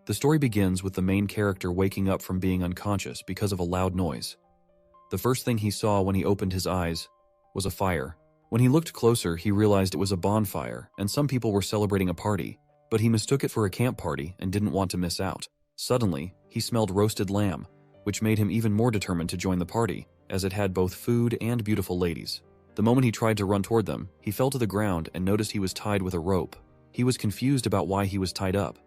The story begins with the main character waking up from being unconscious because of a loud noise. The first thing he saw when he opened his eyes was a fire. When he looked closer, he realized it was a bonfire, and some people were celebrating a party, but he mistook it for a camp party and didn't want to miss out. Suddenly, he smelled roasted lamb, which made him even more determined to join the party, as it had both food and beautiful ladies. The moment he tried to run toward them, he fell to the ground and noticed he was tied with a rope. He was confused about why he was tied up.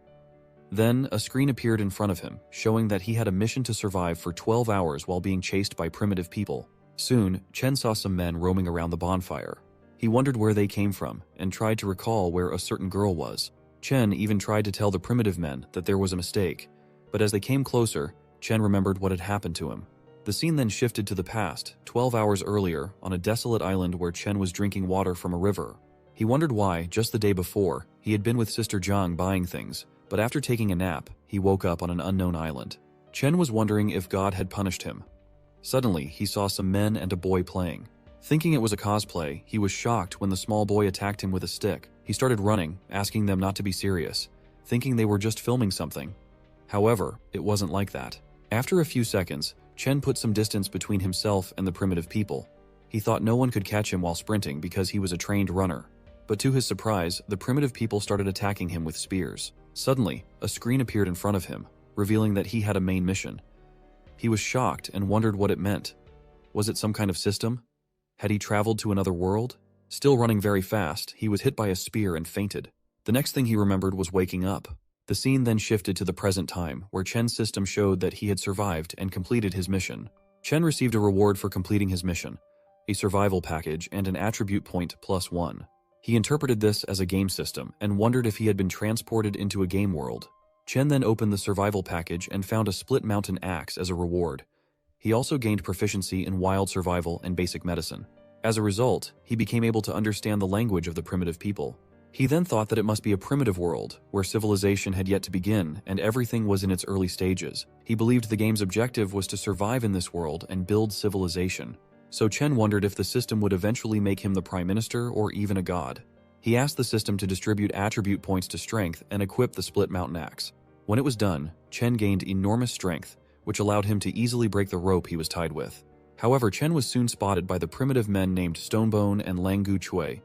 Then, a screen appeared in front of him, showing that he had a mission to survive for 12 hours while being chased by primitive people. Soon, Chen saw some men roaming around the bonfire. He wondered where they came from and tried to recall where a certain girl was. Chen even tried to tell the primitive men that there was a mistake, but as they came closer, Chen remembered what had happened to him. The scene then shifted to the past, 12 hours earlier, on a desolate island where Chen was drinking water from a river. He wondered why, just the day before, he had been with Sister Zhang buying things, but after taking a nap, he woke up on an unknown island. Chen was wondering if God had punished him. Suddenly, he saw some men and a boy playing. Thinking it was a cosplay, he was shocked when the small boy attacked him with a stick. He started running, asking them not to be serious, thinking they were just filming something. However, it wasn't like that. After a few seconds, Chen put some distance between himself and the primitive people. He thought no one could catch him while sprinting because he was a trained runner. But to his surprise, the primitive people started attacking him with spears. Suddenly, a screen appeared in front of him, revealing that he had a main mission. He was shocked and wondered what it meant. Was it some kind of system? Had he traveled to another world? Still running very fast, he was hit by a spear and fainted. The next thing he remembered was waking up. The scene then shifted to the present time, where Chen's system showed that he had survived and completed his mission. Chen received a reward for completing his mission, a survival package and an attribute point +1. He interpreted this as a game system and wondered if he had been transported into a game world. Chen then opened the survival package and found a split mountain axe as a reward. He also gained proficiency in wild survival and basic medicine. As a result, he became able to understand the language of the primitive people. He then thought that it must be a primitive world, where civilization had yet to begin and everything was in its early stages. He believed the game's objective was to survive in this world and build civilization. So Chen wondered if the system would eventually make him the prime minister or even a god. He asked the system to distribute attribute points to strength and equip the split mountain axe. When it was done, Chen gained enormous strength, which allowed him to easily break the rope he was tied with. However, Chen was soon spotted by the primitive men named Stonebone and Langu Chui.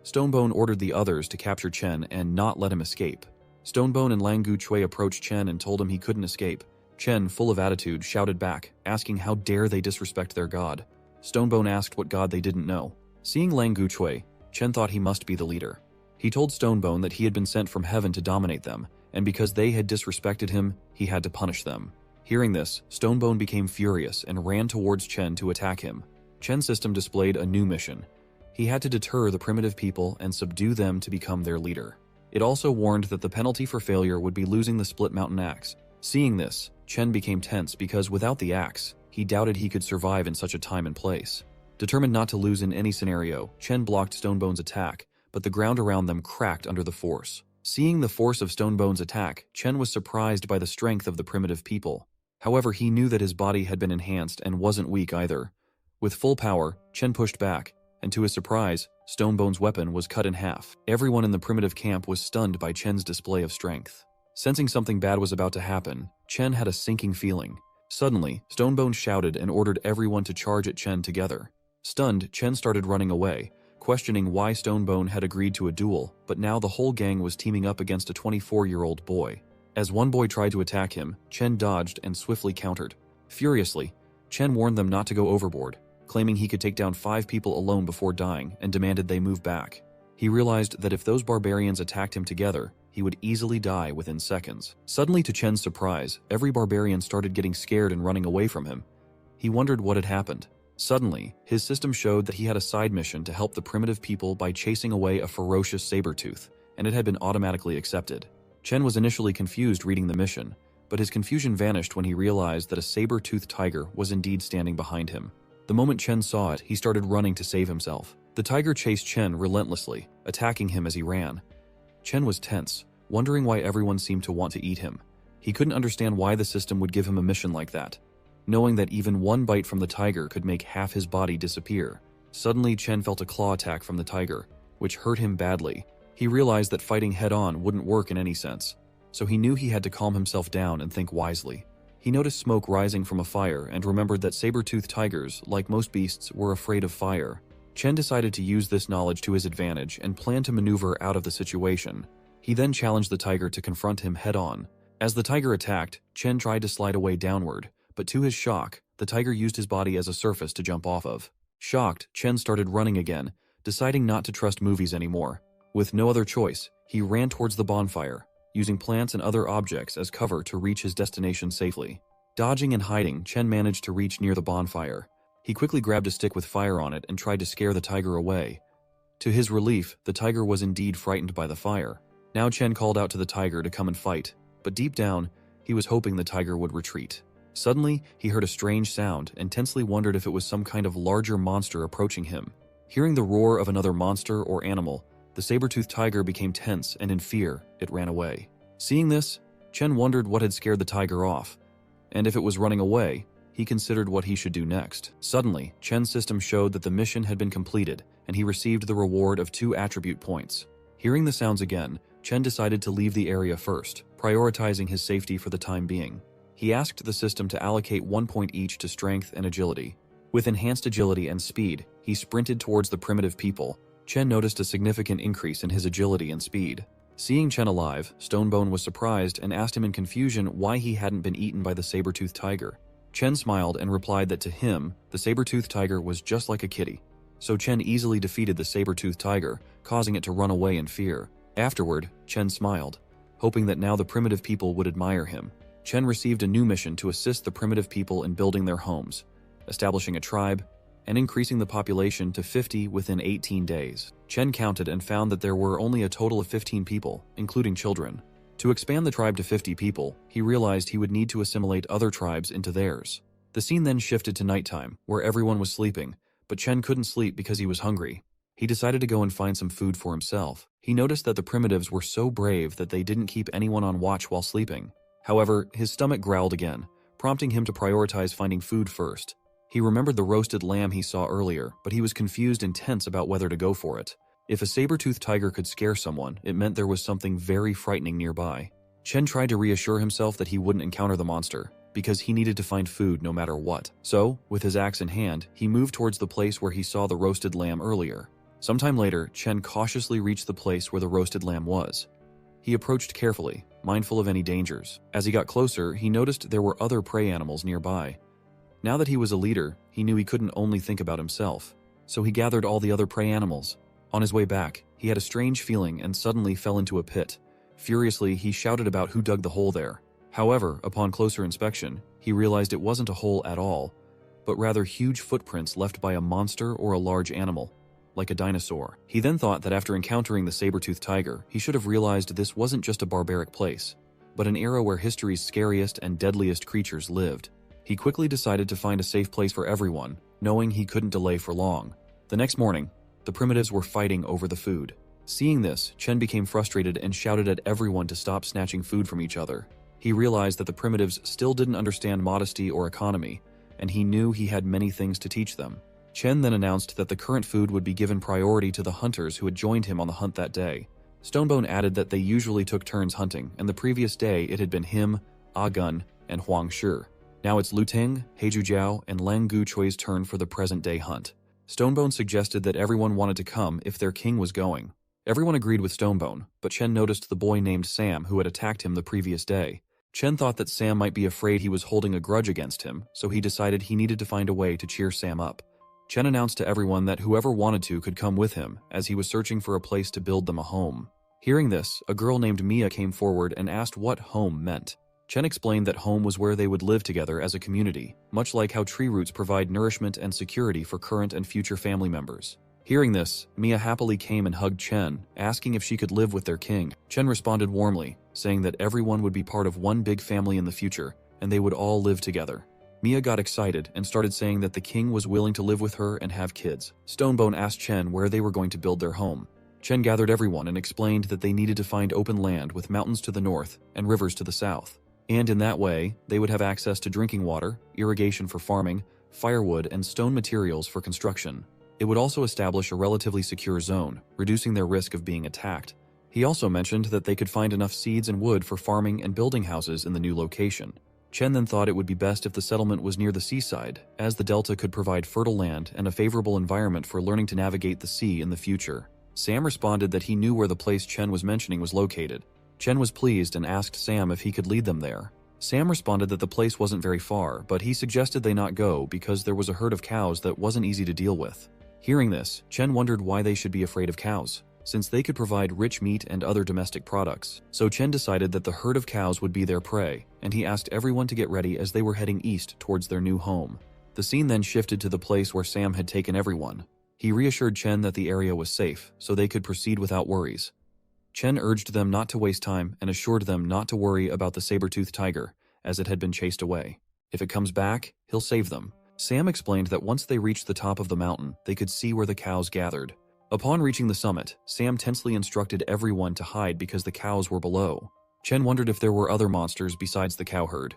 Stonebone ordered the others to capture Chen and not let him escape. Stonebone and Langu Chui approached Chen and told him he couldn't escape. Chen, full of attitude, shouted back, asking how dare they disrespect their god. Stonebone asked what god they didn't know. Seeing Langu Chui, Chen thought he must be the leader. He told Stonebone that he had been sent from heaven to dominate them, and because they had disrespected him, he had to punish them. Hearing this, Stonebone became furious and ran towards Chen to attack him. Chen's system displayed a new mission. He had to deter the primitive people and subdue them to become their leader. It also warned that the penalty for failure would be losing the split mountain axe. Seeing this, Chen became tense because without the axe, he doubted he could survive in such a time and place. Determined not to lose in any scenario, Chen blocked Stonebone's attack, but the ground around them cracked under the force. Seeing the force of Stonebone's attack, Chen was surprised by the strength of the primitive people. However, he knew that his body had been enhanced and wasn't weak either. With full power, Chen pushed back, and to his surprise, Stonebone's weapon was cut in half. Everyone in the primitive camp was stunned by Chen's display of strength. Sensing something bad was about to happen, Chen had a sinking feeling. Suddenly, Stonebone shouted and ordered everyone to charge at Chen together. Stunned, Chen started running away, questioning why Stonebone had agreed to a duel, but now the whole gang was teaming up against a 24-year-old boy. As one boy tried to attack him, Chen dodged and swiftly countered. Furiously, Chen warned them not to go overboard, claiming he could take down 5 people alone before dying and demanded they move back. He realized that if those barbarians attacked him together, he would easily die within seconds. Suddenly, to Chen's surprise, every barbarian started getting scared and running away from him. He wondered what had happened. Suddenly, his system showed that he had a side mission to help the primitive people by chasing away a ferocious saber-tooth, and it had been automatically accepted. Chen was initially confused reading the mission, but his confusion vanished when he realized that a saber-toothed tiger was indeed standing behind him. The moment Chen saw it, he started running to save himself. The tiger chased Chen relentlessly, attacking him as he ran. Chen was tense, wondering why everyone seemed to want to eat him. He couldn't understand why the system would give him a mission like that, knowing that even one bite from the tiger could make half his body disappear. Suddenly, Chen felt a claw attack from the tiger, which hurt him badly. He realized that fighting head-on wouldn't work in any sense. so he knew he had to calm himself down and think wisely. He noticed smoke rising from a fire and remembered that saber-tooth tigers, like most beasts, were afraid of fire. Chen decided to use this knowledge to his advantage and planned to maneuver out of the situation. He then challenged the tiger to confront him head-on. As the tiger attacked, Chen tried to slide away downward, but to his shock, the tiger used his body as a surface to jump off of. Shocked, Chen started running again, deciding not to trust movies anymore. With no other choice, he ran towards the bonfire, using plants and other objects as cover to reach his destination safely. Dodging and hiding, Chen managed to reach near the bonfire. He quickly grabbed a stick with fire on it and tried to scare the tiger away. To his relief, the tiger was indeed frightened by the fire. Now Chen called out to the tiger to come and fight, but deep down, he was hoping the tiger would retreat. Suddenly, he heard a strange sound and tensely wondered if it was some kind of larger monster approaching him. Hearing the roar of another monster or animal, the saber-toothed tiger became tense and in fear, it ran away. Seeing this, Chen wondered what had scared the tiger off, and if it was running away, he considered what he should do next. Suddenly, Chen's system showed that the mission had been completed, and he received the reward of 2 attribute points. Hearing the sounds again, Chen decided to leave the area first, prioritizing his safety for the time being. He asked the system to allocate 1 point each to strength and agility. With enhanced agility and speed, he sprinted towards the primitive people. Chen noticed a significant increase in his agility and speed. Seeing Chen alive, Stonebone was surprised and asked him in confusion why he hadn't been eaten by the saber-toothed tiger. Chen smiled and replied that to him, the saber-toothed tiger was just like a kitty. So Chen easily defeated the saber-toothed tiger, causing it to run away in fear. Afterward, Chen smiled, hoping that now the primitive people would admire him. Chen received a new mission to assist the primitive people in building their homes, establishing a tribe, and increasing the population to 50 within 18 days. Chen counted and found that there were only a total of 15 people, including children. To expand the tribe to 50 people, he realized he would need to assimilate other tribes into theirs. The scene then shifted to nighttime, where everyone was sleeping, but Chen couldn't sleep because he was hungry. He decided to go and find some food for himself. He noticed that the primitives were so brave that they didn't keep anyone on watch while sleeping. However, his stomach growled again, prompting him to prioritize finding food first. He remembered the roasted lamb he saw earlier, but he was confused and tense about whether to go for it. If a saber-toothed tiger could scare someone, it meant there was something very frightening nearby. Chen tried to reassure himself that he wouldn't encounter the monster, because he needed to find food no matter what. So, with his axe in hand, he moved towards the place where he saw the roasted lamb earlier. Sometime later, Chen cautiously reached the place where the roasted lamb was. He approached carefully, mindful of any dangers. As he got closer, he noticed there were other prey animals nearby. Now that he was a leader, he knew he couldn't only think about himself. So he gathered all the other prey animals. On his way back, he had a strange feeling and suddenly fell into a pit. Furiously, he shouted about who dug the hole there. However, upon closer inspection, he realized it wasn't a hole at all, but rather huge footprints left by a monster or a large animal, like a dinosaur. He then thought that after encountering the saber-toothed tiger, he should have realized this wasn't just a barbaric place, but an era where history's scariest and deadliest creatures lived. He quickly decided to find a safe place for everyone, knowing he couldn't delay for long. The next morning, the primitives were fighting over the food. Seeing this, Chen became frustrated and shouted at everyone to stop snatching food from each other. He realized that the primitives still didn't understand modesty or economy, and he knew he had many things to teach them. Chen then announced that the current food would be given priority to the hunters who had joined him on the hunt that day. Stonebone added that they usually took turns hunting, and the previous day it had been him, Ah Gun, and Huang Shi. Now it's Lu Ting, Heiju Jiao, and Lang Gu Chui's turn for the present-day hunt. Stonebone suggested that everyone wanted to come if their king was going. Everyone agreed with Stonebone, but Chen noticed the boy named Sam who had attacked him the previous day. Chen thought that Sam might be afraid he was holding a grudge against him, so he decided he needed to find a way to cheer Sam up. Chen announced to everyone that whoever wanted to could come with him, as he was searching for a place to build them a home. Hearing this, a girl named Mia came forward and asked what home meant. Chen explained that home was where they would live together as a community, much like how tree roots provide nourishment and security for current and future family members. Hearing this, Mia happily came and hugged Chen, asking if she could live with their king. Chen responded warmly, saying that everyone would be part of one big family in the future, and they would all live together. Mia got excited and started saying that the king was willing to live with her and have kids. Stonebone asked Chen where they were going to build their home. Chen gathered everyone and explained that they needed to find open land with mountains to the north and rivers to the south. And in that way, they would have access to drinking water, irrigation for farming, firewood, and stone materials for construction. It would also establish a relatively secure zone, reducing their risk of being attacked. He also mentioned that they could find enough seeds and wood for farming and building houses in the new location. Chen then thought it would be best if the settlement was near the seaside, as the delta could provide fertile land and a favorable environment for learning to navigate the sea in the future. Sam responded that he knew where the place Chen was mentioning was located. Chen was pleased and asked Sam if he could lead them there. Sam responded that the place wasn't very far, but he suggested they not go because there was a herd of cows that wasn't easy to deal with. Hearing this, Chen wondered why they should be afraid of cows, since they could provide rich meat and other domestic products. So Chen decided that the herd of cows would be their prey, and he asked everyone to get ready as they were heading east towards their new home. The scene then shifted to the place where Sam had taken everyone. He reassured Chen that the area was safe, so they could proceed without worries. Chen urged them not to waste time and assured them not to worry about the saber-tooth tiger, as it had been chased away. If it comes back, he'll save them. Sam explained that once they reached the top of the mountain, they could see where the cows gathered. Upon reaching the summit, Sam tensely instructed everyone to hide because the cows were below. Chen wondered if there were other monsters besides the cow herd.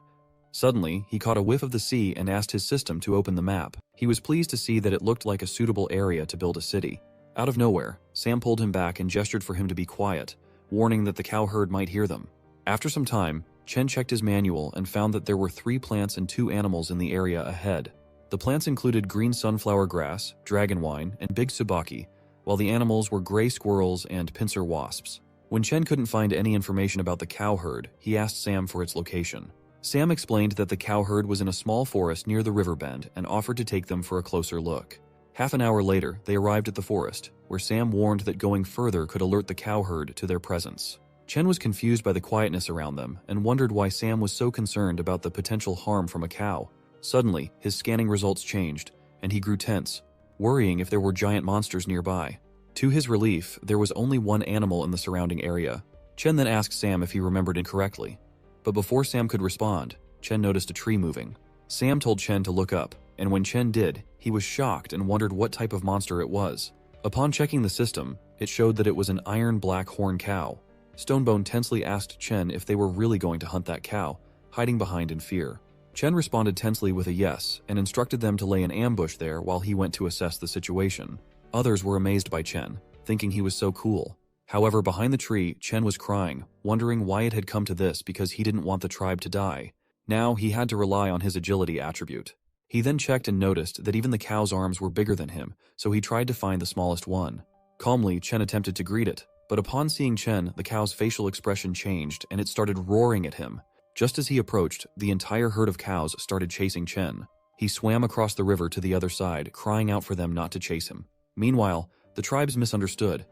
Suddenly, he caught a whiff of the sea and asked his system to open the map. He was pleased to see that it looked like a suitable area to build a city. Out of nowhere, Sam pulled him back and gestured for him to be quiet, warning that the cow herd might hear them. After some time, Chen checked his manual and found that there were 3 plants and 2 animals in the area ahead. The plants included green sunflower grass, dragon wine, and big tsubaki, while the animals were gray squirrels and pincer wasps. When Chen couldn't find any information about the cow herd, he asked Sam for its location. Sam explained that the cow herd was in a small forest near the river bend and offered to take them for a closer look. Half an hour later, they arrived at the forest, where Sam warned that going further could alert the cow herd to their presence. Chen was confused by the quietness around them and wondered why Sam was so concerned about the potential harm from a cow. Suddenly, his scanning results changed, and he grew tense, worrying if there were giant monsters nearby. To his relief, there was only one animal in the surrounding area. Chen then asked Sam if he remembered incorrectly. But before Sam could respond, Chen noticed a tree moving. Sam told Chen to look up, and when Chen did, he was shocked and wondered what type of monster it was. Upon checking the system, it showed that it was an iron black horn cow. Stonebone tensely asked Chen if they were really going to hunt that cow, hiding behind in fear. Chen responded tensely with a yes and instructed them to lay an ambush there while he went to assess the situation. Others were amazed by Chen, thinking he was so cool. However, behind the tree, Chen was crying, wondering why it had come to this because he didn't want the tribe to die. Now he had to rely on his agility attribute. He then checked and noticed that even the cow's arms were bigger than him, so he tried to find the smallest one. Calmly, Chen attempted to greet it, but upon seeing Chen, the cow's facial expression changed and it started roaring at him. Just as he approached, the entire herd of cows started chasing Chen. He swam across the river to the other side, crying out for them not to chase him. Meanwhile, the tribes misunderstood,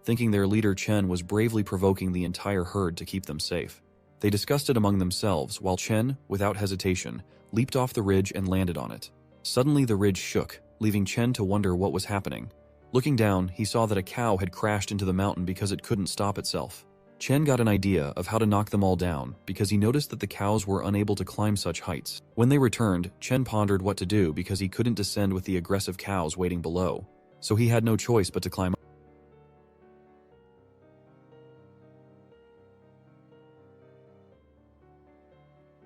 thinking their leader Chen was bravely provoking the entire herd to keep them safe. They discussed it among themselves while Chen, without hesitation, leaped off the ridge and landed on it. Suddenly the ridge shook, leaving Chen to wonder what was happening. Looking down, he saw that a cow had crashed into the mountain because it couldn't stop itself. Chen got an idea of how to knock them all down because he noticed that the cows were unable to climb such heights. When they returned, Chen pondered what to do because he couldn't descend with the aggressive cows waiting below. So he had no choice but to climb up.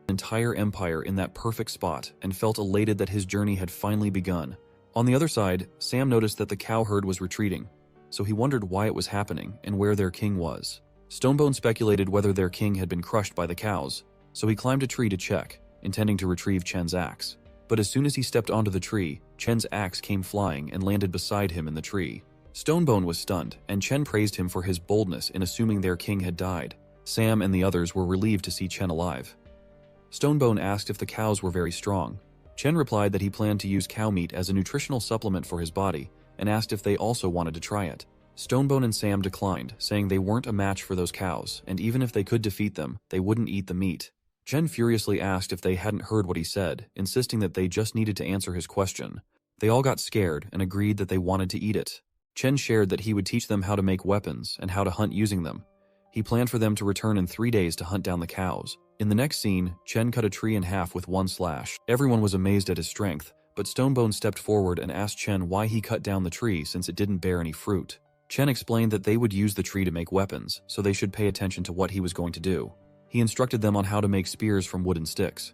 Entire empire in that perfect spot and felt elated that his journey had finally begun. On the other side, Sam noticed that the cow herd was retreating, so he wondered why it was happening and where their king was. Stonebone speculated whether their king had been crushed by the cows, so he climbed a tree to check, intending to retrieve Chen's axe. But as soon as he stepped onto the tree, Chen's axe came flying and landed beside him in the tree. Stonebone was stunned, and Chen praised him for his boldness in assuming their king had died. Sam and the others were relieved to see Chen alive. Stonebone asked if the cows were very strong. Chen replied that he planned to use cow meat as a nutritional supplement for his body, and asked if they also wanted to try it. Stonebone and Sam declined, saying they weren't a match for those cows, and even if they could defeat them, they wouldn't eat the meat. Chen furiously asked if they hadn't heard what he said, insisting that they just needed to answer his question. They all got scared and agreed that they wanted to eat it. Chen shared that he would teach them how to make weapons and how to hunt using them. He planned for them to return in 3 days to hunt down the cows. In the next scene, Chen cut a tree in half with one slash. Everyone was amazed at his strength, but Stonebone stepped forward and asked Chen why he cut down the tree since it didn't bear any fruit. Chen explained that they would use the tree to make weapons, so they should pay attention to what he was going to do. He instructed them on how to make spears from wooden sticks.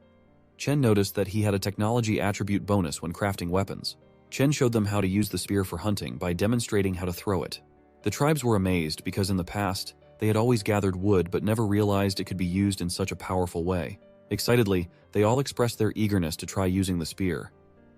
Chen noticed that he had a technology attribute bonus when crafting weapons. Chen showed them how to use the spear for hunting by demonstrating how to throw it. The tribes were amazed because in the past, They had always gathered wood but never realized it could be used in such a powerful way. Excitedly, they all expressed their eagerness to try using the spear.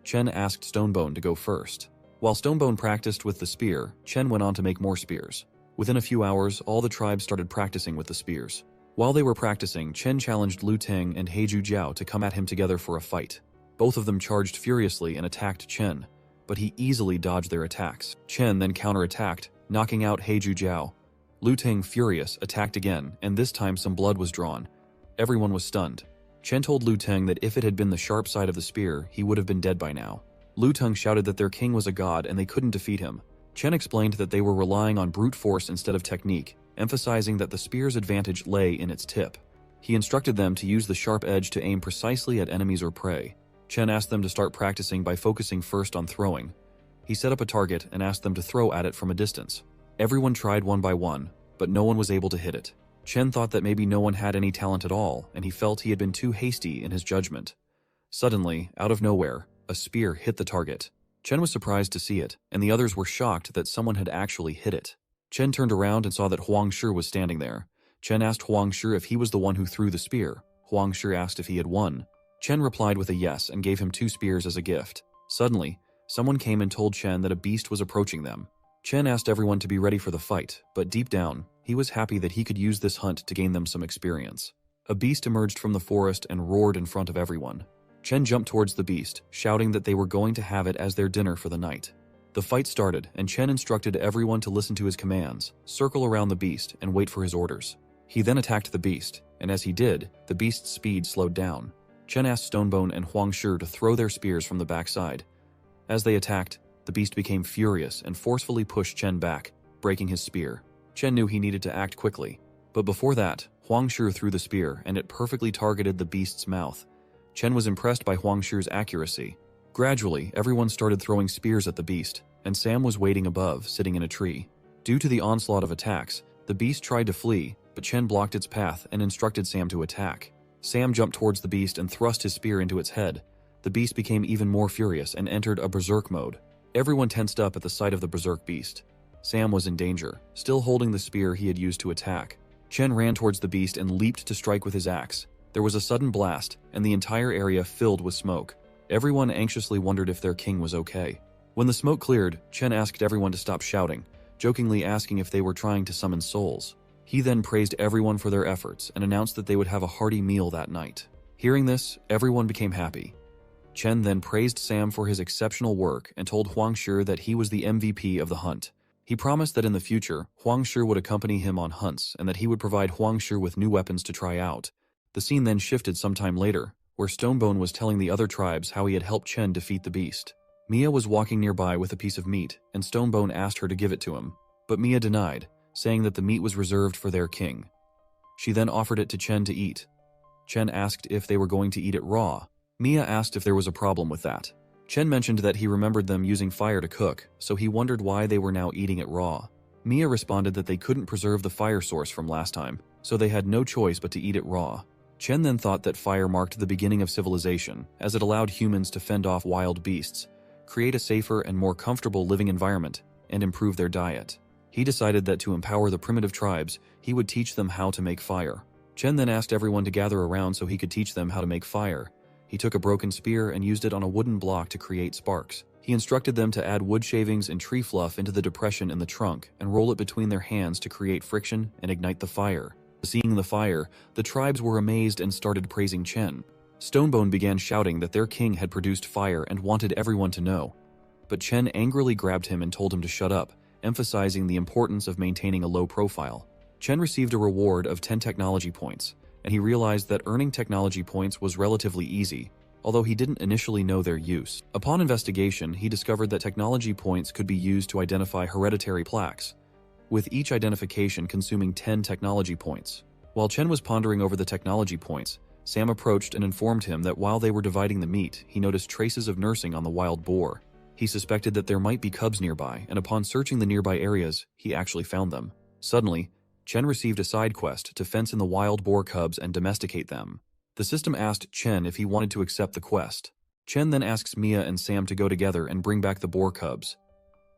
Chen asked Stonebone to go first. While Stonebone practiced with the spear, Chen went on to make more spears. Within a few hours, all the tribes started practicing with the spears. While they were practicing, Chen challenged Lu Teng and Heiju Jiao to come at him together for a fight. Both of them charged furiously and attacked Chen, but he easily dodged their attacks. Chen then counterattacked, knocking out Heiju Jiao. Lu Teng, furious, attacked again, and this time some blood was drawn. Everyone was stunned. Chen told Lu Teng that if it had been the sharp side of the spear, he would have been dead by now. Lu Teng shouted that their king was a god and they couldn't defeat him. Chen explained that they were relying on brute force instead of technique, emphasizing that the spear's advantage lay in its tip. He instructed them to use the sharp edge to aim precisely at enemies or prey. Chen asked them to start practicing by focusing first on throwing. He set up a target and asked them to throw at it from a distance. Everyone tried one by one, but no one was able to hit it. Chen thought that maybe no one had any talent at all, and he felt he had been too hasty in his judgment. Suddenly, out of nowhere, a spear hit the target. Chen was surprised to see it, and the others were shocked that someone had actually hit it. Chen turned around and saw that Huang Shi was standing there. Chen asked Huang Shi if he was the one who threw the spear. Huang Shi asked if he had won. Chen replied with a yes and gave him 2 spears as a gift. Suddenly, someone came and told Chen that a beast was approaching them. Chen asked everyone to be ready for the fight, but deep down, he was happy that he could use this hunt to gain them some experience. A beast emerged from the forest and roared in front of everyone. Chen jumped towards the beast, shouting that they were going to have it as their dinner for the night. The fight started, and Chen instructed everyone to listen to his commands, circle around the beast, and wait for his orders. He then attacked the beast, and as he did, the beast's speed slowed down. Chen asked Stonebone and Huang Shi to throw their spears from the backside. As they attacked, the beast became furious and forcefully pushed Chen back, breaking his spear. Chen knew he needed to act quickly, but before that, Huang Shi threw the spear and it perfectly targeted the beast's mouth. Chen was impressed by Huang Shi's accuracy. Gradually, everyone started throwing spears at the beast, and Sam was waiting above, sitting in a tree. Due to the onslaught of attacks, the beast tried to flee, but Chen blocked its path and instructed Sam to attack. Sam jumped towards the beast and thrust his spear into its head. The beast became even more furious and entered a berserk mode. Everyone tensed up at the sight of the berserk beast. Sam was in danger, still holding the spear he had used to attack. Chen ran towards the beast and leaped to strike with his axe. There was a sudden blast, and the entire area filled with smoke. Everyone anxiously wondered if their king was okay. When the smoke cleared, Chen asked everyone to stop shouting, jokingly asking if they were trying to summon souls. He then praised everyone for their efforts and announced that they would have a hearty meal that night. Hearing this, everyone became happy. Chen then praised Sam for his exceptional work and told Huang Shi that he was the MVP of the hunt. He promised that in the future, Huang Shi would accompany him on hunts and that he would provide Huang Shi with new weapons to try out. The scene then shifted sometime later, where Stonebone was telling the other tribes how he had helped Chen defeat the beast. Mia was walking nearby with a piece of meat, and Stonebone asked her to give it to him, but Mia denied, saying that the meat was reserved for their king. She then offered it to Chen to eat. Chen asked if they were going to eat it raw. Mia asked if there was a problem with that. Chen mentioned that he remembered them using fire to cook, so he wondered why they were now eating it raw. Mia responded that they couldn't preserve the fire source from last time, so they had no choice but to eat it raw. Chen then thought that fire marked the beginning of civilization, as it allowed humans to fend off wild beasts, create a safer and more comfortable living environment, and improve their diet. He decided that to empower the primitive tribes, he would teach them how to make fire. Chen then asked everyone to gather around so he could teach them how to make fire. He took a broken spear and used it on a wooden block to create sparks. He instructed them to add wood shavings and tree fluff into the depression in the trunk and roll it between their hands to create friction and ignite the fire. Seeing the fire, the tribes were amazed and started praising Chen. Stonebone began shouting that their king had produced fire and wanted everyone to know. But Chen angrily grabbed him and told him to shut up, emphasizing the importance of maintaining a low profile. Chen received a reward of 10 technology points, and he realized that earning technology points was relatively easy, although he didn't initially know their use. Upon investigation, he discovered that technology points could be used to identify hereditary plaques, with each identification consuming 10 technology points. While Chen was pondering over the technology points, Sam approached and informed him that while they were dividing the meat, he noticed traces of nursing on the wild boar. He suspected that there might be cubs nearby, and upon searching the nearby areas, he actually found them. Suddenly, Chen received a side quest to fence in the wild boar cubs and domesticate them. The system asked Chen if he wanted to accept the quest. Chen then asks Mia and Sam to go together and bring back the boar cubs.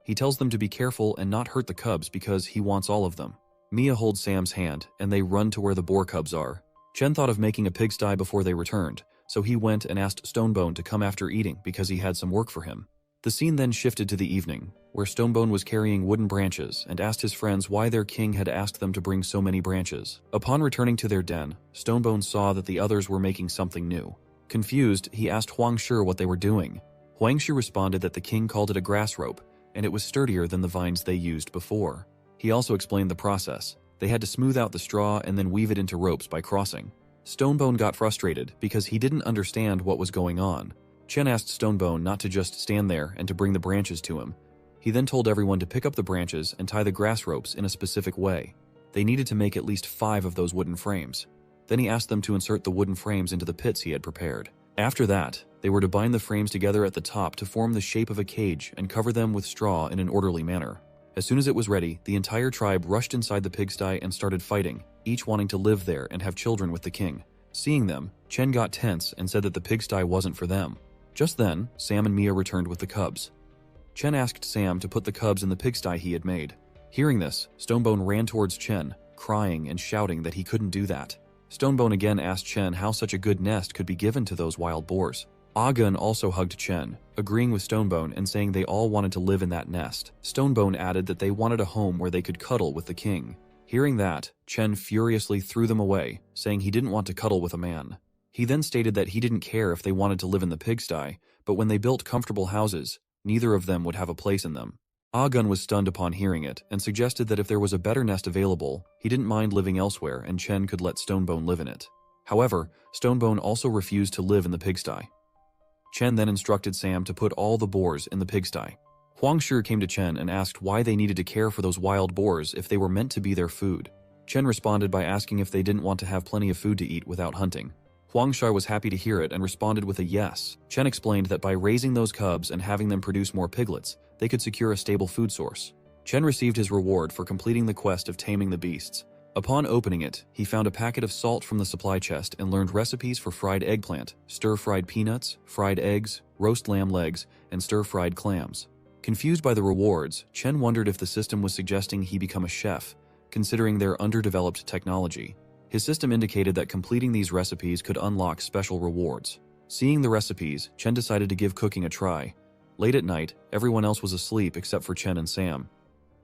He tells them to be careful and not hurt the cubs because he wants all of them. Mia holds Sam's hand, and they run to where the boar cubs are. Chen thought of making a pigsty before they returned, so he went and asked Stonebone to come after eating because he had some work for him. The scene then shifted to the evening, where Stonebone was carrying wooden branches and asked his friends why their king had asked them to bring so many branches. Upon returning to their den, Stonebone saw that the others were making something new. Confused, he asked Huang Shi what they were doing. Huang Shi responded that the king called it a grass rope, and it was sturdier than the vines they used before. He also explained the process. They had to smooth out the straw and then weave it into ropes by crossing. Stonebone got frustrated because he didn't understand what was going on. Chen asked Stonebone not to just stand there and to bring the branches to him. He then told everyone to pick up the branches and tie the grass ropes in a specific way. They needed to make at least 5 of those wooden frames. Then he asked them to insert the wooden frames into the pits he had prepared. After that, they were to bind the frames together at the top to form the shape of a cage and cover them with straw in an orderly manner. As soon as it was ready, the entire tribe rushed inside the pigsty and started fighting, each wanting to live there and have children with the king. Seeing them, Chen got tense and said that the pigsty wasn't for them. Just then, Sam and Mia returned with the cubs. Chen asked Sam to put the cubs in the pigsty he had made. Hearing this, Stonebone ran towards Chen, crying and shouting that he couldn't do that. Stonebone again asked Chen how such a good nest could be given to those wild boars. Agun also hugged Chen, agreeing with Stonebone and saying they all wanted to live in that nest. Stonebone added that they wanted a home where they could cuddle with the king. Hearing that, Chen furiously threw them away, saying he didn't want to cuddle with a man. He then stated that he didn't care if they wanted to live in the pigsty, but when they built comfortable houses, neither of them would have a place in them. Agun was stunned upon hearing it and suggested that if there was a better nest available, he didn't mind living elsewhere and Chen could let Stonebone live in it. However, Stonebone also refused to live in the pigsty. Chen then instructed Sam to put all the boars in the pigsty. Huang Shi came to Chen and asked why they needed to care for those wild boars if they were meant to be their food. Chen responded by asking if they didn't want to have plenty of food to eat without hunting. Huang Shi was happy to hear it and responded with a yes. Chen explained that by raising those cubs and having them produce more piglets, they could secure a stable food source. Chen received his reward for completing the quest of taming the beasts. Upon opening it, he found a packet of salt from the supply chest and learned recipes for fried eggplant, stir-fried peanuts, fried eggs, roast lamb legs, and stir-fried clams. Confused by the rewards, Chen wondered if the system was suggesting he become a chef, considering their underdeveloped technology. His system indicated that completing these recipes could unlock special rewards. Seeing the recipes, Chen decided to give cooking a try. Late at night, everyone else was asleep except for Chen and Sam.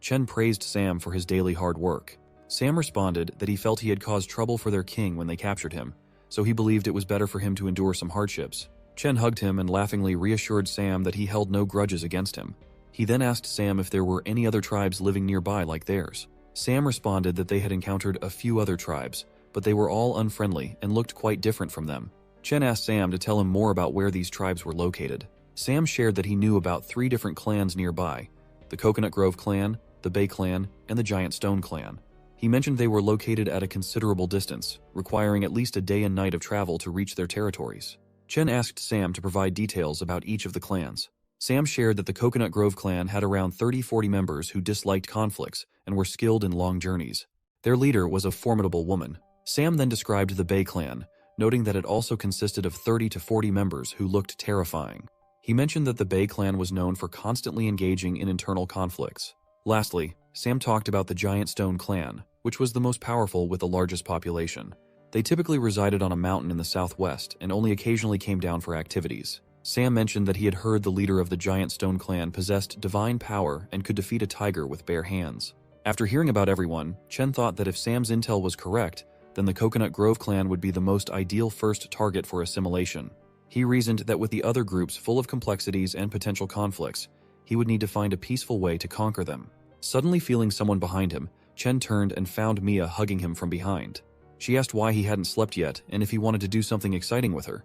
Chen praised Sam for his daily hard work. Sam responded that he felt he had caused trouble for their king when they captured him, so he believed it was better for him to endure some hardships. Chen hugged him and laughingly reassured Sam that he held no grudges against him. He then asked Sam if there were any other tribes living nearby like theirs. Sam responded that they had encountered a few other tribes, but they were all unfriendly and looked quite different from them. Chen asked Sam to tell him more about where these tribes were located. Sam shared that he knew about 3 different clans nearby: the Coconut Grove clan, the Bay clan, and the Giant Stone clan. He mentioned they were located at a considerable distance, requiring at least a day and night of travel to reach their territories. Chen asked Sam to provide details about each of the clans. Sam shared that the Coconut Grove clan had around 30-40 members who disliked conflicts and were skilled in long journeys. Their leader was a formidable woman. Sam then described the Bay clan, noting that it also consisted of 30 to 40 members who looked terrifying. He mentioned that the Bay clan was known for constantly engaging in internal conflicts. Lastly, Sam talked about the Giant Stone clan, which was the most powerful with the largest population. They typically resided on a mountain in the southwest and only occasionally came down for activities. Sam mentioned that he had heard the leader of the Giant Stone clan possessed divine power and could defeat a tiger with bare hands. After hearing about everyone, Chen thought that if Sam's intel was correct, then the Coconut Grove clan would be the most ideal first target for assimilation. He reasoned that with the other groups full of complexities and potential conflicts, he would need to find a peaceful way to conquer them. Suddenly feeling someone behind him, Chen turned and found Mia hugging him from behind. She asked why he hadn't slept yet and if he wanted to do something exciting with her.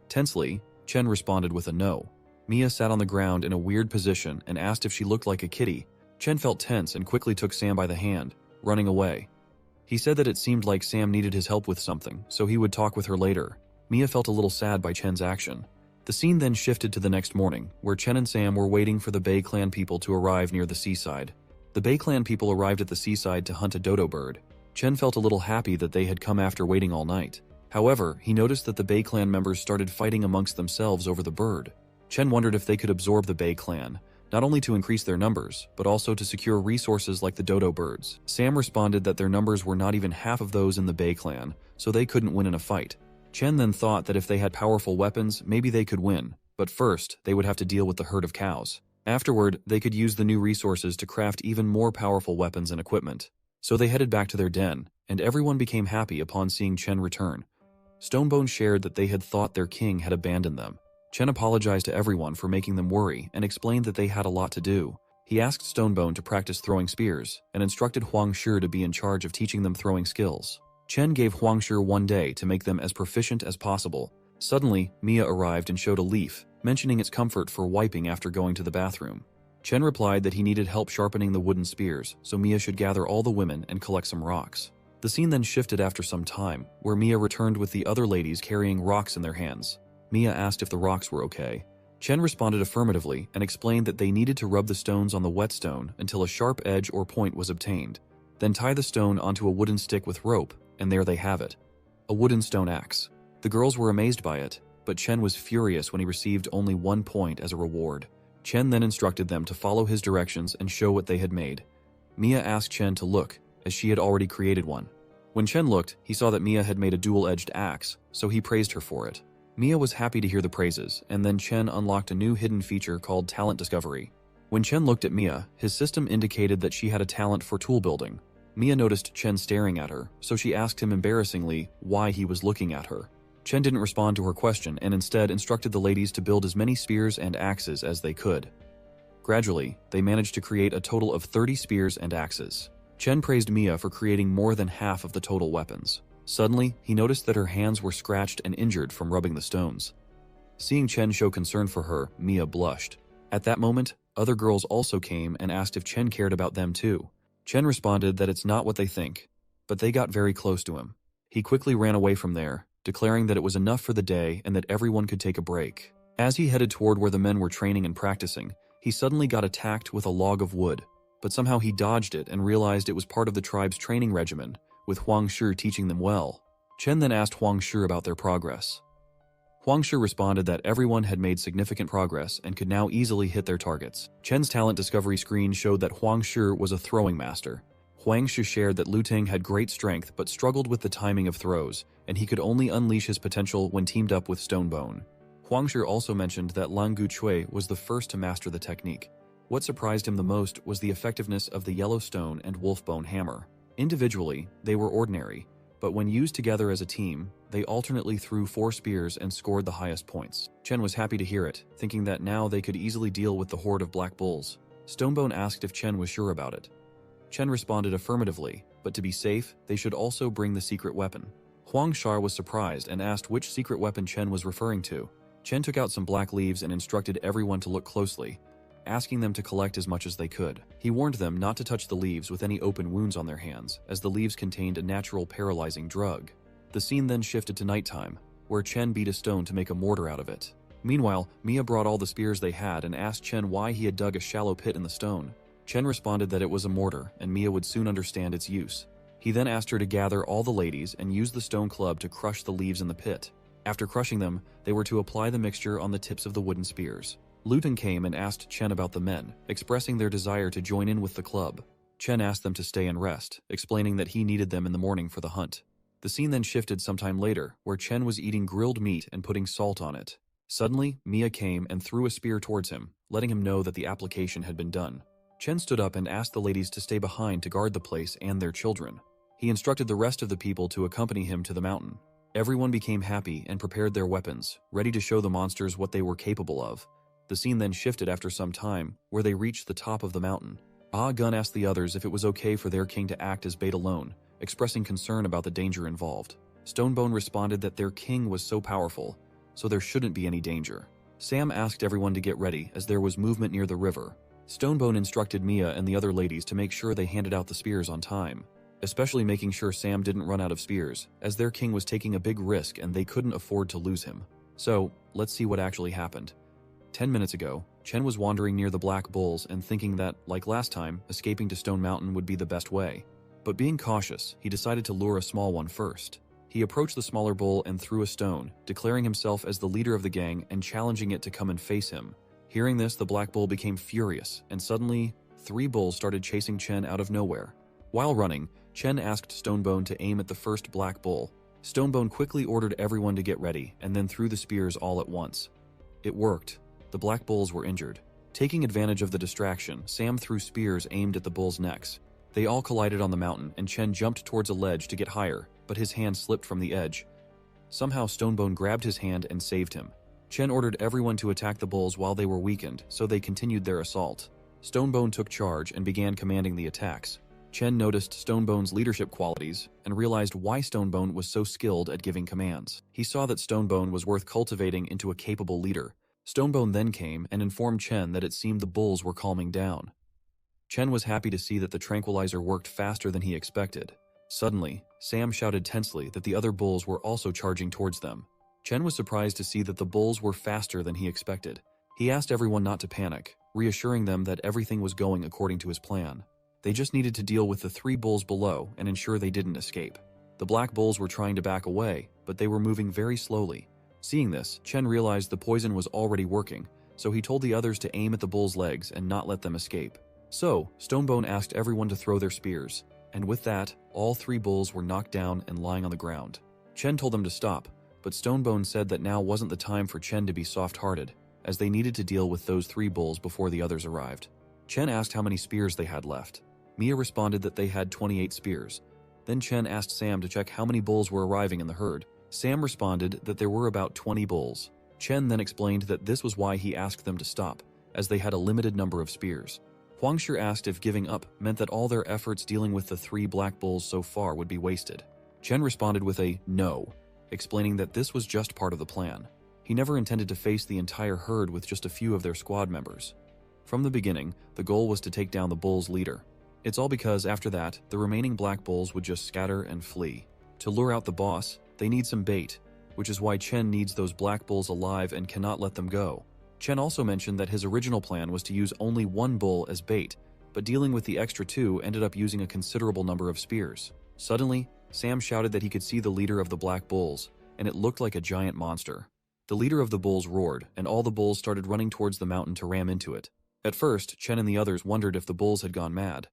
Tensely, Chen responded with a no. Mia sat on the ground in a weird position and asked if she looked like a kitty. Chen felt tense and quickly took Sam by the hand, running away. He said that it seemed like Sam needed his help with something, so he would talk with her later. Mia felt a little sad by Chen's action. The scene then shifted to the next morning, where Chen and Sam were waiting for the Bay clan people to arrive near the seaside. The Bay clan people arrived at the seaside to hunt a dodo bird. Chen felt a little happy that they had come after waiting all night. However, he noticed that the Bay clan members started fighting amongst themselves over the bird. Chen wondered if they could absorb the Bay clan, not only to increase their numbers, but also to secure resources like the dodo birds. Sam responded that their numbers were not even half of those in the Bay clan, so they couldn't win in a fight. Chen then thought that if they had powerful weapons, maybe they could win, but first, they would have to deal with the herd of cows. Afterward, they could use the new resources to craft even more powerful weapons and equipment. So they headed back to their den, and everyone became happy upon seeing Chen return. Stonebone shared that they had thought their king had abandoned them. Chen apologized to everyone for making them worry and explained that they had a lot to do. He asked Stonebone to practice throwing spears and instructed Huang Shi to be in charge of teaching them throwing skills. Chen gave Huang Shi one day to make them as proficient as possible. Suddenly, Mia arrived and showed a leaf, mentioning its comfort for wiping after going to the bathroom. Chen replied that he needed help sharpening the wooden spears, so Mia should gather all the women and collect some rocks. The scene then shifted after some time, where Mia returned with the other ladies carrying rocks in their hands. Mia asked if the rocks were okay. Chen responded affirmatively and explained that they needed to rub the stones on the whetstone until a sharp edge or point was obtained. Then tie the stone onto a wooden stick with rope, and there they have it. A wooden stone axe. The girls were amazed by it, but Chen was furious when he received only 1 point as a reward. Chen then instructed them to follow his directions and show what they had made. Mia asked Chen to look, as she had already created one. When Chen looked, he saw that Mia had made a dual-edged axe, so he praised her for it. Mia was happy to hear the praises, and then Chen unlocked a new hidden feature called Talent Discovery. When Chen looked at Mia, his system indicated that she had a talent for tool building. Mia noticed Chen staring at her, so she asked him embarrassingly why he was looking at her. Chen didn't respond to her question and instead instructed the ladies to build as many spears and axes as they could. Gradually, they managed to create a total of 30 spears and axes. Chen praised Mia for creating more than half of the total weapons. Suddenly, he noticed that her hands were scratched and injured from rubbing the stones. Seeing Chen show concern for her, Mia blushed. At that moment, other girls also came and asked if Chen cared about them too. Chen responded that it's not what they think, but they got very close to him. He quickly ran away from there, declaring that it was enough for the day and that everyone could take a break. As he headed toward where the men were training and practicing, he suddenly got attacked with a log of wood, but somehow he dodged it and realized it was part of the tribe's training regimen, with Huang Shi teaching them well. Chen then asked Huang Shi about their progress. Huang Shi responded that everyone had made significant progress and could now easily hit their targets. Chen's talent discovery screen showed that Huang Shi was a throwing master. Huang Shi shared that Lu Ting had great strength but struggled with the timing of throws, and he could only unleash his potential when teamed up with Stonebone. Huang Shi also mentioned that Lan Gu Chui was the first to master the technique. What surprised him the most was the effectiveness of the yellow stone and wolfbone hammer. Individually, they were ordinary, but when used together as a team, they alternately threw 4 spears and scored the highest points. Chen was happy to hear it, thinking that now they could easily deal with the horde of black bulls. Stonebone asked if Chen was sure about it. Chen responded affirmatively, but to be safe, they should also bring the secret weapon. Huang Shi was surprised and asked which secret weapon Chen was referring to. Chen took out some black leaves and instructed everyone to look closely, asking them to collect as much as they could. He warned them not to touch the leaves with any open wounds on their hands, as the leaves contained a natural paralyzing drug. The scene then shifted to nighttime, where Chen beat a stone to make a mortar out of it. Meanwhile, Mia brought all the spears they had and asked Chen why he had dug a shallow pit in the stone. Chen responded that it was a mortar, and Mia would soon understand its use. He then asked her to gather all the ladies and use the stone club to crush the leaves in the pit. After crushing them, they were to apply the mixture on the tips of the wooden spears. Lu Ting came and asked Chen about the men, expressing their desire to join in with the club. Chen asked them to stay and rest, explaining that he needed them in the morning for the hunt. The scene then shifted sometime later, where Chen was eating grilled meat and putting salt on it. Suddenly, Mia came and threw a spear towards him, letting him know that the application had been done. Chen stood up and asked the ladies to stay behind to guard the place and their children. He instructed the rest of the people to accompany him to the mountain. Everyone became happy and prepared their weapons, ready to show the monsters what they were capable of. The scene then shifted after some time, where they reached the top of the mountain. Ah Gun asked the others if it was okay for their king to act as bait alone, expressing concern about the danger involved. Stonebone responded that their king was so powerful, so there shouldn't be any danger. Sam asked everyone to get ready as there was movement near the river. Stonebone instructed Mia and the other ladies to make sure they handed out the spears on time, especially making sure Sam didn't run out of spears, as their king was taking a big risk and they couldn't afford to lose him. So, let's see what actually happened. 10 minutes ago, Chen was wandering near the black bulls and thinking that, like last time, escaping to Stone Mountain would be the best way. But being cautious, he decided to lure a small one first. He approached the smaller bull and threw a stone, declaring himself as the leader of the gang and challenging it to come and face him. Hearing this, the black bull became furious, and suddenly, 3 bulls started chasing Chen out of nowhere. While running, Chen asked Stonebone to aim at the first black bull. Stonebone quickly ordered everyone to get ready, and then threw the spears all at once. It worked. The black bulls were injured. Taking advantage of the distraction, Sam threw spears aimed at the bulls' necks. They all collided on the mountain, and Chen jumped towards a ledge to get higher, but his hand slipped from the edge. Somehow Stonebone grabbed his hand and saved him. Chen ordered everyone to attack the bulls while they were weakened, so they continued their assault. Stonebone took charge and began commanding the attacks. Chen noticed Stonebone's leadership qualities and realized why Stonebone was so skilled at giving commands. He saw that Stonebone was worth cultivating into a capable leader. Stonebone then came and informed Chen that it seemed the bulls were calming down. Chen was happy to see that the tranquilizer worked faster than he expected. Suddenly, Sam shouted tensely that the other bulls were also charging towards them. Chen was surprised to see that the bulls were faster than he expected. He asked everyone not to panic, reassuring them that everything was going according to his plan. They just needed to deal with the 3 bulls below and ensure they didn't escape. The black bulls were trying to back away, but they were moving very slowly. Seeing this, Chen realized the poison was already working, so he told the others to aim at the bulls' legs and not let them escape. So, Stonebone asked everyone to throw their spears, and with that, all 3 bulls were knocked down and lying on the ground. Chen told them to stop, but Stonebone said that now wasn't the time for Chen to be soft-hearted, as they needed to deal with those 3 bulls before the others arrived. Chen asked how many spears they had left. Mia responded that they had 28 spears. Then Chen asked Sam to check how many bulls were arriving in the herd. Sam responded that there were about 20 bulls. Chen then explained that this was why he asked them to stop, as they had a limited number of spears. Huangshi asked if giving up meant that all their efforts dealing with the 3 black bulls so far would be wasted. Chen responded with a no, explaining that this was just part of the plan. He never intended to face the entire herd with just a few of their squad members. From the beginning, the goal was to take down the bulls' leader. It's all because after that, the remaining black bulls would just scatter and flee. To lure out the boss, they need some bait, which is why Chen needs those black bulls alive and cannot let them go. Chen also mentioned that his original plan was to use only 1 bull as bait, but dealing with the extra 2 ended up using a considerable number of spears. Suddenly, Sam shouted that he could see the leader of the black bulls, and it looked like a giant monster. The leader of the bulls roared, and all the bulls started running towards the mountain to ram into it. At first, Chen and the others wondered if the bulls had gone mad.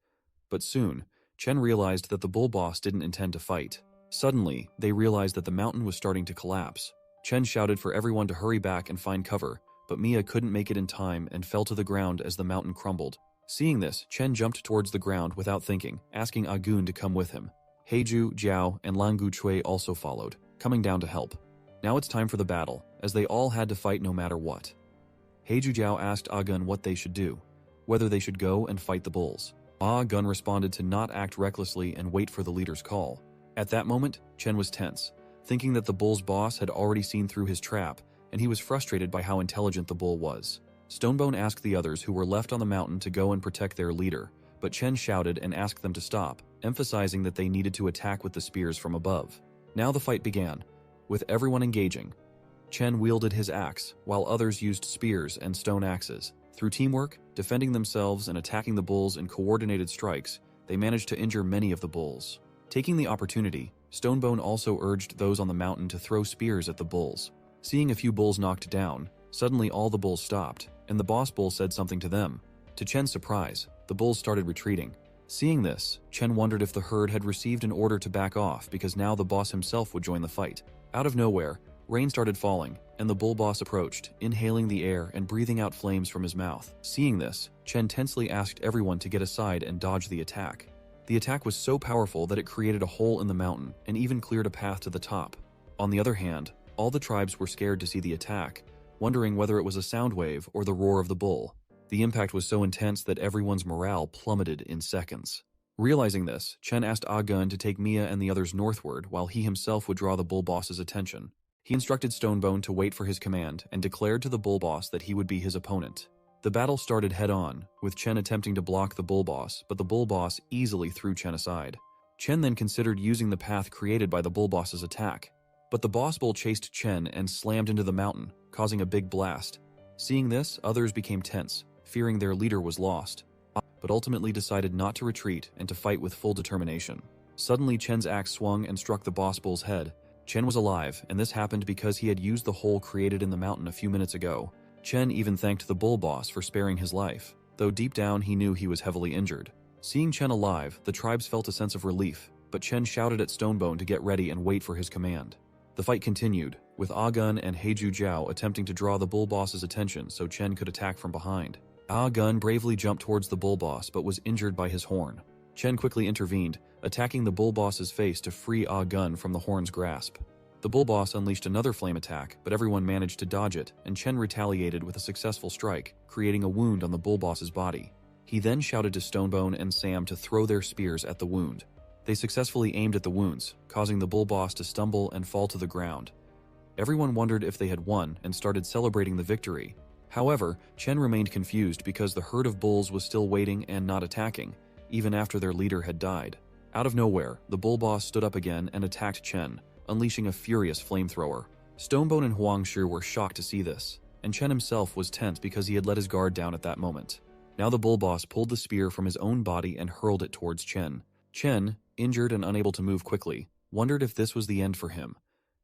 But soon, Chen realized that the bull boss didn't intend to fight. Suddenly, they realized that the mountain was starting to collapse. Chen shouted for everyone to hurry back and find cover, but Mia couldn't make it in time and fell to the ground as the mountain crumbled. Seeing this, Chen jumped towards the ground without thinking, asking Agun to come with him. Heiju, Jiao, and Langu Chui also followed, coming down to help. Now it's time for the battle, as they all had to fight no matter what. Heiju Jiao asked Agun what they should do, whether they should go and fight the bulls. Agun responded to not act recklessly and wait for the leader's call. At that moment, Chen was tense, thinking that the bull's boss had already seen through his trap, and he was frustrated by how intelligent the bull was. Stonebone asked the others who were left on the mountain to go and protect their leader, but Chen shouted and asked them to stop, emphasizing that they needed to attack with the spears from above. Now the fight began, with everyone engaging. Chen wielded his axe, while others used spears and stone axes. Through teamwork, defending themselves and attacking the bulls in coordinated strikes, they managed to injure many of the bulls. Taking the opportunity, Stonebone also urged those on the mountain to throw spears at the bulls. Seeing a few bulls knocked down, suddenly all the bulls stopped, and the boss bull said something to them. To Chen's surprise, the bulls started retreating. Seeing this, Chen wondered if the herd had received an order to back off because now the boss himself would join the fight. Out of nowhere, rain started falling, and the bull boss approached, inhaling the air and breathing out flames from his mouth. Seeing this, Chen tensely asked everyone to get aside and dodge the attack. The attack was so powerful that it created a hole in the mountain and even cleared a path to the top. On the other hand, all the tribes were scared to see the attack, wondering whether it was a sound wave or the roar of the bull. The impact was so intense that everyone's morale plummeted in seconds. Realizing this, Chen asked Agun to take Mia and the others northward while he himself would draw the bull boss's attention. He instructed Stonebone to wait for his command and declared to the bull boss that he would be his opponent. The battle started head-on, with Chen attempting to block the bull boss, but the bull boss easily threw Chen aside. Chen then considered using the path created by the bull boss's attack, but the boss bull chased Chen and slammed into the mountain, causing a big blast. Seeing this, others became tense, fearing their leader was lost, but ultimately decided not to retreat and to fight with full determination. Suddenly, Chen's axe swung and struck the boss bull's head. Chen was alive, and this happened because he had used the hole created in the mountain a few minutes ago. Chen even thanked the bull boss for sparing his life, though deep down he knew he was heavily injured. Seeing Chen alive, the tribes felt a sense of relief, but Chen shouted at Stonebone to get ready and wait for his command. The fight continued, with Ah-gun and Heiju Jiao attempting to draw the bull boss's attention so Chen could attack from behind. Ah-gun bravely jumped towards the bull boss but was injured by his horn. Chen quickly intervened, attacking the bull boss's face to free Ah-gun from the horn's grasp. The bull boss unleashed another flame attack, but everyone managed to dodge it, and Chen retaliated with a successful strike, creating a wound on the bull boss's body. He then shouted to Stonebone and Sam to throw their spears at the wound. They successfully aimed at the wounds, causing the bull boss to stumble and fall to the ground. Everyone wondered if they had won and started celebrating the victory. However, Chen remained confused because the herd of bulls was still waiting and not attacking, even after their leader had died. Out of nowhere, the bull boss stood up again and attacked Chen, unleashing a furious flamethrower. Stonebone and Huangshu were shocked to see this, and Chen himself was tense because he had let his guard down at that moment. Now the bull boss pulled the spear from his own body and hurled it towards Chen. Chen, injured and unable to move quickly, wondered if this was the end for him.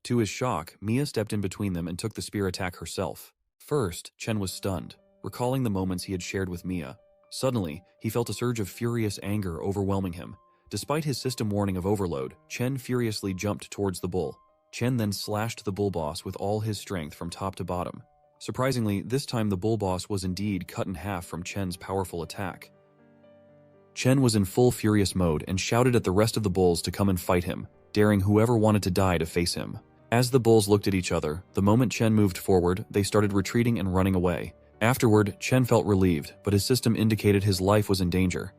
To his shock, Mia stepped in between them and took the spear attack herself. First, Chen was stunned, recalling the moments he had shared with Mia. Suddenly, he felt a surge of furious anger overwhelming him. Despite his system warning of overload, Chen furiously jumped towards the bull. Chen then slashed the bull boss with all his strength from top to bottom. Surprisingly, this time the bull boss was indeed cut in half from Chen's powerful attack. Chen was in full furious mode and shouted at the rest of the bulls to come and fight him, daring whoever wanted to die to face him. As the bulls looked at each other, the moment Chen moved forward, they started retreating and running away. Afterward, Chen felt relieved, but his system indicated his life was in danger.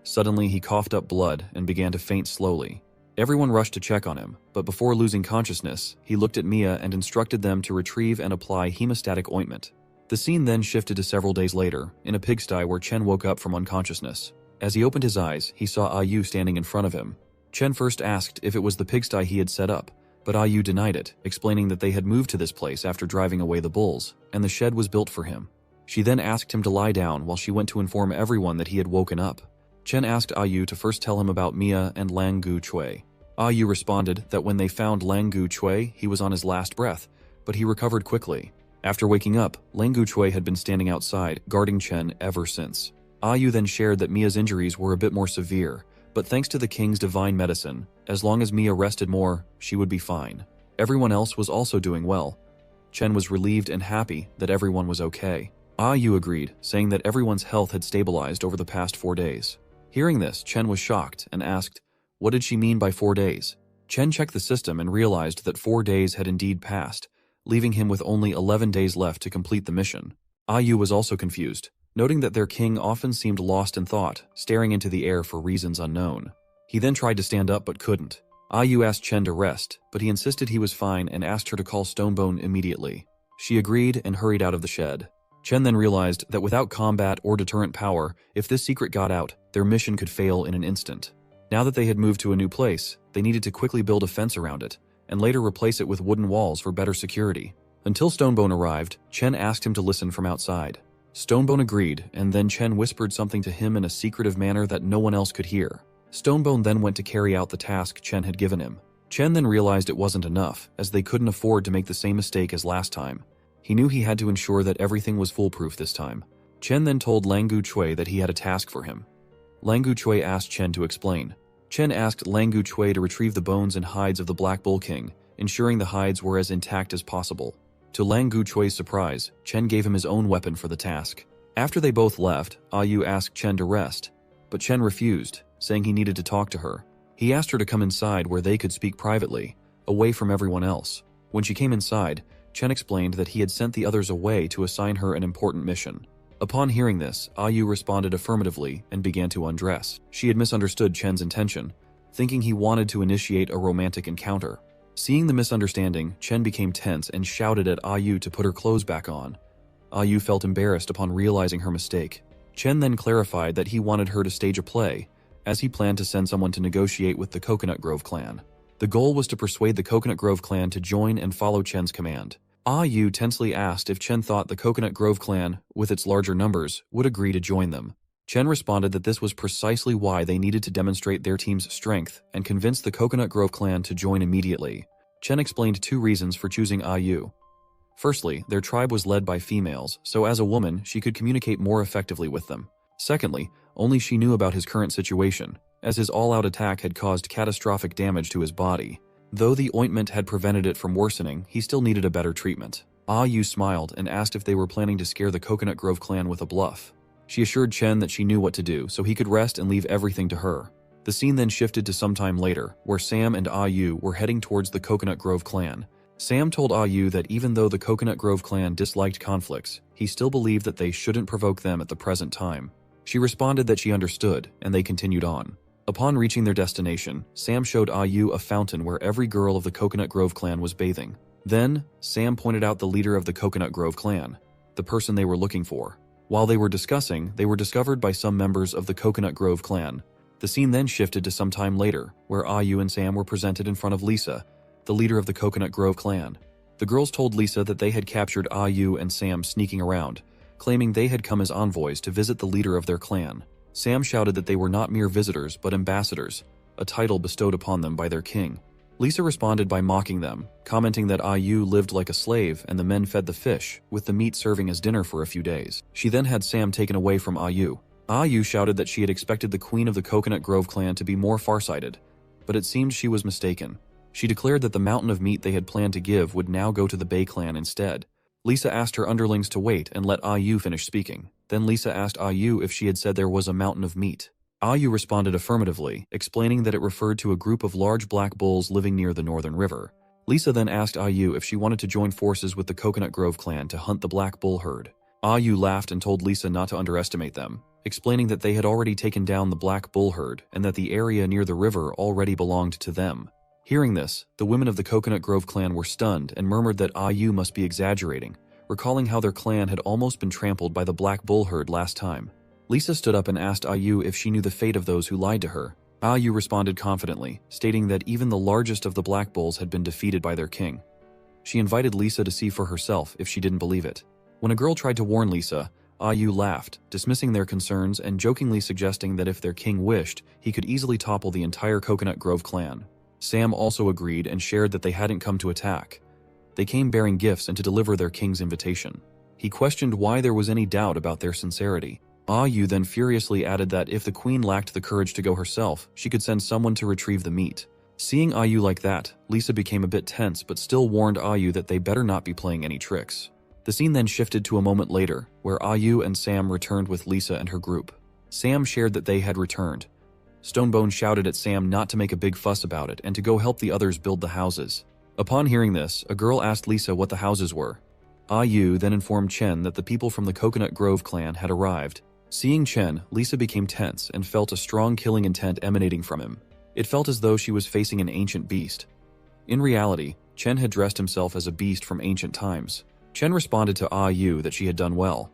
Suddenly, he coughed up blood and began to faint slowly. Everyone rushed to check on him, but before losing consciousness, he looked at Mia and instructed them to retrieve and apply hemostatic ointment. The scene then shifted to several days later, in a pigsty where Chen woke up from unconsciousness. As he opened his eyes, he saw Ayu standing in front of him. Chen first asked if it was the pigsty he had set up, but Ayu denied it, explaining that they had moved to this place after driving away the bulls, and the shed was built for him. She then asked him to lie down while she went to inform everyone that he had woken up. Chen asked Ayu to first tell him about Mia and Lang Gu Chui. Ayu responded that when they found Lang Gu Chui, he was on his last breath, but he recovered quickly. After waking up, Lang Gu Chui had been standing outside, guarding Chen ever since. Ayu then shared that Mia's injuries were a bit more severe, but thanks to the king's divine medicine, as long as Mia rested more, she would be fine. Everyone else was also doing well. Chen was relieved and happy that everyone was okay. Ayu agreed, saying that everyone's health had stabilized over the past 4 days. Hearing this, Chen was shocked and asked, what did she mean by 4 days? Chen checked the system and realized that 4 days had indeed passed, leaving him with only 11 days left to complete the mission. Ayu was also confused, noting that their king often seemed lost in thought, staring into the air for reasons unknown. He then tried to stand up but couldn't. Ayu asked Chen to rest, but he insisted he was fine and asked her to call Stonebone immediately. She agreed and hurried out of the shed. Chen then realized that without combat or deterrent power, if this secret got out, their mission could fail in an instant. Now that they had moved to a new place, they needed to quickly build a fence around it, and later replace it with wooden walls for better security. Until Stonebone arrived, Chen asked him to listen from outside. Stonebone agreed, and then Chen whispered something to him in a secretive manner that no one else could hear. Stonebone then went to carry out the task Chen had given him. Chen then realized it wasn't enough, as they couldn't afford to make the same mistake as last time. He knew he had to ensure that everything was foolproof this time. Chen then told Lang Gu Chui that he had a task for him. Lang Gu Chui asked Chen to explain. Chen asked Lang Gu Chui to retrieve the bones and hides of the Black Bull King, ensuring the hides were as intact as possible. To Lang Gu Chui's surprise, Chen gave him his own weapon for the task. After they both left, Ayu asked Chen to rest, but Chen refused, saying he needed to talk to her. He asked her to come inside where they could speak privately, away from everyone else. When she came inside, Chen explained that he had sent the others away to assign her an important mission. Upon hearing this, Ayu responded affirmatively and began to undress. She had misunderstood Chen's intention, thinking he wanted to initiate a romantic encounter. Seeing the misunderstanding, Chen became tense and shouted at Ayu to put her clothes back on. Ayu felt embarrassed upon realizing her mistake. Chen then clarified that he wanted her to stage a play, as he planned to send someone to negotiate with the Coconut Grove clan. The goal was to persuade the Coconut Grove clan to join and follow Chen's command. Ayu tensely asked if Chen thought the Coconut Grove clan, with its larger numbers, would agree to join them. Chen responded that this was precisely why they needed to demonstrate their team's strength and convince the Coconut Grove clan to join immediately. Chen explained 2 reasons for choosing Ayu. Firstly, their tribe was led by females, so as a woman, she could communicate more effectively with them. Secondly, only she knew about his current situation, as his all-out attack had caused catastrophic damage to his body. Though the ointment had prevented it from worsening, he still needed a better treatment. Ah Yu smiled and asked if they were planning to scare the Coconut Grove clan with a bluff. She assured Chen that she knew what to do, so he could rest and leave everything to her. The scene then shifted to some time later, where Sam and Ah Yu were heading towards the Coconut Grove clan. Sam told Ah Yu that even though the Coconut Grove clan disliked conflicts, he still believed that they shouldn't provoke them at the present time. She responded that she understood, and they continued on. Upon reaching their destination, Sam showed Ah Yu a fountain where every girl of the Coconut Grove clan was bathing. Then, Sam pointed out the leader of the Coconut Grove clan, the person they were looking for. While they were discussing, they were discovered by some members of the Coconut Grove clan. The scene then shifted to some time later, where Ah Yu and Sam were presented in front of Lisa, the leader of the Coconut Grove clan. The girls told Lisa that they had captured Ah Yu and Sam sneaking around, claiming they had come as envoys to visit the leader of their clan. Sam shouted that they were not mere visitors but ambassadors, a title bestowed upon them by their king. Lisa responded by mocking them, commenting that Ah Yu lived like a slave and the men fed the fish, with the meat serving as dinner for a few days. She then had Sam taken away from Ah Yu. Ah Yu shouted that she had expected the queen of the Coconut Grove clan to be more farsighted, but it seemed she was mistaken. She declared that the mountain of meat they had planned to give would now go to the Bay clan instead. Lisa asked her underlings to wait and let Ah Yu finish speaking. Then Lisa asked Ah Yu if she had said there was a mountain of meat. Ah Yu responded affirmatively, explaining that it referred to a group of large black bulls living near the northern river. Lisa then asked Ah Yu if she wanted to join forces with the Coconut Grove clan to hunt the black bull herd. Ah Yu laughed and told Lisa not to underestimate them, explaining that they had already taken down the black bull herd and that the area near the river already belonged to them. Hearing this, the women of the Coconut Grove clan were stunned and murmured that Ah Yu must be exaggerating, recalling how their clan had almost been trampled by the black bull herd last time. Lisa stood up and asked Ah Yu if she knew the fate of those who lied to her. Ah Yu responded confidently, stating that even the largest of the black bulls had been defeated by their king. She invited Lisa to see for herself if she didn't believe it. When a girl tried to warn Lisa, Ah Yu laughed, dismissing their concerns and jokingly suggesting that if their king wished, he could easily topple the entire Coconut Grove clan. Sam also agreed and shared that they hadn't come to attack. They came bearing gifts and to deliver their king's invitation. He questioned why there was any doubt about their sincerity. Ah Yu then furiously added that if the queen lacked the courage to go herself, she could send someone to retrieve the meat. Seeing Ah Yu like that, Lisa became a bit tense but still warned Ah Yu that they better not be playing any tricks. The scene then shifted to a moment later, where Ah Yu and Sam returned with Lisa and her group. Sam shared that they had returned. Stonebone shouted at Sam not to make a big fuss about it and to go help the others build the houses. Upon hearing this, a girl asked Lisa what the houses were. Ah Yu then informed Chen that the people from the Coconut Grove clan had arrived. Seeing Chen, Lisa became tense and felt a strong killing intent emanating from him. It felt as though she was facing an ancient beast. In reality, Chen had dressed himself as a beast from ancient times. Chen responded to Ah Yu that she had done well.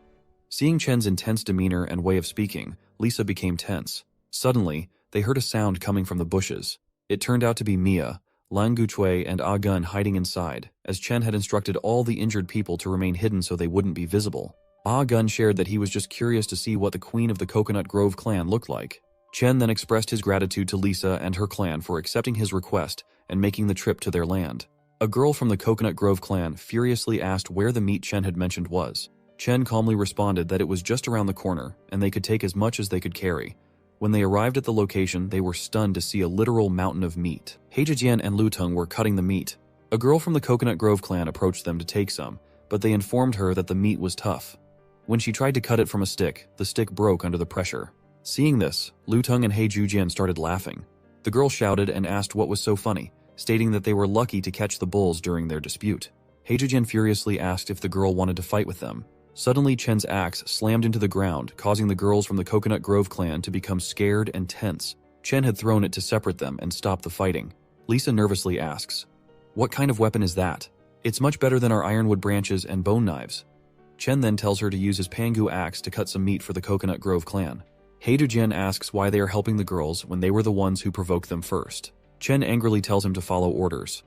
Seeing Chen's intense demeanor and way of speaking, Lisa became tense. Suddenly, they heard a sound coming from the bushes. It turned out to be Mia, Lang Guchui, and Ah Gun hiding inside, as Chen had instructed all the injured people to remain hidden so they wouldn't be visible. Ah Gun shared that he was just curious to see what the queen of the Coconut Grove clan looked like. Chen then expressed his gratitude to Lisa and her clan for accepting his request and making the trip to their land. A girl from the Coconut Grove clan furiously asked where the meat Chen had mentioned was. Chen calmly responded that it was just around the corner and they could take as much as they could carry. When they arrived at the location, they were stunned to see a literal mountain of meat. Heijijian and Lutung were cutting the meat. A girl from the Coconut Grove clan approached them to take some, but they informed her that the meat was tough. When she tried to cut it from a stick, the stick broke under the pressure. Seeing this, Lutung and Heijijian started laughing. The girl shouted and asked what was so funny, stating that they were lucky to catch the bulls during their dispute. Heijijian furiously asked if the girl wanted to fight with them. Suddenly, Chen's axe slammed into the ground, causing the girls from the Coconut Grove clan to become scared and tense. Chen had thrown it to separate them and stop the fighting. Lisa nervously asks, "What kind of weapon is that? It's much better than our ironwood branches and bone knives." Chen then tells her to use his Pangu axe to cut some meat for the Coconut Grove clan. Heijijian asks why they are helping the girls when they were the ones who provoked them first. Chen angrily tells him to follow orders.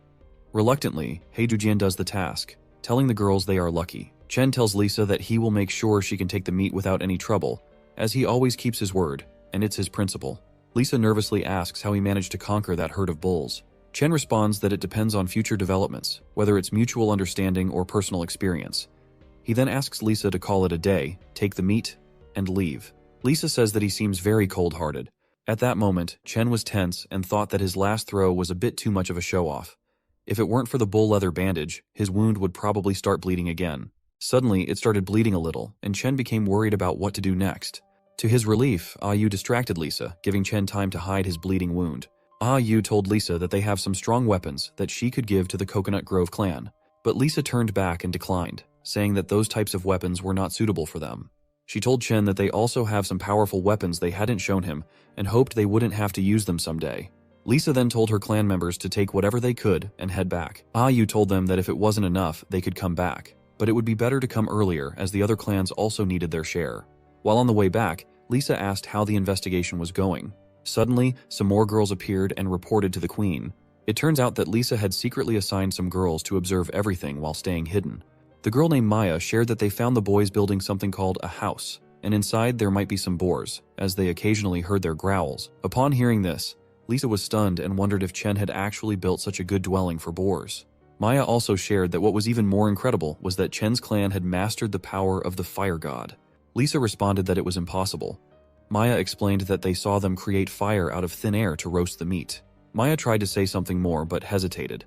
Reluctantly, Heijijian does the task, telling the girls they are lucky. Chen tells Lisa that he will make sure she can take the meat without any trouble, as he always keeps his word, and it's his principle. Lisa nervously asks how he managed to conquer that herd of bulls. Chen responds that it depends on future developments, whether it's mutual understanding or personal experience. He then asks Lisa to call it a day, take the meat, and leave. Lisa says that he seems very cold-hearted. At that moment, Chen was tense and thought that his last throw was a bit too much of a show-off. If it weren't for the bull leather bandage, his wound would probably start bleeding again. Suddenly, it started bleeding a little, and Chen became worried about what to do next. To his relief, Yu distracted Lisa, giving Chen time to hide his bleeding wound. Yu told Lisa that they have some strong weapons that she could give to the Coconut Grove clan, but Lisa turned back and declined, saying that those types of weapons were not suitable for them. She told Chen that they also have some powerful weapons they hadn't shown him and hoped they wouldn't have to use them someday. Lisa then told her clan members to take whatever they could and head back. Yu told them that if it wasn't enough, they could come back, but it would be better to come earlier as the other clans also needed their share. While on the way back, Lisa asked how the investigation was going. Suddenly, some more girls appeared and reported to the queen. It turns out that Lisa had secretly assigned some girls to observe everything while staying hidden. The girl named Maya shared that they found the boys building something called a house, and inside there might be some boars, as they occasionally heard their growls. Upon hearing this, Lisa was stunned and wondered if Chen had actually built such a good dwelling for boars. Maya also shared that what was even more incredible was that Chen's clan had mastered the power of the fire god. Lisa responded that it was impossible. Maya explained that they saw them create fire out of thin air to roast the meat. Maya tried to say something more but hesitated.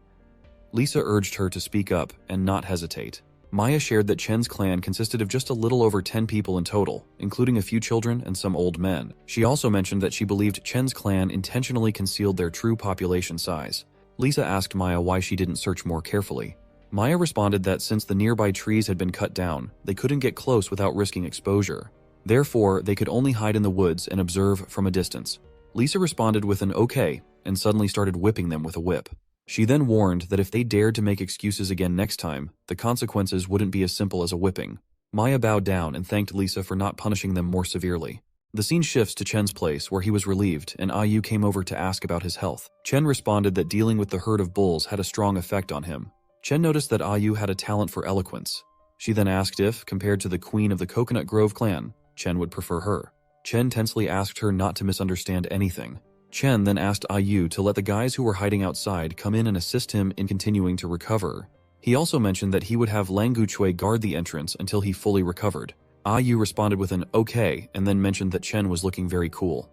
Lisa urged her to speak up and not hesitate. Maya shared that Chen's clan consisted of just a little over 10 people in total, including a few children and some old men. She also mentioned that she believed Chen's clan intentionally concealed their true population size. Lisa asked Maya why she didn't search more carefully. Maya responded that since the nearby trees had been cut down, they couldn't get close without risking exposure. Therefore, they could only hide in the woods and observe from a distance. Lisa responded with an okay and suddenly started whipping them with a whip. She then warned that if they dared to make excuses again next time, the consequences wouldn't be as simple as a whipping. Maya bowed down and thanked Lisa for not punishing them more severely. The scene shifts to Chen's place where he was relieved and Yu came over to ask about his health. Chen responded that dealing with the herd of bulls had a strong effect on him. Chen noticed that Yu had a talent for eloquence. She then asked if, compared to the queen of the Coconut Grove clan, Chen would prefer her. Chen tensely asked her not to misunderstand anything. Chen then asked Yu to let the guys who were hiding outside come in and assist him in continuing to recover. He also mentioned that he would have Lang Guchui guard the entrance until he fully recovered. Yu responded with an okay and then mentioned that Chen was looking very cool.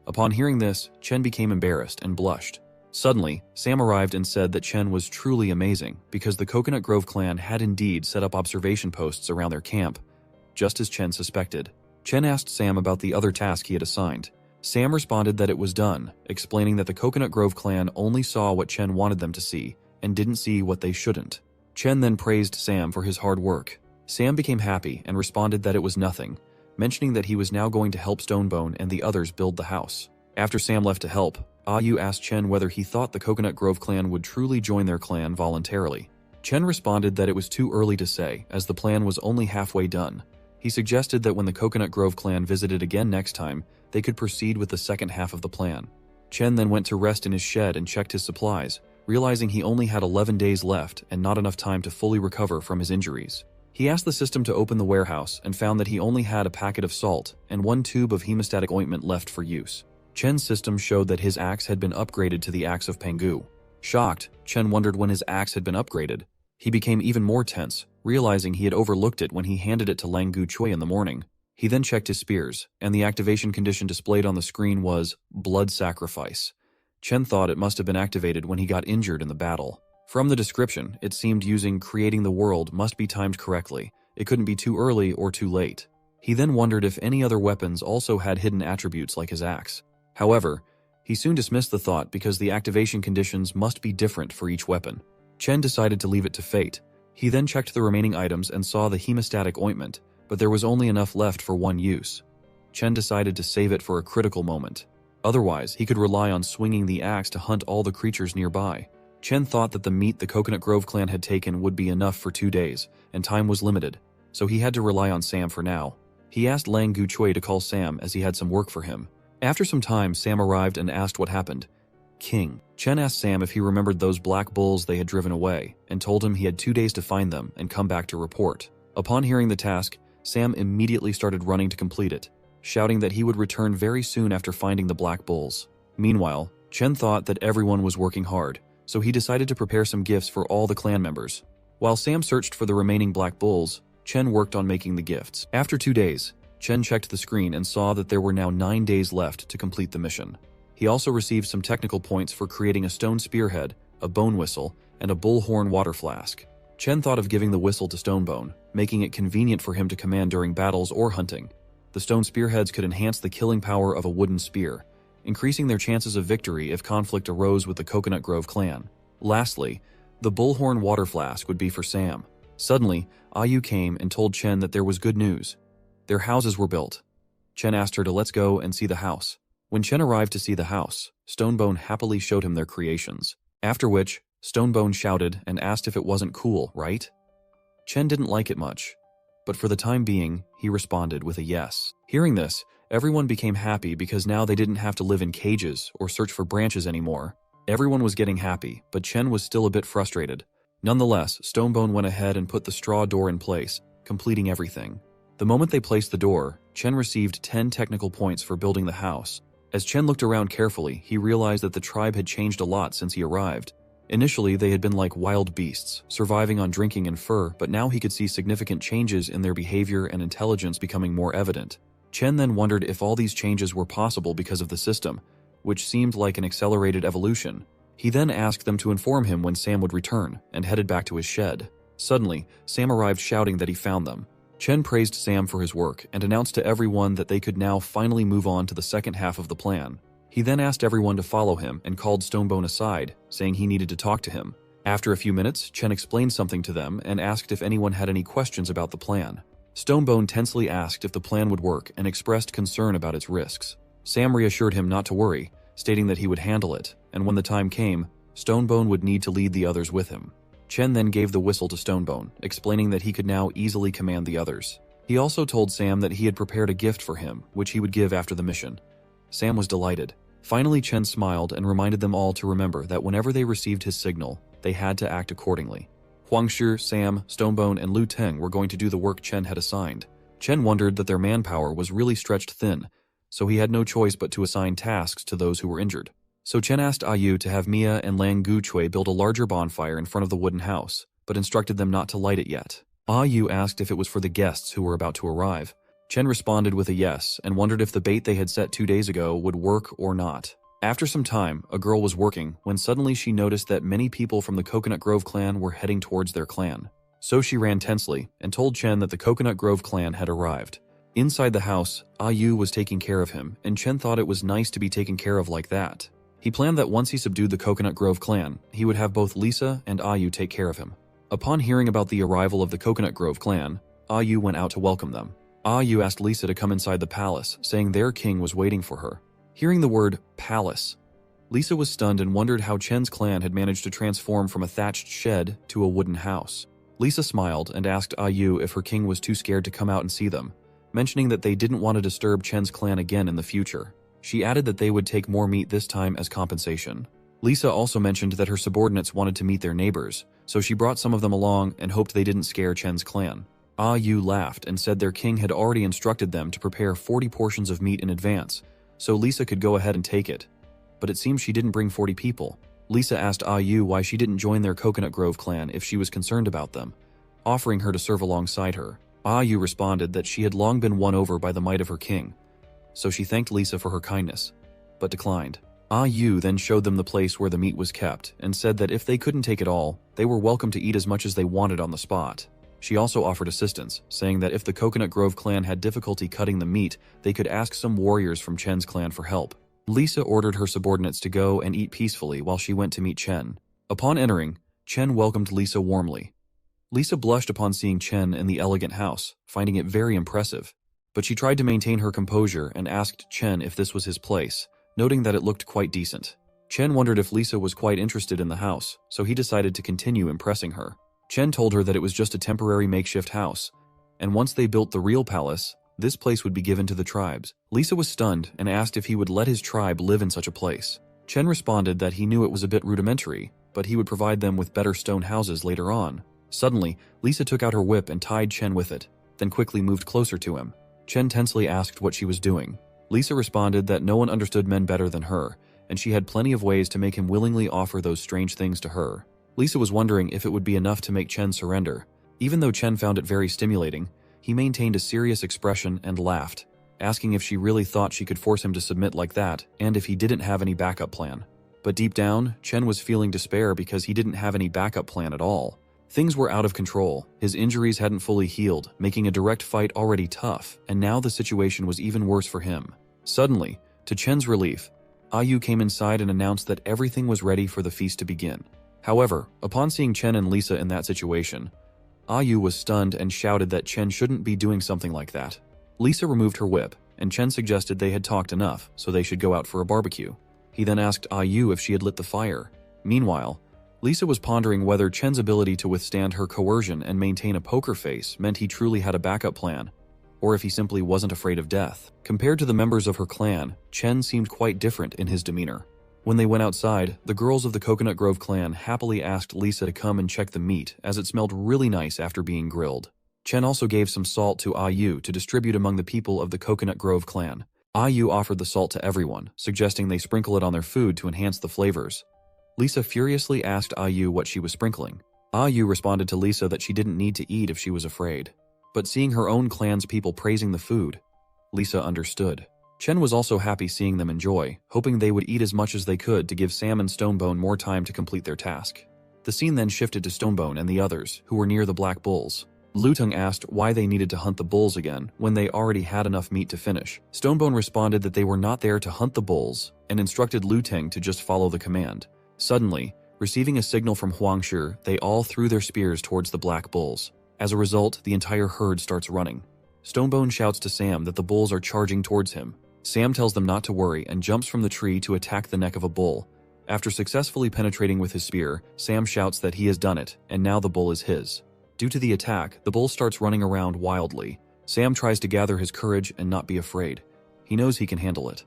Upon hearing this, Chen became embarrassed and blushed. Suddenly, Sam arrived and said that Chen was truly amazing because the Coconut Grove clan had indeed set up observation posts around their camp, just as Chen suspected. Chen asked Sam about the other task he had assigned. Sam responded that it was done, explaining that the Coconut Grove clan only saw what Chen wanted them to see and didn't see what they shouldn't. Chen then praised Sam for his hard work. Sam became happy and responded that it was nothing, mentioning that he was now going to help Stonebone and the others build the house. After Sam left to help, Yu asked Chen whether he thought the Coconut Grove clan would truly join their clan voluntarily. Chen responded that it was too early to say, as the plan was only halfway done. He suggested that when the Coconut Grove clan visited again next time, they could proceed with the second half of the plan. Chen then went to rest in his shed and checked his supplies, realizing he only had 11 days left and not enough time to fully recover from his injuries. He asked the system to open the warehouse and found that he only had a packet of salt and 1 tube of hemostatic ointment left for use. Chen's system showed that his axe had been upgraded to the axe of Pangu. Shocked, Chen wondered when his axe had been upgraded. He became even more tense, realizing he had overlooked it when he handed it to Lang Guchui in the morning. He then checked his spears, and the activation condition displayed on the screen was Blood Sacrifice. Chen thought it must have been activated when he got injured in the battle. From the description, it seemed using Creating the World must be timed correctly. It couldn't be too early or too late. He then wondered if any other weapons also had hidden attributes like his axe. However, he soon dismissed the thought because the activation conditions must be different for each weapon. Chen decided to leave it to fate. He then checked the remaining items and saw the hemostatic ointment, but there was only enough left for 1 use. Chen decided to save it for a critical moment. Otherwise, he could rely on swinging the axe to hunt all the creatures nearby. Chen thought that the meat the Coconut Grove clan had taken would be enough for 2 days, and time was limited, so he had to rely on Sam for now. He asked Lang Guchui to call Sam as he had some work for him. After some time, Sam arrived and asked what happened. King. Chen asked Sam if he remembered those black bulls they had driven away, and told him he had 2 days to find them and come back to report. Upon hearing the task, Sam immediately started running to complete it, shouting that he would return very soon after finding the black bulls. Meanwhile, Chen thought that everyone was working hard, so he decided to prepare some gifts for all the clan members. While Sam searched for the remaining black bulls, Chen worked on making the gifts. After 2 days, Chen checked the screen and saw that there were now 9 days left to complete the mission. He also received some technical points for creating a stone spearhead, a bone whistle, and a bullhorn water flask. Chen thought of giving the whistle to Stonebone, making it convenient for him to command during battles or hunting. The stone spearheads could enhance the killing power of a wooden spear, increasing their chances of victory if conflict arose with the Coconut Grove clan. Lastly, the bullhorn water flask would be for Sam. Suddenly, Ayu came and told Chen that there was good news. Their houses were built. Chen asked her to let's go and see the house. When Chen arrived to see the house, Stonebone happily showed him their creations. After which, Stonebone shouted and asked if it wasn't cool, right? Chen didn't like it much, but for the time being, he responded with a yes. Hearing this, everyone became happy because now they didn't have to live in cages or search for branches anymore. Everyone was getting happy, but Chen was still a bit frustrated. Nonetheless, Stonebone went ahead and put the straw door in place, completing everything. The moment they placed the door, Chen received 10 technical points for building the house. As Chen looked around carefully, he realized that the tribe had changed a lot since he arrived. Initially, they had been like wild beasts, surviving on drinking and fur, but now he could see significant changes in their behavior and intelligence becoming more evident. Chen then wondered if all these changes were possible because of the system, which seemed like an accelerated evolution. He then asked them to inform him when Sam would return, and headed back to his shed. Suddenly, Sam arrived shouting that he found them. Chen praised Sam for his work and announced to everyone that they could now finally move on to the second half of the plan. He then asked everyone to follow him and called Stonebone aside, saying he needed to talk to him. After a few minutes, Chen explained something to them and asked if anyone had any questions about the plan. Stonebone tensely asked if the plan would work and expressed concern about its risks. Sam reassured him not to worry, stating that he would handle it, and when the time came, Stonebone would need to lead the others with him. Chen then gave the whistle to Stonebone, explaining that he could now easily command the others. He also told Sam that he had prepared a gift for him, which he would give after the mission. Sam was delighted. Finally, Chen smiled and reminded them all to remember that whenever they received his signal, they had to act accordingly. Huangshi, Sam, Stonebone, and Lu Teng were going to do the work Chen had assigned. Chen wondered that their manpower was really stretched thin, so he had no choice but to assign tasks to those who were injured. So Chen asked Ayu to have Mia and Lang Guchui build a larger bonfire in front of the wooden house, but instructed them not to light it yet. Ayu asked if it was for the guests who were about to arrive. Chen responded with a yes and wondered if the bait they had set 2 days ago would work or not. After some time, a girl was working when suddenly she noticed that many people from the Coconut Grove clan were heading towards their clan. So she ran tensely and told Chen that the Coconut Grove clan had arrived. Inside the house, Ayu was taking care of him, and Chen thought it was nice to be taken care of like that. He planned that once he subdued the Coconut Grove clan, he would have both Lisa and Ayu take care of him. Upon hearing about the arrival of the Coconut Grove clan, Ayu went out to welcome them. Ayu asked Lisa to come inside the palace, saying their king was waiting for her. Hearing the word palace, Lisa was stunned and wondered how Chen's clan had managed to transform from a thatched shed to a wooden house. Lisa smiled and asked Ayu if her king was too scared to come out and see them, mentioning that they didn't want to disturb Chen's clan again in the future. She added that they would take more meat this time as compensation. Lisa also mentioned that her subordinates wanted to meet their neighbors, so she brought some of them along and hoped they didn't scare Chen's clan. Ayu laughed and said their king had already instructed them to prepare 40 portions of meat in advance, so Lisa could go ahead and take it. But it seems she didn't bring 40 people. Lisa asked Ayu why she didn't join their Coconut Grove clan if she was concerned about them, offering her to serve alongside her. Ayu responded that she had long been won over by the might of her king, so she thanked Lisa for her kindness, but declined. Ayu then showed them the place where the meat was kept and said that if they couldn't take it all, they were welcome to eat as much as they wanted on the spot. She also offered assistance, saying that if the Coconut Grove clan had difficulty cutting the meat, they could ask some warriors from Chen's clan for help. Lisa ordered her subordinates to go and eat peacefully while she went to meet Chen. Upon entering, Chen welcomed Lisa warmly. Lisa blushed upon seeing Chen in the elegant house, finding it very impressive. But she tried to maintain her composure and asked Chen if this was his place, noting that it looked quite decent. Chen wondered if Lisa was quite interested in the house, so he decided to continue impressing her. Chen told her that it was just a temporary makeshift house, and once they built the real palace, this place would be given to the tribes. Lisa was stunned and asked if he would let his tribe live in such a place. Chen responded that he knew it was a bit rudimentary, but he would provide them with better stone houses later on. Suddenly, Lisa took out her whip and tied Chen with it, then quickly moved closer to him. Chen tensely asked what she was doing. Lisa responded that no one understood men better than her, and she had plenty of ways to make him willingly offer those strange things to her. Lisa was wondering if it would be enough to make Chen surrender. Even though Chen found it very stimulating, he maintained a serious expression and laughed, asking if she really thought she could force him to submit like that and if he didn't have any backup plan. But deep down, Chen was feeling despair because he didn't have any backup plan at all. Things were out of control, his injuries hadn't fully healed, making a direct fight already tough, and now the situation was even worse for him. Suddenly, to Chen's relief, Ayu came inside and announced that everything was ready for the feast to begin. However, upon seeing Chen and Lisa in that situation, Ayu was stunned and shouted that Chen shouldn't be doing something like that. Lisa removed her whip, and Chen suggested they had talked enough, so they should go out for a barbecue. He then asked Ayu if she had lit the fire. Meanwhile, Lisa was pondering whether Chen's ability to withstand her coercion and maintain a poker face meant he truly had a backup plan, or if he simply wasn't afraid of death. Compared to the members of her clan, Chen seemed quite different in his demeanor. When they went outside, the girls of the Coconut Grove clan happily asked Lisa to come and check the meat, as it smelled really nice after being grilled. Chen also gave some salt to Ayu to distribute among the people of the Coconut Grove clan. Ayu offered the salt to everyone, suggesting they sprinkle it on their food to enhance the flavors. Lisa furiously asked Ayu what she was sprinkling. Ayu responded to Lisa that she didn't need to eat if she was afraid. But seeing her own clan's people praising the food, Lisa understood. Chen was also happy seeing them enjoy, hoping they would eat as much as they could to give Sam and Stonebone more time to complete their task. The scene then shifted to Stonebone and the others, who were near the black bulls. Luteng asked why they needed to hunt the bulls again when they already had enough meat to finish. Stonebone responded that they were not there to hunt the bulls and instructed Luteng to just follow the command. Suddenly, receiving a signal from Huangshi, they all threw their spears towards the black bulls. As a result, the entire herd starts running. Stonebone shouts to Sam that the bulls are charging towards him. Sam tells them not to worry and jumps from the tree to attack the neck of a bull. After successfully penetrating with his spear, Sam shouts that he has done it, and now the bull is his. Due to the attack, the bull starts running around wildly. Sam tries to gather his courage and not be afraid. He knows he can handle it.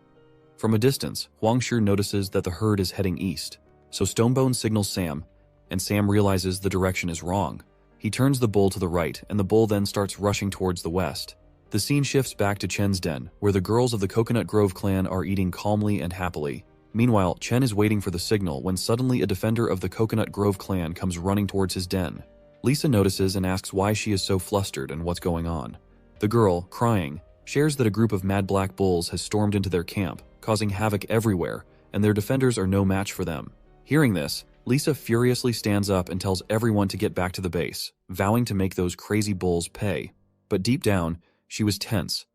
From a distance, Huangshi notices that the herd is heading east. So Stonebone signals Sam, and Sam realizes the direction is wrong. He turns the bull to the right, and the bull then starts rushing towards the west. The scene shifts back to Chen's den, where the girls of the Coconut Grove clan are eating calmly and happily. Meanwhile, Chen is waiting for the signal when suddenly a defender of the Coconut Grove clan comes running towards his den. Lisa notices and asks why she is so flustered and what's going on. The girl, crying, shares that a group of mad black bulls has stormed into their camp, causing havoc everywhere, and their defenders are no match for them. Hearing this, Lisa furiously stands up and tells everyone to get back to the base, vowing to make those crazy bulls pay. But deep down, she was tense,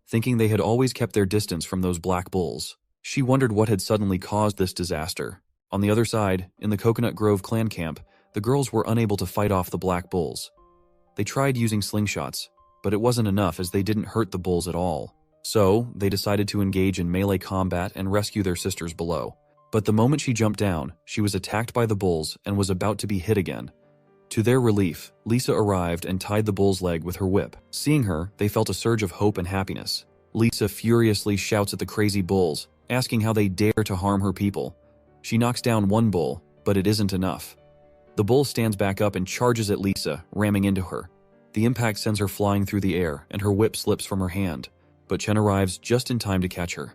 thinking they had always kept their distance from those black bulls. She wondered what had suddenly caused this disaster. On the other side, in the Coconut Grove clan camp, the girls were unable to fight off the black bulls. They tried using slingshots, but it wasn't enough as they didn't hurt the bulls at all. So, they decided to engage in melee combat and rescue their sisters below. But the moment she jumped down, she was attacked by the bulls and was about to be hit again. To their relief, Lisa arrived and tied the bull's leg with her whip. Seeing her, they felt a surge of hope and happiness. Lisa furiously shouts at the crazy bulls, asking how they dare to harm her people. She knocks down one bull, but it isn't enough. The bull stands back up and charges at Lisa, ramming into her. The impact sends her flying through the air, and her whip slips from her hand, but Chen arrives just in time to catch her.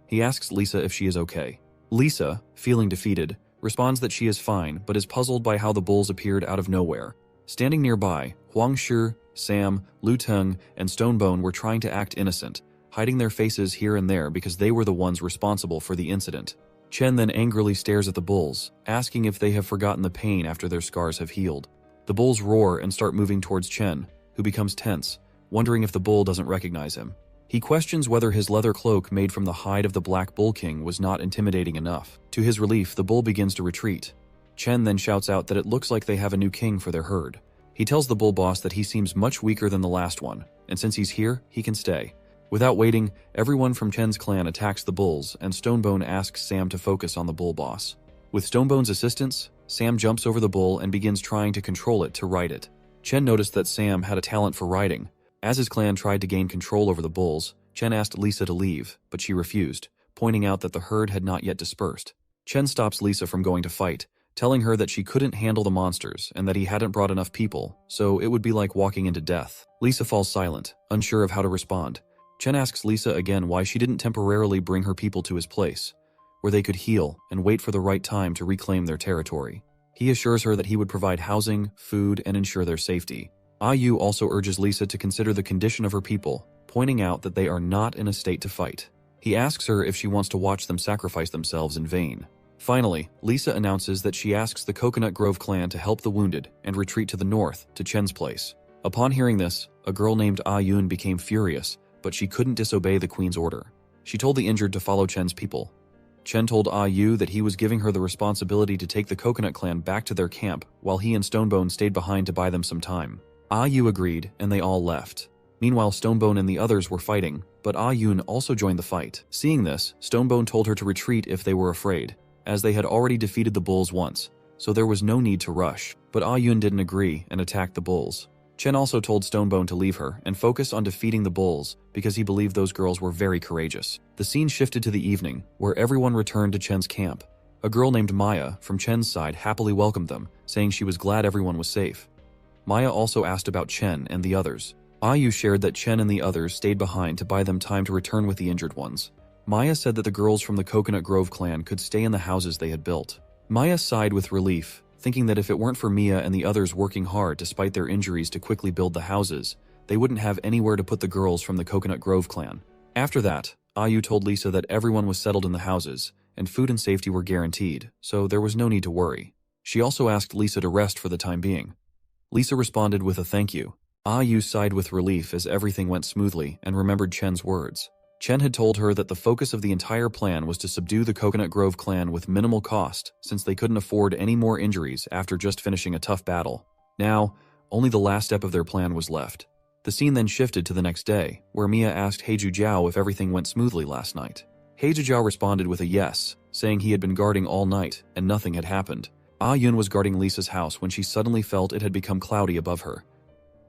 He asks Lisa if she is okay. Lisa, feeling defeated, responds that she is fine, but is puzzled by how the bulls appeared out of nowhere. Standing nearby, Huangshi, Sam, Luteng, and Stonebone were trying to act innocent, hiding their faces here and there because they were the ones responsible for the incident. Chen then angrily stares at the bulls, asking if they have forgotten the pain after their scars have healed. The bulls roar and start moving towards Chen, who becomes tense, wondering if the bull doesn't recognize him. He questions whether his leather cloak made from the hide of the Black Bull King was not intimidating enough. To his relief, the bull begins to retreat. Chen then shouts out that it looks like they have a new king for their herd. He tells the bull boss that he seems much weaker than the last one, and since he's here, he can stay. Without waiting, everyone from Chen's clan attacks the bulls, and Stonebone asks Sam to focus on the bull boss. With Stonebone's assistance, Sam jumps over the bull and begins trying to control it to ride it. Chen noticed that Sam had a talent for riding. As his clan tried to gain control over the bulls, Chen asked Lisa to leave, but she refused, pointing out that the herd had not yet dispersed. Chen stops Lisa from going to fight, telling her that she couldn't handle the monsters and that he hadn't brought enough people, so it would be like walking into death. Lisa falls silent, unsure of how to respond. Chen asks Lisa again why she didn't temporarily bring her people to his place. where they could heal and wait for the right time to reclaim their territory. He assures her that he would provide housing, food, and ensure their safety. Ayu also urges Lisa to consider the condition of her people, pointing out that they are not in a state to fight. He asks her if she wants to watch them sacrifice themselves in vain. Finally, Lisa announces that she asks the Coconut Grove clan to help the wounded and retreat to the north, to Chen's place. Upon hearing this, a girl named Ayun became furious, but she couldn't disobey the queen's order. She told the injured to follow Chen's people. Chen told Ayu that he was giving her the responsibility to take the Coconut clan back to their camp, while he and Stonebone stayed behind to buy them some time. Ayu agreed, and they all left. Meanwhile, Stonebone and the others were fighting, but Ayun also joined the fight. Seeing this, Stonebone told her to retreat if they were afraid, as they had already defeated the bulls once, so there was no need to rush. But Ayun didn't agree and attacked the bulls. Chen also told Stonebone to leave her and focus on defeating the bulls because he believed those girls were very courageous. The scene shifted to the evening, where everyone returned to Chen's camp. A girl named Maya from Chen's side happily welcomed them, saying she was glad everyone was safe. Maya also asked about Chen and the others. Ayu shared that Chen and the others stayed behind to buy them time to return with the injured ones. Maya said that the girls from the Coconut Grove clan could stay in the houses they had built. Maya sighed with relief, thinking that if it weren't for Mia and the others working hard despite their injuries to quickly build the houses, they wouldn't have anywhere to put the girls from the Coconut Grove clan. After that, Ayu told Lisa that everyone was settled in the houses, and food and safety were guaranteed, so there was no need to worry. She also asked Lisa to rest for the time being. Lisa responded with a thank you. Ayu sighed with relief as everything went smoothly and remembered Chen's words. Chen had told her that the focus of the entire plan was to subdue the Coconut Grove clan with minimal cost, since they couldn't afford any more injuries after just finishing a tough battle. Now, only the last step of their plan was left. The scene then shifted to the next day, where Mia asked Heiju Jiao if everything went smoothly last night. Heiju Jiao responded with a yes, saying he had been guarding all night and nothing had happened. Ayun was guarding Lisa's house when she suddenly felt it had become cloudy above her.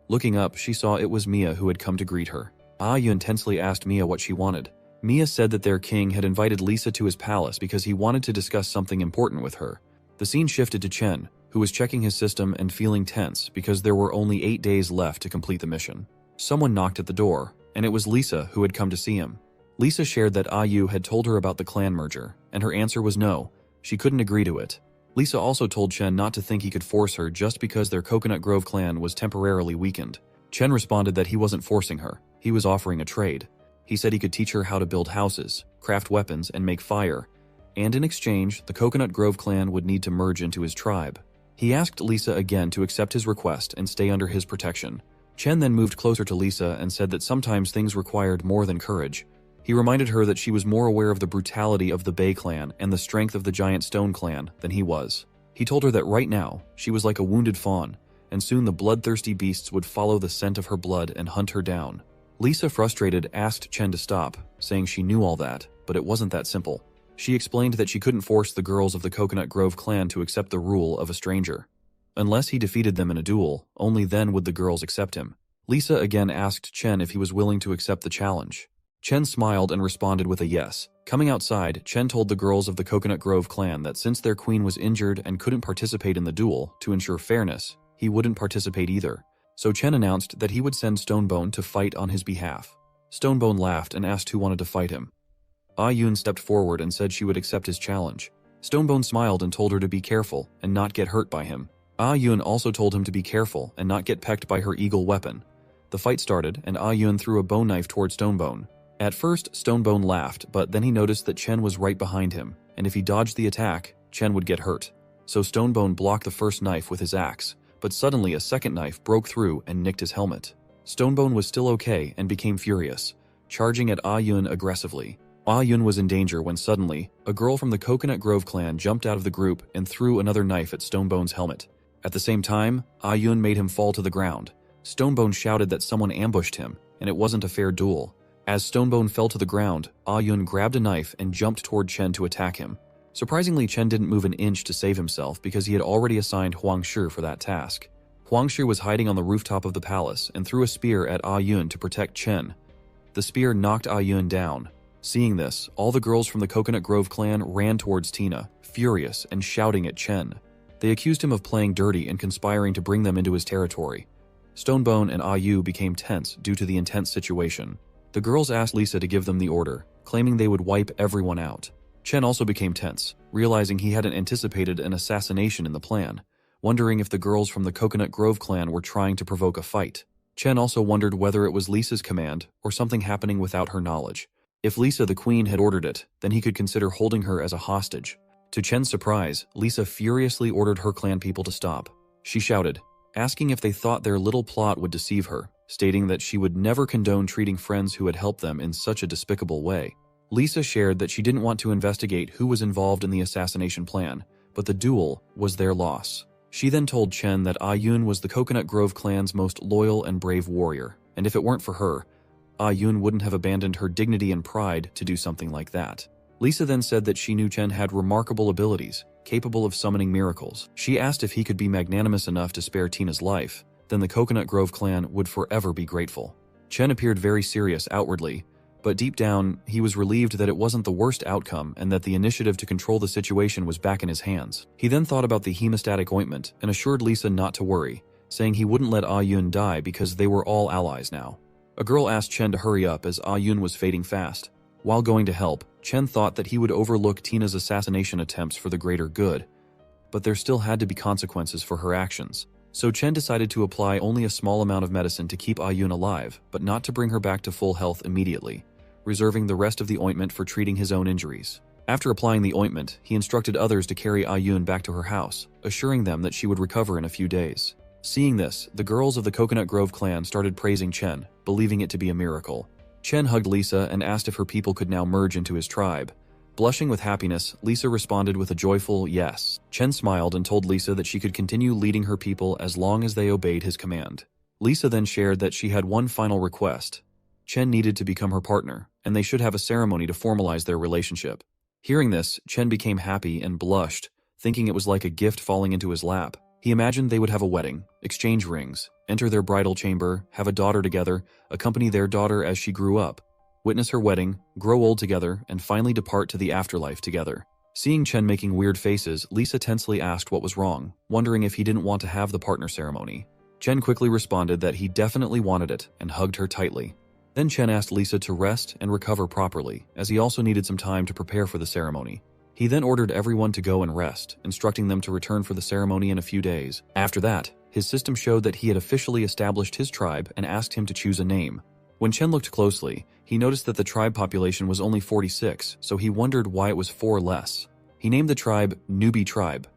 Looking up, she saw it was Mia who had come to greet her. Ayun tensely asked Mia what she wanted. Mia said that their king had invited Lisa to his palace because he wanted to discuss something important with her. The scene shifted to Chen, who was checking his system and feeling tense because there were only 8 days left to complete the mission. Someone knocked at the door, and it was Lisa who had come to see him. Lisa shared that Ayu had told her about the clan merger, and her answer was no, she couldn't agree to it. Lisa also told Chen not to think he could force her just because their Coconut Grove clan was temporarily weakened. Chen responded that he wasn't forcing her, he was offering a trade. He said he could teach her how to build houses, craft weapons, and make fire, and in exchange, the Coconut Grove clan would need to merge into his tribe. He asked Lisa again to accept his request and stay under his protection. Chen then moved closer to Lisa and said that sometimes things required more than courage. He reminded her that she was more aware of the brutality of the Bay clan and the strength of the Giant Stone clan than he was. He told her that right now, she was like a wounded fawn, and soon the bloodthirsty beasts would follow the scent of her blood and hunt her down. Lisa, frustrated, asked Chen to stop, saying she knew all that, but it wasn't that simple. She explained that she couldn't force the girls of the Coconut Grove clan to accept the rule of a stranger. Unless he defeated them in a duel, only then would the girls accept him. Lisa again asked Chen if he was willing to accept the challenge. Chen smiled and responded with a yes. Coming outside, Chen told the girls of the Coconut Grove clan that since their queen was injured and couldn't participate in the duel, to ensure fairness, he wouldn't participate either. So Chen announced that he would send Stonebone to fight on his behalf. Stonebone laughed and asked who wanted to fight him. Ayun stepped forward and said she would accept his challenge. Stonebone smiled and told her to be careful and not get hurt by him. Ayun also told him to be careful and not get pecked by her eagle weapon. The fight started, and Ayun threw a bone knife toward Stonebone. At first, Stonebone laughed, but then he noticed that Chen was right behind him, and if he dodged the attack, Chen would get hurt. So Stonebone blocked the first knife with his axe, but suddenly a second knife broke through and nicked his helmet. Stonebone was still okay and became furious, charging at Ayun aggressively. Ayun was in danger when suddenly, a girl from the Coconut Grove clan jumped out of the group and threw another knife at Stonebone's helmet. At the same time, Ayun made him fall to the ground. Stonebone shouted that someone ambushed him, and it wasn't a fair duel. As Stonebone fell to the ground, Ayun grabbed a knife and jumped toward Chen to attack him. Surprisingly, Chen didn't move an inch to save himself because he had already assigned Huang Shi for that task. Huang Shi was hiding on the rooftop of the palace and threw a spear at Ayun to protect Chen. The spear knocked Ayun down. Seeing this, all the girls from the Coconut Grove clan ran towards Tina, furious and shouting at Chen. They accused him of playing dirty and conspiring to bring them into his territory. Stonebone and Ayu became tense due to the intense situation. The girls asked Lisa to give them the order, claiming they would wipe everyone out. Chen also became tense, realizing he hadn't anticipated an assassination in the plan, wondering if the girls from the Coconut Grove clan were trying to provoke a fight. Chen also wondered whether it was Lisa's command or something happening without her knowledge. If Lisa the queen had ordered it, then he could consider holding her as a hostage. To Chen's surprise, Lisa furiously ordered her clan people to stop. She shouted, asking if they thought their little plot would deceive her, stating that she would never condone treating friends who had helped them in such a despicable way. Lisa shared that she didn't want to investigate who was involved in the assassination plan, but the duel was their loss. She then told Chen that Ayun was the Coconut Grove clan's most loyal and brave warrior, and if it weren't for her, Ayun wouldn't have abandoned her dignity and pride to do something like that. Lisa then said that she knew Chen had remarkable abilities, capable of summoning miracles. She asked if he could be magnanimous enough to spare Tina's life, then the Coconut Grove clan would forever be grateful. Chen appeared very serious outwardly, but deep down, he was relieved that it wasn't the worst outcome and that the initiative to control the situation was back in his hands. He then thought about the hemostatic ointment and assured Lisa not to worry, saying he wouldn't let Ayun die because they were all allies now. A girl asked Chen to hurry up as Ayun was fading fast. While going to help, Chen thought that he would overlook Tina's assassination attempts for the greater good, but there still had to be consequences for her actions. So Chen decided to apply only a small amount of medicine to keep Ayun alive, but not to bring her back to full health immediately, reserving the rest of the ointment for treating his own injuries. After applying the ointment, he instructed others to carry Ayun back to her house, assuring them that she would recover in a few days. Seeing this, the girls of the Coconut Grove clan started praising Chen, believing it to be a miracle. Chen hugged Lisa and asked if her people could now merge into his tribe. Blushing with happiness, Lisa responded with a joyful yes. Chen smiled and told Lisa that she could continue leading her people as long as they obeyed his command. Lisa then shared that she had one final request. Chen needed to become her partner, and they should have a ceremony to formalize their relationship. Hearing this, Chen became happy and blushed, thinking it was like a gift falling into his lap. He imagined they would have a wedding, exchange rings, enter their bridal chamber, have a daughter together, accompany their daughter as she grew up, witness her wedding, grow old together, and finally depart to the afterlife together. Seeing Chen making weird faces, Lisa tensely asked what was wrong, wondering if he didn't want to have the partner ceremony. Chen quickly responded that he definitely wanted it and hugged her tightly. Then Chen asked Lisa to rest and recover properly, as he also needed some time to prepare for the ceremony. He then ordered everyone to go and rest, instructing them to return for the ceremony in a few days. After that, his system showed that he had officially established his tribe and asked him to choose a name. When Chen looked closely, he noticed that the tribe population was only 46, so he wondered why it was 4 less. He named the tribe Newbie Tribe.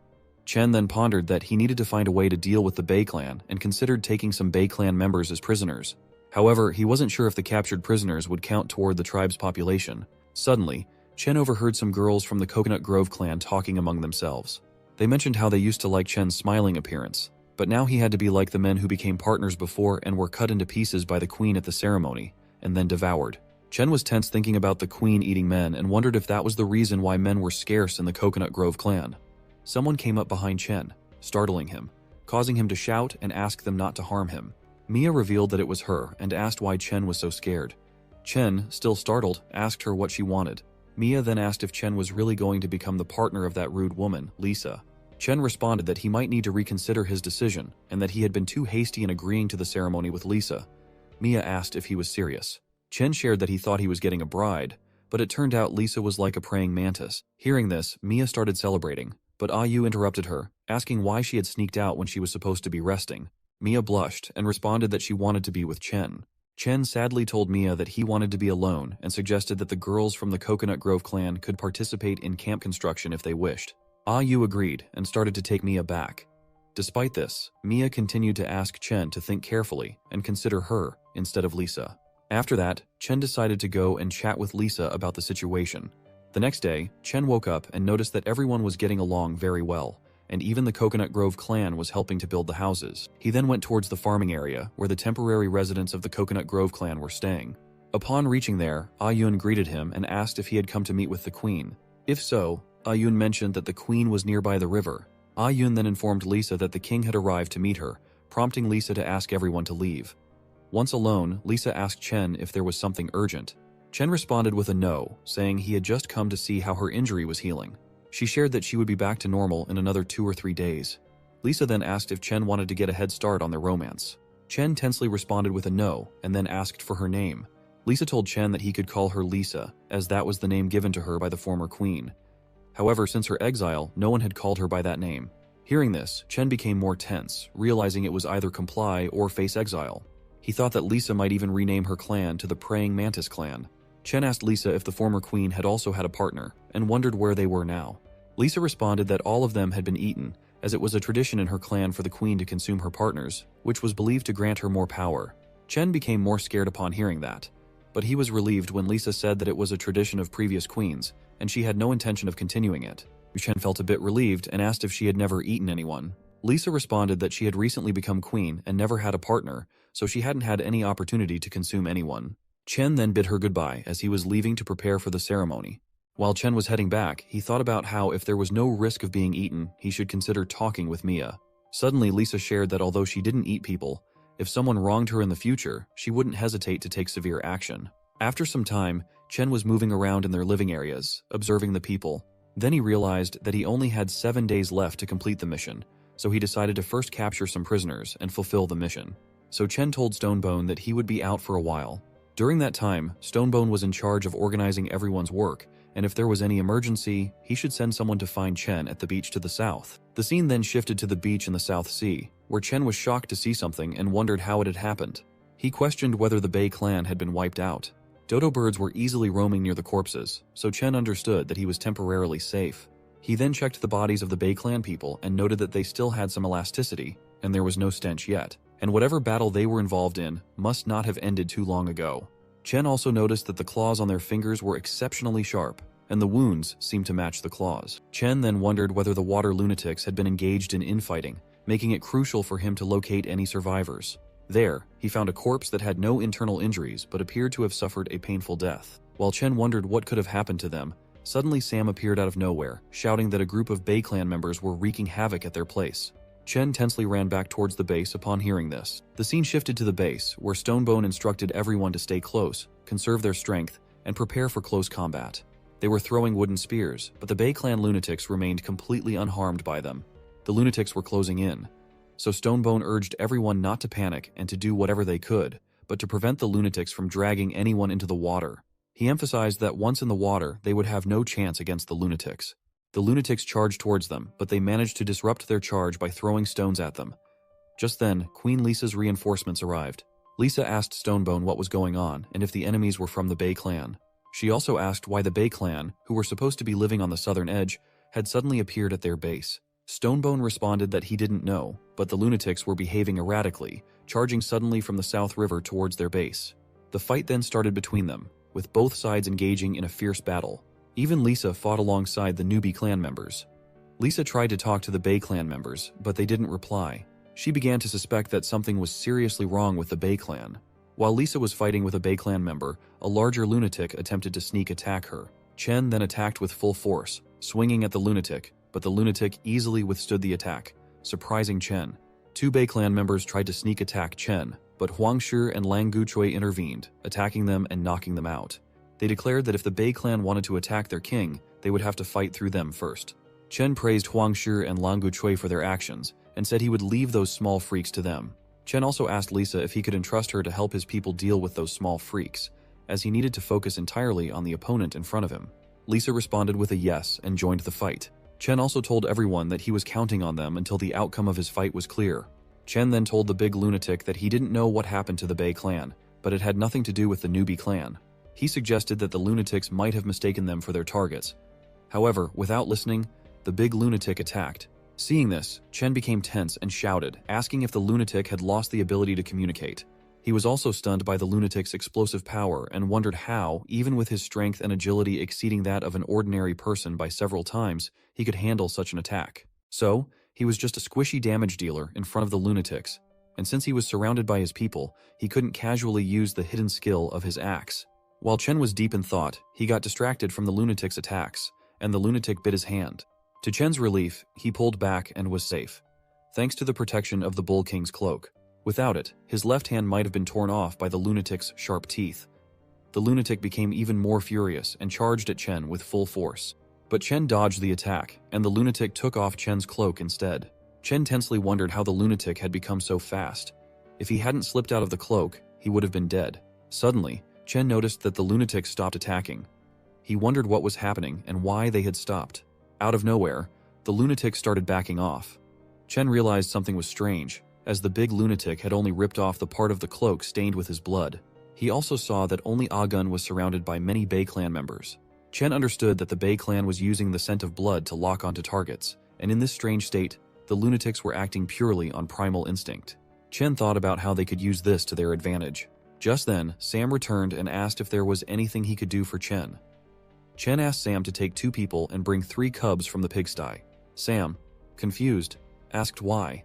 Chen then pondered that he needed to find a way to deal with the Bei clan and considered taking some Bei clan members as prisoners. However, he wasn't sure if the captured prisoners would count toward the tribe's population. Suddenly, Chen overheard some girls from the Coconut Grove clan talking among themselves. They mentioned how they used to like Chen's smiling appearance, but now he had to be like the men who became partners before and were cut into pieces by the queen at the ceremony, and then devoured. Chen was tense thinking about the queen eating men and wondered if that was the reason why men were scarce in the Coconut Grove clan. Someone came up behind Chen, startling him, causing him to shout and ask them not to harm him. Mia revealed that it was her and asked why Chen was so scared. Chen, still startled, asked her what she wanted. Mia then asked if Chen was really going to become the partner of that rude woman, Lisa. Chen responded that he might need to reconsider his decision and that he had been too hasty in agreeing to the ceremony with Lisa. Mia asked if he was serious. Chen shared that he thought he was getting a bride, but it turned out Lisa was like a praying mantis. Hearing this, Mia started celebrating, but Ayu interrupted her, asking why she had sneaked out when she was supposed to be resting. Mia blushed and responded that she wanted to be with Chen. Chen sadly told Mia that he wanted to be alone and suggested that the girls from the Coconut Grove clan could participate in camp construction if they wished. Ayu agreed and started to take Mia back. Despite this, Mia continued to ask Chen to think carefully and consider her instead of Lisa. After that, Chen decided to go and chat with Lisa about the situation. The next day, Chen woke up and noticed that everyone was getting along very well, and even the Coconut Grove clan was helping to build the houses. He then went towards the farming area where the temporary residents of the Coconut Grove clan were staying. Upon reaching there, Ayun greeted him and asked if he had come to meet with the queen. If so, Ayun mentioned that the queen was nearby the river. Ayun then informed Lisa that the king had arrived to meet her, prompting Lisa to ask everyone to leave. Once alone, Lisa asked Chen if there was something urgent. Chen responded with a no, saying he had just come to see how her injury was healing. She shared that she would be back to normal in another 2 or 3 days. Lisa then asked if Chen wanted to get a head start on their romance. Chen tensely responded with a no, and then asked for her name. Lisa told Chen that he could call her Lisa, as that was the name given to her by the former queen, However, since her exile, no one had called her by that name. Hearing this, Chen became more tense, realizing it was either comply or face exile. He thought that Lisa might even rename her clan to the Praying Mantis clan. Chen asked Lisa if the former queen had also had a partner, and wondered where they were now. Lisa responded that all of them had been eaten, as it was a tradition in her clan for the queen to consume her partners, which was believed to grant her more power. Chen became more scared upon hearing that. But he was relieved when Lisa said that it was a tradition of previous queens, and she had no intention of continuing it. Chen felt a bit relieved and asked if she had never eaten anyone. Lisa responded that she had recently become queen and never had a partner, so she hadn't had any opportunity to consume anyone. Chen then bid her goodbye as he was leaving to prepare for the ceremony. While Chen was heading back, he thought about how if there was no risk of being eaten, he should consider talking with Mia. Suddenly, Lisa shared that although she didn't eat people, if someone wronged her in the future, she wouldn't hesitate to take severe action. After some time, Chen was moving around in their living areas, observing the people. Then he realized that he only had 7 days left to complete the mission, so he decided to first capture some prisoners and fulfill the mission. So Chen told Stonebone that he would be out for a while. During that time, Stonebone was in charge of organizing everyone's work, and if there was any emergency, he should send someone to find Chen at the beach to the south. The scene then shifted to the beach in the South Sea, where Chen was shocked to see something and wondered how it had happened. He questioned whether the Bay clan had been wiped out. Dodo birds were easily roaming near the corpses, so Chen understood that he was temporarily safe. He then checked the bodies of the Bay clan people and noted that they still had some elasticity, and there was no stench yet, and whatever battle they were involved in must not have ended too long ago. Chen also noticed that the claws on their fingers were exceptionally sharp, and the wounds seemed to match the claws. Chen then wondered whether the water lunatics had been engaged in infighting, making it crucial for him to locate any survivors. There, he found a corpse that had no internal injuries but appeared to have suffered a painful death. While Chen wondered what could have happened to them, suddenly Sam appeared out of nowhere, shouting that a group of Bay clan members were wreaking havoc at their place. Chen tensely ran back towards the base upon hearing this. The scene shifted to the base, where Stonebone instructed everyone to stay close, conserve their strength, and prepare for close combat. They were throwing wooden spears, but the Bay clan lunatics remained completely unharmed by them. The lunatics were closing in. So Stonebone urged everyone not to panic and to do whatever they could, but to prevent the lunatics from dragging anyone into the water. He emphasized that once in the water, they would have no chance against the lunatics. The lunatics charged towards them, but they managed to disrupt their charge by throwing stones at them. Just then, Queen Lisa's reinforcements arrived. Lisa asked Stonebone what was going on and if the enemies were from the Bay clan. She also asked why the Bay clan, who were supposed to be living on the southern edge, had suddenly appeared at their base. Stonebone responded that he didn't know, but the lunatics were behaving erratically, charging suddenly from the South River towards their base. The fight then started between them, with both sides engaging in a fierce battle. Even Lisa fought alongside the newbie clan members. Lisa tried to talk to the Bay clan members, but they didn't reply. She began to suspect that something was seriously wrong with the Bay clan. While Lisa was fighting with a Bay clan member, a larger lunatic attempted to sneak attack her. Chen then attacked with full force, swinging at the lunatic, but the lunatic easily withstood the attack, surprising Chen. 2 Bay clan members tried to sneak attack Chen, but Huangshi and Lang Guchui intervened, attacking them and knocking them out. They declared that if the Bay clan wanted to attack their king, they would have to fight through them first. Chen praised Huangshi and Lang Guchui for their actions, and said he would leave those small freaks to them. Chen also asked Lisa if he could entrust her to help his people deal with those small freaks, as he needed to focus entirely on the opponent in front of him. Lisa responded with a yes and joined the fight. Chen also told everyone that he was counting on them until the outcome of his fight was clear. Chen then told the big lunatic that he didn't know what happened to the Bay clan, but it had nothing to do with the newbie clan. He suggested that the lunatics might have mistaken them for their targets. However, without listening, the big lunatic attacked. Seeing this, Chen became tense and shouted, asking if the lunatic had lost the ability to communicate. He was also stunned by the lunatic's explosive power and wondered how, even with his strength and agility exceeding that of an ordinary person by several times, he could handle such an attack. So, he was just a squishy damage dealer in front of the lunatics, and since he was surrounded by his people, he couldn't casually use the hidden skill of his axe. While Chen was deep in thought, he got distracted from the lunatic's attacks, and the lunatic bit his hand. To Chen's relief, he pulled back and was safe, thanks to the protection of the Bull King's cloak. Without it, his left hand might have been torn off by the lunatic's sharp teeth. The lunatic became even more furious and charged at Chen with full force. But Chen dodged the attack, and the lunatic took off Chen's cloak instead. Chen tensely wondered how the lunatic had become so fast. If he hadn't slipped out of the cloak, he would have been dead. Suddenly, Chen noticed that the lunatic stopped attacking. He wondered what was happening and why they had stopped. Out of nowhere, the lunatics started backing off. Chen realized something was strange, as the big lunatic had only ripped off the part of the cloak stained with his blood. He also saw that only Agun was surrounded by many Bei clan members. Chen understood that the Bei clan was using the scent of blood to lock onto targets, and in this strange state, the lunatics were acting purely on primal instinct. Chen thought about how they could use this to their advantage. Just then, Sam returned and asked if there was anything he could do for Chen. Chen asked Sam to take 2 people and bring 3 cubs from the pigsty. Sam, confused, asked why.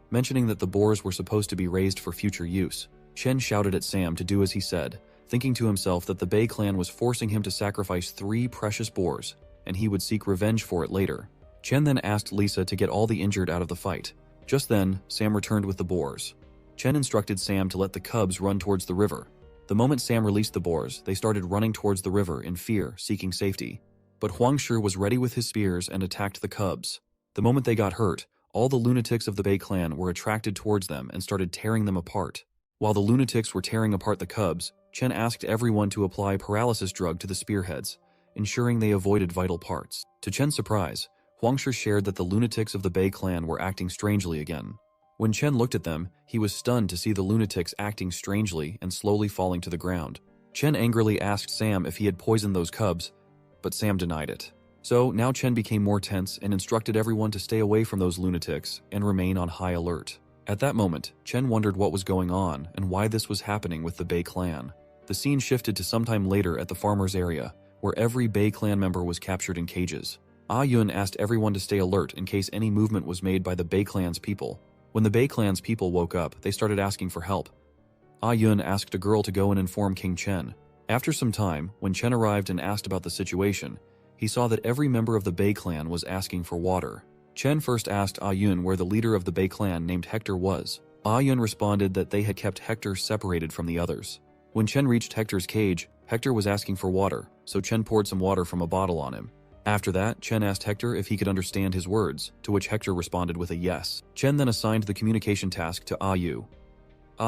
Mentioning that the boars were supposed to be raised for future use, Chen shouted at Sam to do as he said, thinking to himself that the Bei clan was forcing him to sacrifice 3 precious boars, and he would seek revenge for it later. Chen then asked Lisa to get all the injured out of the fight. Just then, Sam returned with the boars. Chen instructed Sam to let the cubs run towards the river. The moment Sam released the boars, they started running towards the river in fear, seeking safety. But Huangshi was ready with his spears and attacked the cubs. The moment they got hurt, all the lunatics of the Bei clan were attracted towards them and started tearing them apart. While the lunatics were tearing apart the cubs, Chen asked everyone to apply paralysis drug to the spearheads, ensuring they avoided vital parts. To Chen's surprise, Huangshi shared that the lunatics of the Bei clan were acting strangely again. When Chen looked at them, he was stunned to see the lunatics acting strangely and slowly falling to the ground. Chen angrily asked Sam if he had poisoned those cubs, but Sam denied it. So now Chen became more tense and instructed everyone to stay away from those lunatics and remain on high alert. At that moment, Chen wondered what was going on and why this was happening with the Bei clan. The scene shifted to sometime later at the farmer's area, where every Bei clan member was captured in cages. Yun asked everyone to stay alert in case any movement was made by the Bei clan's people. When the Bei clan's people woke up, they started asking for help. Yun asked a girl to go and inform King Chen. After some time, when Chen arrived and asked about the situation, he saw that every member of the Bei clan was asking for water. Chen first asked Yun where the leader of the Bei clan named Hector was. Yun responded that they had kept Hector separated from the others. When Chen reached Hector's cage, Hector was asking for water, so Chen poured some water from a bottle on him. After that, Chen asked Hector if he could understand his words, to which Hector responded with a yes. Chen then assigned the communication task to Yu.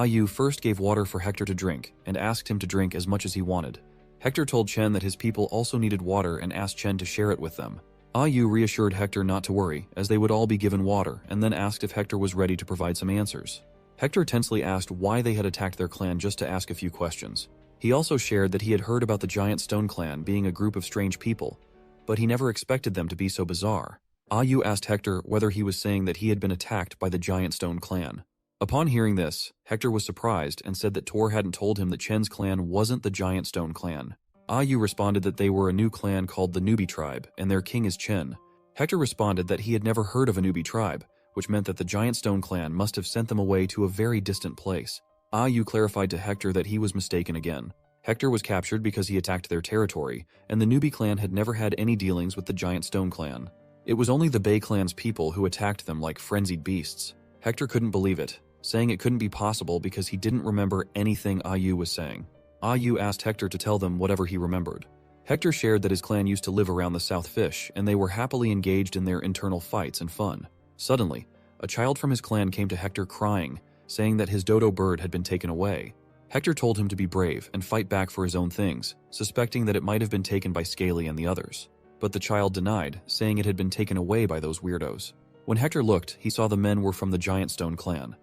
Yu first gave water for Hector to drink, and asked him to drink as much as he wanted. Hector told Chen that his people also needed water and asked Chen to share it with them. Yu reassured Hector not to worry, as they would all be given water, and then asked if Hector was ready to provide some answers. Hector tensely asked why they had attacked their clan just to ask a few questions. He also shared that he had heard about the Giant Stone clan being a group of strange people, but he never expected them to be so bizarre. Yu asked Hector whether he was saying that he had been attacked by the Giant Stone clan. Upon hearing this, Hector was surprised and said that Tor hadn't told him that Chen's clan wasn't the Giant Stone clan. Yu responded that they were a new clan called the Newbie tribe, and their king is Chen. Hector responded that he had never heard of a Newbie tribe, which meant that the Giant Stone clan must have sent them away to a very distant place. Yu clarified to Hector that he was mistaken again. Hector was captured because he attacked their territory, and the Newbie clan had never had any dealings with the Giant Stone clan. It was only the Bei clan's people who attacked them like frenzied beasts. Hector couldn't believe it, saying it couldn't be possible because he didn't remember anything Yu was saying. Yu asked Hector to tell them whatever he remembered. Hector shared that his clan used to live around the South Fish, and they were happily engaged in their internal fights and fun. Suddenly, a child from his clan came to Hector crying, saying that his dodo bird had been taken away. Hector told him to be brave and fight back for his own things, suspecting that it might have been taken by Scaly and the others. But the child denied, saying it had been taken away by those weirdos. When Hector looked, he saw the men were from the Giant Stone clan.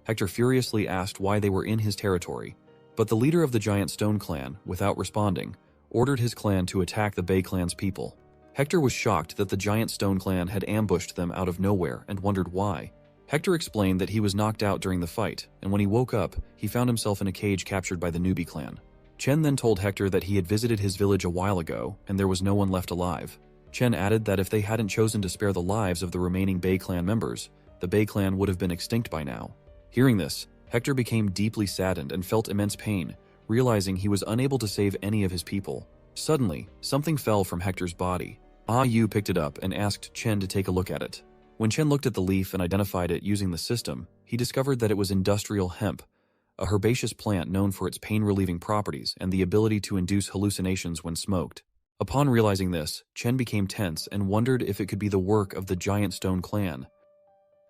Hector furiously asked why they were in his territory, but the leader of the Giant Stone clan, without responding, ordered his clan to attack the Bei clan's people. Hector was shocked that the Giant Stone clan had ambushed them out of nowhere and wondered why. Hector explained that he was knocked out during the fight, and when he woke up, he found himself in a cage captured by the Newbie clan. Chen then told Hector that he had visited his village a while ago, and there was no one left alive. Chen added that if they hadn't chosen to spare the lives of the remaining Bei clan members, the Bei clan would have been extinct by now. Hearing this, Hector became deeply saddened and felt immense pain, realizing he was unable to save any of his people. Suddenly, something fell from Hector's body. Yu picked it up and asked Chen to take a look at it. When Chen looked at the leaf and identified it using the system, he discovered that it was industrial hemp, a herbaceous plant known for its pain-relieving properties and the ability to induce hallucinations when smoked. Upon realizing this, Chen became tense and wondered if it could be the work of the Giant Stone clan.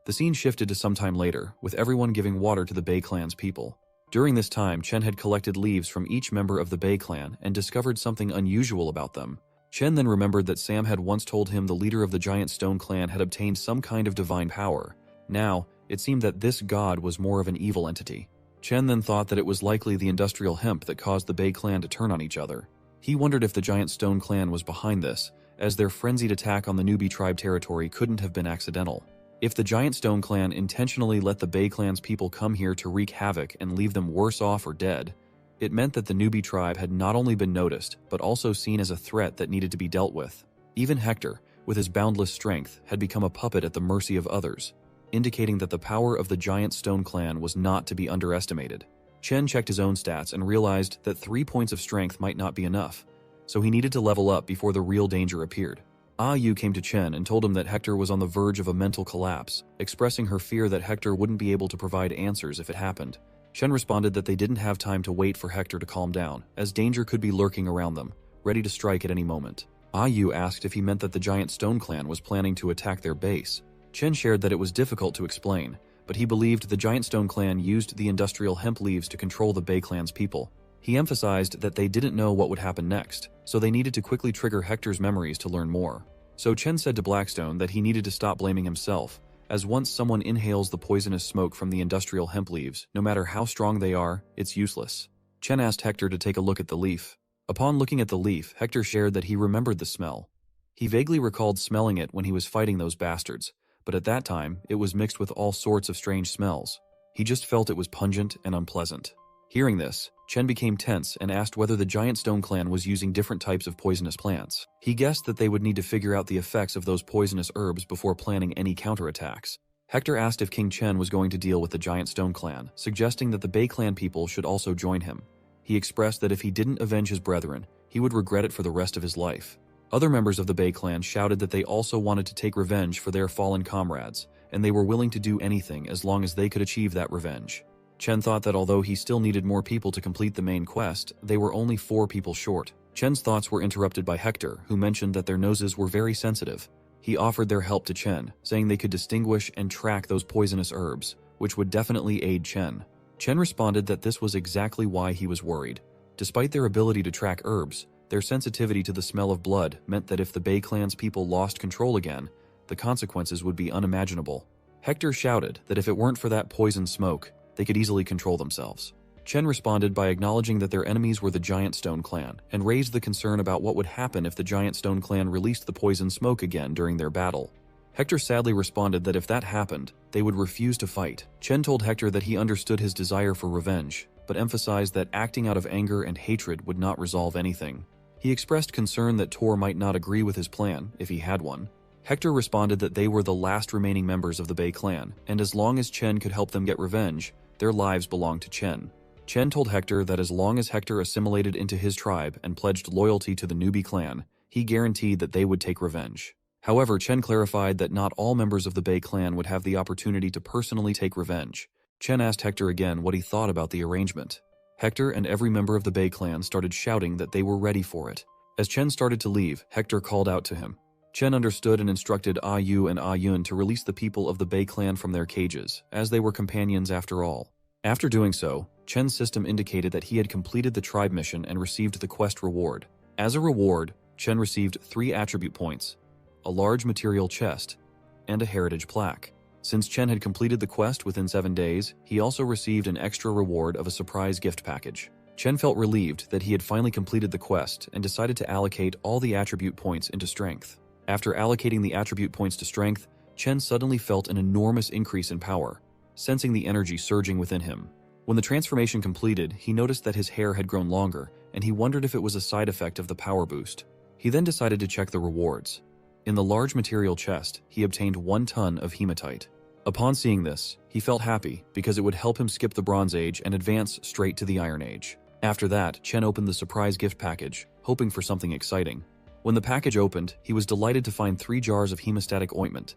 The scene shifted to some time later, with everyone giving water to the Bei clan's people. During this time, Chen had collected leaves from each member of the Bei clan and discovered something unusual about them. Chen then remembered that Sam had once told him the leader of the giant stone clan had obtained some kind of divine power. Now, it seemed that this god was more of an evil entity. Chen then thought that it was likely the industrial hemp that caused the Bay clan to turn on each other. He wondered if the giant stone clan was behind this, as their frenzied attack on the newbie tribe territory couldn't have been accidental. If the giant stone clan intentionally let the Bay clan's people come here to wreak havoc and leave them worse off or dead, it meant that the newbie tribe had not only been noticed, but also seen as a threat that needed to be dealt with. Even Hector, with his boundless strength, had become a puppet at the mercy of others, indicating that the power of the giant stone clan was not to be underestimated. Chen checked his own stats and realized that 3 points of strength might not be enough, so he needed to level up before the real danger appeared. Ah Yu came to Chen and told him that Hector was on the verge of a mental collapse, expressing her fear that Hector wouldn't be able to provide answers if it happened. Chen responded that they didn't have time to wait for Hector to calm down, as danger could be lurking around them, ready to strike at any moment. Ah Yu asked if he meant that the giant stone clan was planning to attack their base. Chen shared that it was difficult to explain, but he believed the giant stone clan used the industrial hemp leaves to control the Bay clan's people. He emphasized that they didn't know what would happen next, so they needed to quickly trigger Hector's memories to learn more. So Chen said to Blackstone that he needed to stop blaming himself, as once someone inhales the poisonous smoke from the industrial hemp leaves, no matter how strong they are, it's useless. Chen asked Hector to take a look at the leaf. Upon looking at the leaf, Hector shared that he remembered the smell. He vaguely recalled smelling it when he was fighting those bastards, but at that time, it was mixed with all sorts of strange smells. He just felt it was pungent and unpleasant. Hearing this, Chen became tense and asked whether the giant stone clan was using different types of poisonous plants. He guessed that they would need to figure out the effects of those poisonous herbs before planning any counterattacks. Hector asked if King Chen was going to deal with the giant stone clan, suggesting that the Bay clan people should also join him. He expressed that if he didn't avenge his brethren, he would regret it for the rest of his life. Other members of the Bay clan shouted that they also wanted to take revenge for their fallen comrades, and they were willing to do anything as long as they could achieve that revenge. Chen thought that although he still needed more people to complete the main quest, they were only 4 people short. Chen's thoughts were interrupted by Hector, who mentioned that their noses were very sensitive. He offered their help to Chen, saying they could distinguish and track those poisonous herbs, which would definitely aid Chen. Chen responded that this was exactly why he was worried. Despite their ability to track herbs, their sensitivity to the smell of blood meant that if the Bay clan's people lost control again, the consequences would be unimaginable. Hector shouted that if it weren't for that poison smoke, they could easily control themselves. Chen responded by acknowledging that their enemies were the Giant Stone Clan, and raised the concern about what would happen if the Giant Stone Clan released the poison smoke again during their battle. Hector sadly responded that if that happened, they would refuse to fight. Chen told Hector that he understood his desire for revenge, but emphasized that acting out of anger and hatred would not resolve anything. He expressed concern that Tor might not agree with his plan, if he had one. Hector responded that they were the last remaining members of the Bay clan, and as long as Chen could help them get revenge, their lives belonged to Chen. Chen told Hector that as long as Hector assimilated into his tribe and pledged loyalty to the newbie clan, he guaranteed that they would take revenge. However, Chen clarified that not all members of the Bay clan would have the opportunity to personally take revenge. Chen asked Hector again what he thought about the arrangement. Hector and every member of the Bay clan started shouting that they were ready for it. As Chen started to leave, Hector called out to him. Chen understood and instructed Ah Yu and Ah Yun to release the people of the Bay clan from their cages, as they were companions after all. After doing so, Chen's system indicated that he had completed the tribe mission and received the quest reward. As a reward, Chen received 3 attribute points, a large material chest, and a heritage plaque. Since Chen had completed the quest within 7 days, he also received an extra reward of a surprise gift package. Chen felt relieved that he had finally completed the quest and decided to allocate all the attribute points into strength. After allocating the attribute points to strength, Chen suddenly felt an enormous increase in power, sensing the energy surging within him. When the transformation completed, he noticed that his hair had grown longer, and he wondered if it was a side effect of the power boost. He then decided to check the rewards. In the large material chest, he obtained 1 ton of hematite. Upon seeing this, he felt happy because it would help him skip the Bronze Age and advance straight to the Iron Age. After that, Chen opened the surprise gift package, hoping for something exciting. When the package opened, he was delighted to find 3 jars of hemostatic ointment.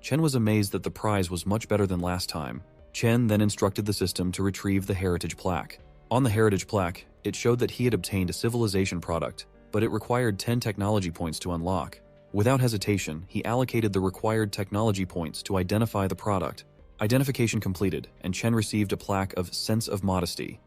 Chen was amazed that the prize was much better than last time. Chen then instructed the system to retrieve the heritage plaque. On the heritage plaque, it showed that he had obtained a civilization product, but it required 10 technology points to unlock. Without hesitation, he allocated the required technology points to identify the product. Identification completed, and Chen received a plaque of Sense of Modesty.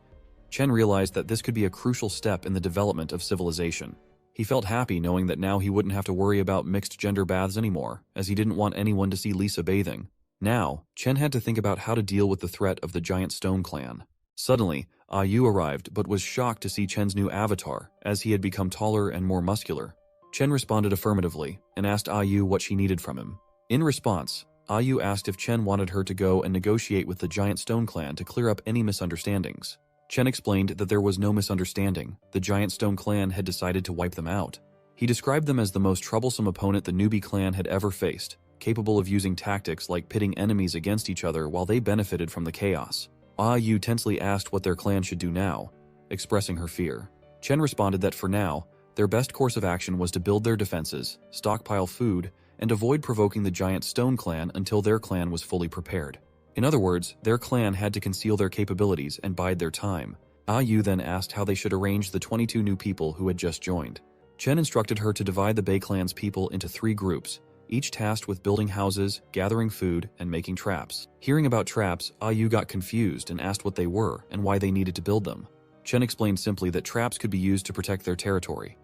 Chen realized that this could be a crucial step in the development of civilization. He felt happy knowing that now he wouldn't have to worry about mixed-gender baths anymore, as he didn't want anyone to see Lisa bathing. Now, Chen had to think about how to deal with the threat of the giant stone clan. Suddenly, Yu arrived but was shocked to see Chen's new avatar, as he had become taller and more muscular. Chen responded affirmatively and asked Yu what she needed from him. In response, Yu asked if Chen wanted her to go and negotiate with the giant stone clan to clear up any misunderstandings. Chen explained that there was no misunderstanding. The giant stone clan had decided to wipe them out. He described them as the most troublesome opponent the newbie clan had ever faced, capable of using tactics like pitting enemies against each other while they benefited from the chaos. Yu tensely asked what their clan should do now, expressing her fear. Chen responded that for now, their best course of action was to build their defenses, stockpile food, and avoid provoking the giant stone clan until their clan was fully prepared. In other words, their clan had to conceal their capabilities and bide their time. Yu then asked how they should arrange the 22 new people who had just joined. Chen instructed her to divide the Bei clan's people into 3 groups, each tasked with building houses, gathering food, and making traps. Hearing about traps, Yu got confused and asked what they were and why they needed to build them. Chen explained simply that traps could be used to protect their territory.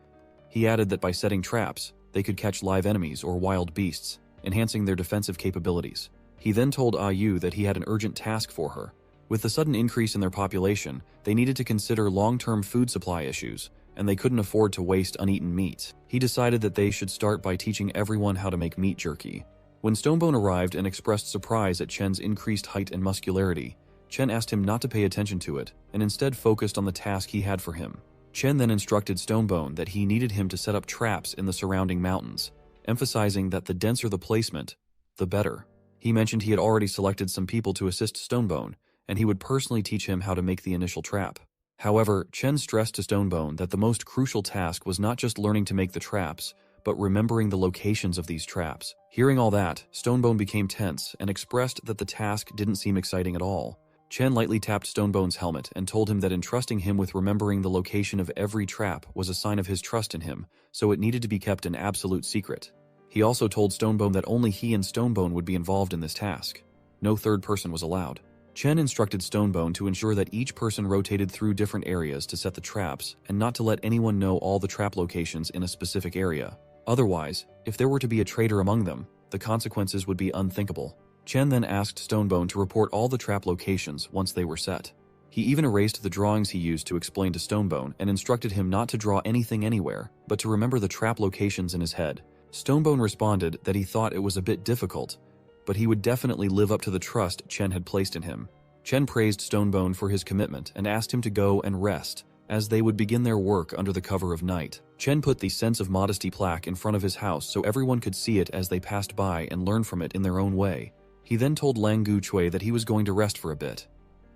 He added that by setting traps, they could catch live enemies or wild beasts, enhancing their defensive capabilities. He then told Yu that he had an urgent task for her. With the sudden increase in their population, they needed to consider long-term food supply issues, and they couldn't afford to waste uneaten meat. He decided that they should start by teaching everyone how to make meat jerky. When Stonebone arrived and expressed surprise at Chen's increased height and muscularity, Chen asked him not to pay attention to it, and instead focused on the task he had for him. Chen then instructed Stonebone that he needed him to set up traps in the surrounding mountains, emphasizing that the denser the placement, the better. He mentioned he had already selected some people to assist Stonebone, and he would personally teach him how to make the initial trap. However, Chen stressed to Stonebone that the most crucial task was not just learning to make the traps, but remembering the locations of these traps. Hearing all that, Stonebone became tense and expressed that the task didn't seem exciting at all. Chen lightly tapped Stonebone's helmet and told him that entrusting him with remembering the location of every trap was a sign of his trust in him, so it needed to be kept an absolute secret. He also told Stonebone that only he and Stonebone would be involved in this task. No third person was allowed. Chen instructed Stonebone to ensure that each person rotated through different areas to set the traps and not to let anyone know all the trap locations in a specific area. Otherwise, if there were to be a traitor among them, the consequences would be unthinkable. Chen then asked Stonebone to report all the trap locations once they were set. He even erased the drawings he used to explain to Stonebone and instructed him not to draw anything anywhere, but to remember the trap locations in his head. Stonebone responded that he thought it was a bit difficult, but he would definitely live up to the trust Chen had placed in him. Chen praised Stonebone for his commitment and asked him to go and rest, as they would begin their work under the cover of night. Chen put the Sense of Modesty plaque in front of his house so everyone could see it as they passed by and learn from it in their own way. He then told Lang Guchui that he was going to rest for a bit.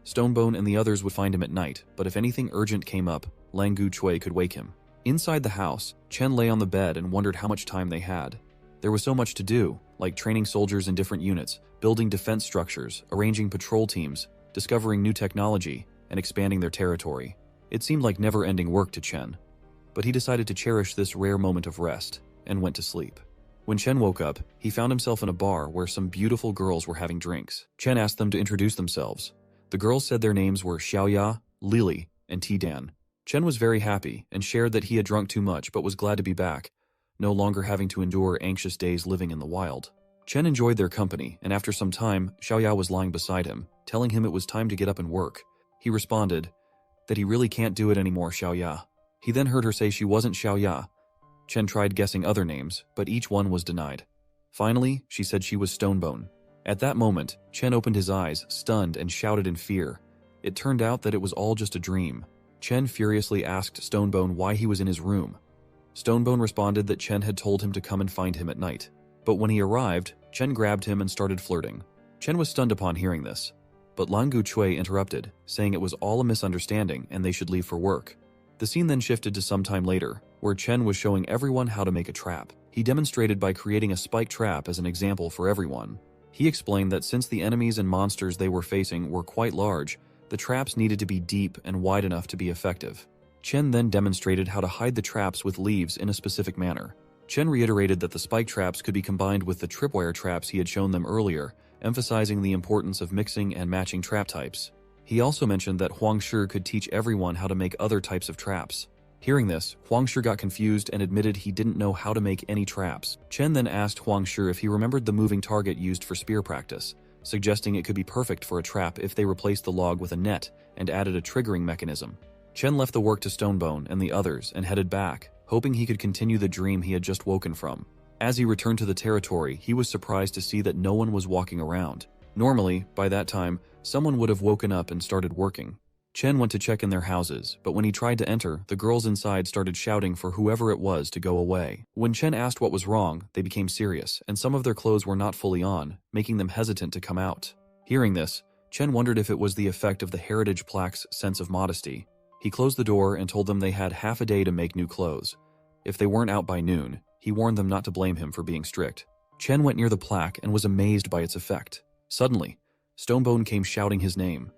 Stonebone and the others would find him at night, but if anything urgent came up, Lang Guchui could wake him. Inside the house, Chen lay on the bed and wondered how much time they had. There was so much to do, like training soldiers in different units, building defense structures, arranging patrol teams, discovering new technology, and expanding their territory. It seemed like never-ending work to Chen, but he decided to cherish this rare moment of rest and went to sleep. When Chen woke up, he found himself in a bar where some beautiful girls were having drinks. Chen asked them to introduce themselves. The girls said their names were Xiaoya, Lily, and Tidan. Chen was very happy and shared that he had drunk too much but was glad to be back, no longer having to endure anxious days living in the wild. Chen enjoyed their company, and after some time, Xiaoya was lying beside him, telling him it was time to get up and work. He responded that he really can't do it anymore, Xiaoya. He then heard her say she wasn't Xiaoya. Chen tried guessing other names, but each one was denied. Finally, she said she was Stonebone. At that moment, Chen opened his eyes, stunned, and shouted in fear. It turned out that it was all just a dream. Chen furiously asked Stonebone why he was in his room. Stonebone responded that Chen had told him to come and find him at night. But when he arrived, Chen grabbed him and started flirting. Chen was stunned upon hearing this, but Lang Guchui interrupted, saying it was all a misunderstanding and they should leave for work. The scene then shifted to some time later, where Chen was showing everyone how to make a trap. He demonstrated by creating a spike trap as an example for everyone. He explained that since the enemies and monsters they were facing were quite large, the traps needed to be deep and wide enough to be effective. Chen then demonstrated how to hide the traps with leaves in a specific manner. Chen reiterated that the spike traps could be combined with the tripwire traps he had shown them earlier, emphasizing the importance of mixing and matching trap types. He also mentioned that Huang Shi could teach everyone how to make other types of traps. Hearing this, Huangshi got confused and admitted he didn't know how to make any traps. Chen then asked Huangshi if he remembered the moving target used for spear practice, suggesting it could be perfect for a trap if they replaced the log with a net and added a triggering mechanism. Chen left the work to Stonebone and the others and headed back, hoping he could continue the dream he had just woken from. As he returned to the territory, he was surprised to see that no one was walking around. Normally, by that time, someone would have woken up and started working. Chen went to check in their houses, but when he tried to enter, the girls inside started shouting for whoever it was to go away. When Chen asked what was wrong, they became serious, and some of their clothes were not fully on, making them hesitant to come out. Hearing this, Chen wondered if it was the effect of the heritage plaque's sense of modesty. He closed the door and told them they had half a day to make new clothes. If they weren't out by noon, he warned them not to blame him for being strict. Chen went near the plaque and was amazed by its effect. Suddenly, Stonebone came shouting his name.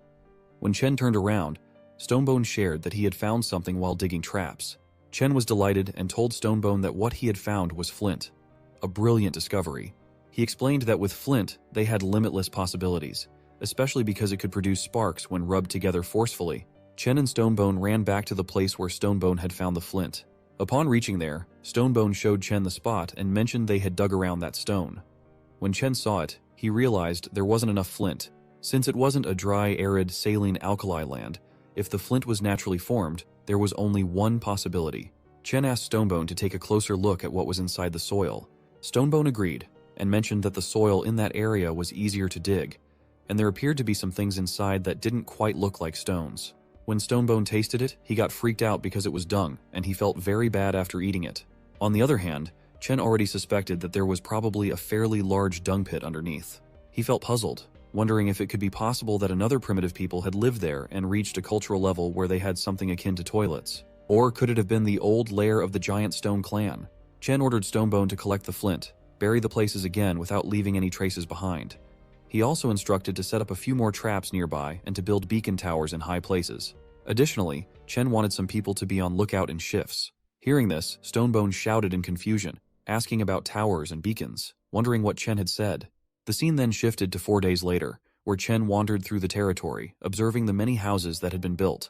When Chen turned around, Stonebone shared that he had found something while digging traps. Chen was delighted and told Stonebone that what he had found was flint. A brilliant discovery. He explained that with flint, they had limitless possibilities, especially because it could produce sparks when rubbed together forcefully. Chen and Stonebone ran back to the place where Stonebone had found the flint. Upon reaching there, Stonebone showed Chen the spot and mentioned they had dug around that stone. When Chen saw it, he realized there wasn't enough flint. Since it wasn't a dry, arid, saline alkali land, if the flint was naturally formed, there was only one possibility. Chen asked Stonebone to take a closer look at what was inside the soil. Stonebone agreed, and mentioned that the soil in that area was easier to dig, and there appeared to be some things inside that didn't quite look like stones. When Stonebone tasted it, he got freaked out because it was dung, and he felt very bad after eating it. On the other hand, Chen already suspected that there was probably a fairly large dung pit underneath. He felt puzzled, wondering if it could be possible that another primitive people had lived there and reached a cultural level where they had something akin to toilets. Or could it have been the old lair of the giant stone clan? Chen ordered Stonebone to collect the flint, bury the places again without leaving any traces behind. He also instructed to set up a few more traps nearby and to build beacon towers in high places. Additionally, Chen wanted some people to be on lookout in shifts. Hearing this, Stonebone shouted in confusion, asking about towers and beacons, wondering what Chen had said. The scene then shifted to 4 days later, where Chen wandered through the territory, observing the many houses that had been built.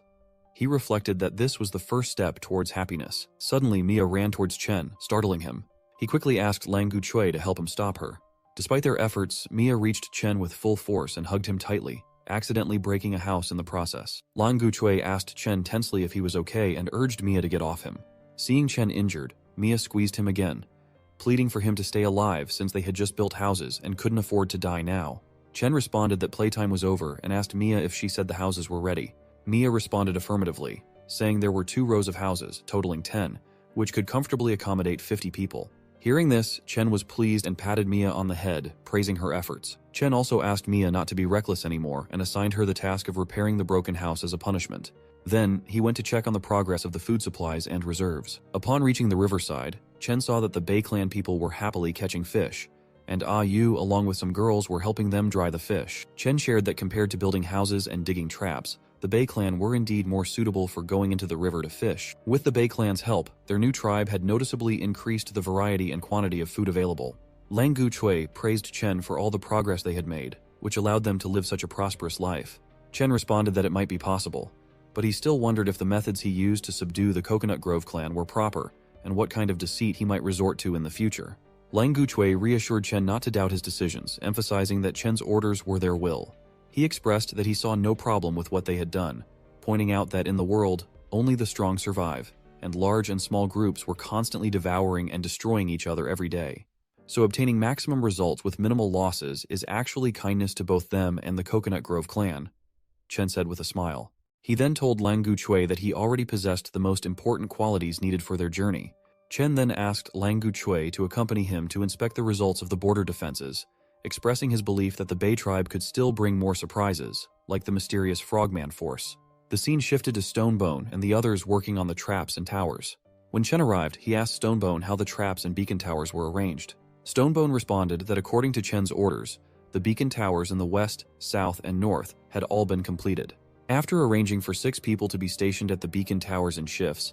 He reflected that this was the first step towards happiness. Suddenly, Mia ran towards Chen, startling him. He quickly asked Lang Guchui to help him stop her. Despite their efforts, Mia reached Chen with full force and hugged him tightly, accidentally breaking a house in the process. Lang Guchui asked Chen tensely if he was okay and urged Mia to get off him. Seeing Chen injured, Mia squeezed him again, pleading for him to stay alive since they had just built houses and couldn't afford to die now. Chen responded that playtime was over and asked Mia if she said the houses were ready. Mia responded affirmatively, saying there were 2 rows of houses, totaling 10, which could comfortably accommodate 50 people. Hearing this, Chen was pleased and patted Mia on the head, praising her efforts. Chen also asked Mia not to be reckless anymore and assigned her the task of repairing the broken house as a punishment. Then, he went to check on the progress of the food supplies and reserves. Upon reaching the riverside, Chen saw that the Bei clan people were happily catching fish, and Ah Yu, along with some girls, were helping them dry the fish. Chen shared that compared to building houses and digging traps, the Bei clan were indeed more suitable for going into the river to fish. With the Bei clan's help, their new tribe had noticeably increased the variety and quantity of food available. Lang Guchui praised Chen for all the progress they had made, which allowed them to live such a prosperous life. Chen responded that it might be possible, but he still wondered if the methods he used to subdue the Coconut Grove clan were proper, and what kind of deceit he might resort to in the future. Lang Guchui reassured Chen not to doubt his decisions, emphasizing that Chen's orders were their will. He expressed that he saw no problem with what they had done, pointing out that in the world, only the strong survive, and large and small groups were constantly devouring and destroying each other every day. So obtaining maximum results with minimal losses is actually kindness to both them and the Coconut Grove clan, Chen said with a smile. He then told Lang Guchui that he already possessed the most important qualities needed for their journey. Chen then asked Lang Guchui to accompany him to inspect the results of the border defenses, expressing his belief that the Bei tribe could still bring more surprises, like the mysterious Frogman force. The scene shifted to Stonebone and the others working on the traps and towers. When Chen arrived, he asked Stonebone how the traps and beacon towers were arranged. Stonebone responded that according to Chen's orders, the beacon towers in the west, south, and north had all been completed. After arranging for 6 people to be stationed at the beacon towers in shifts,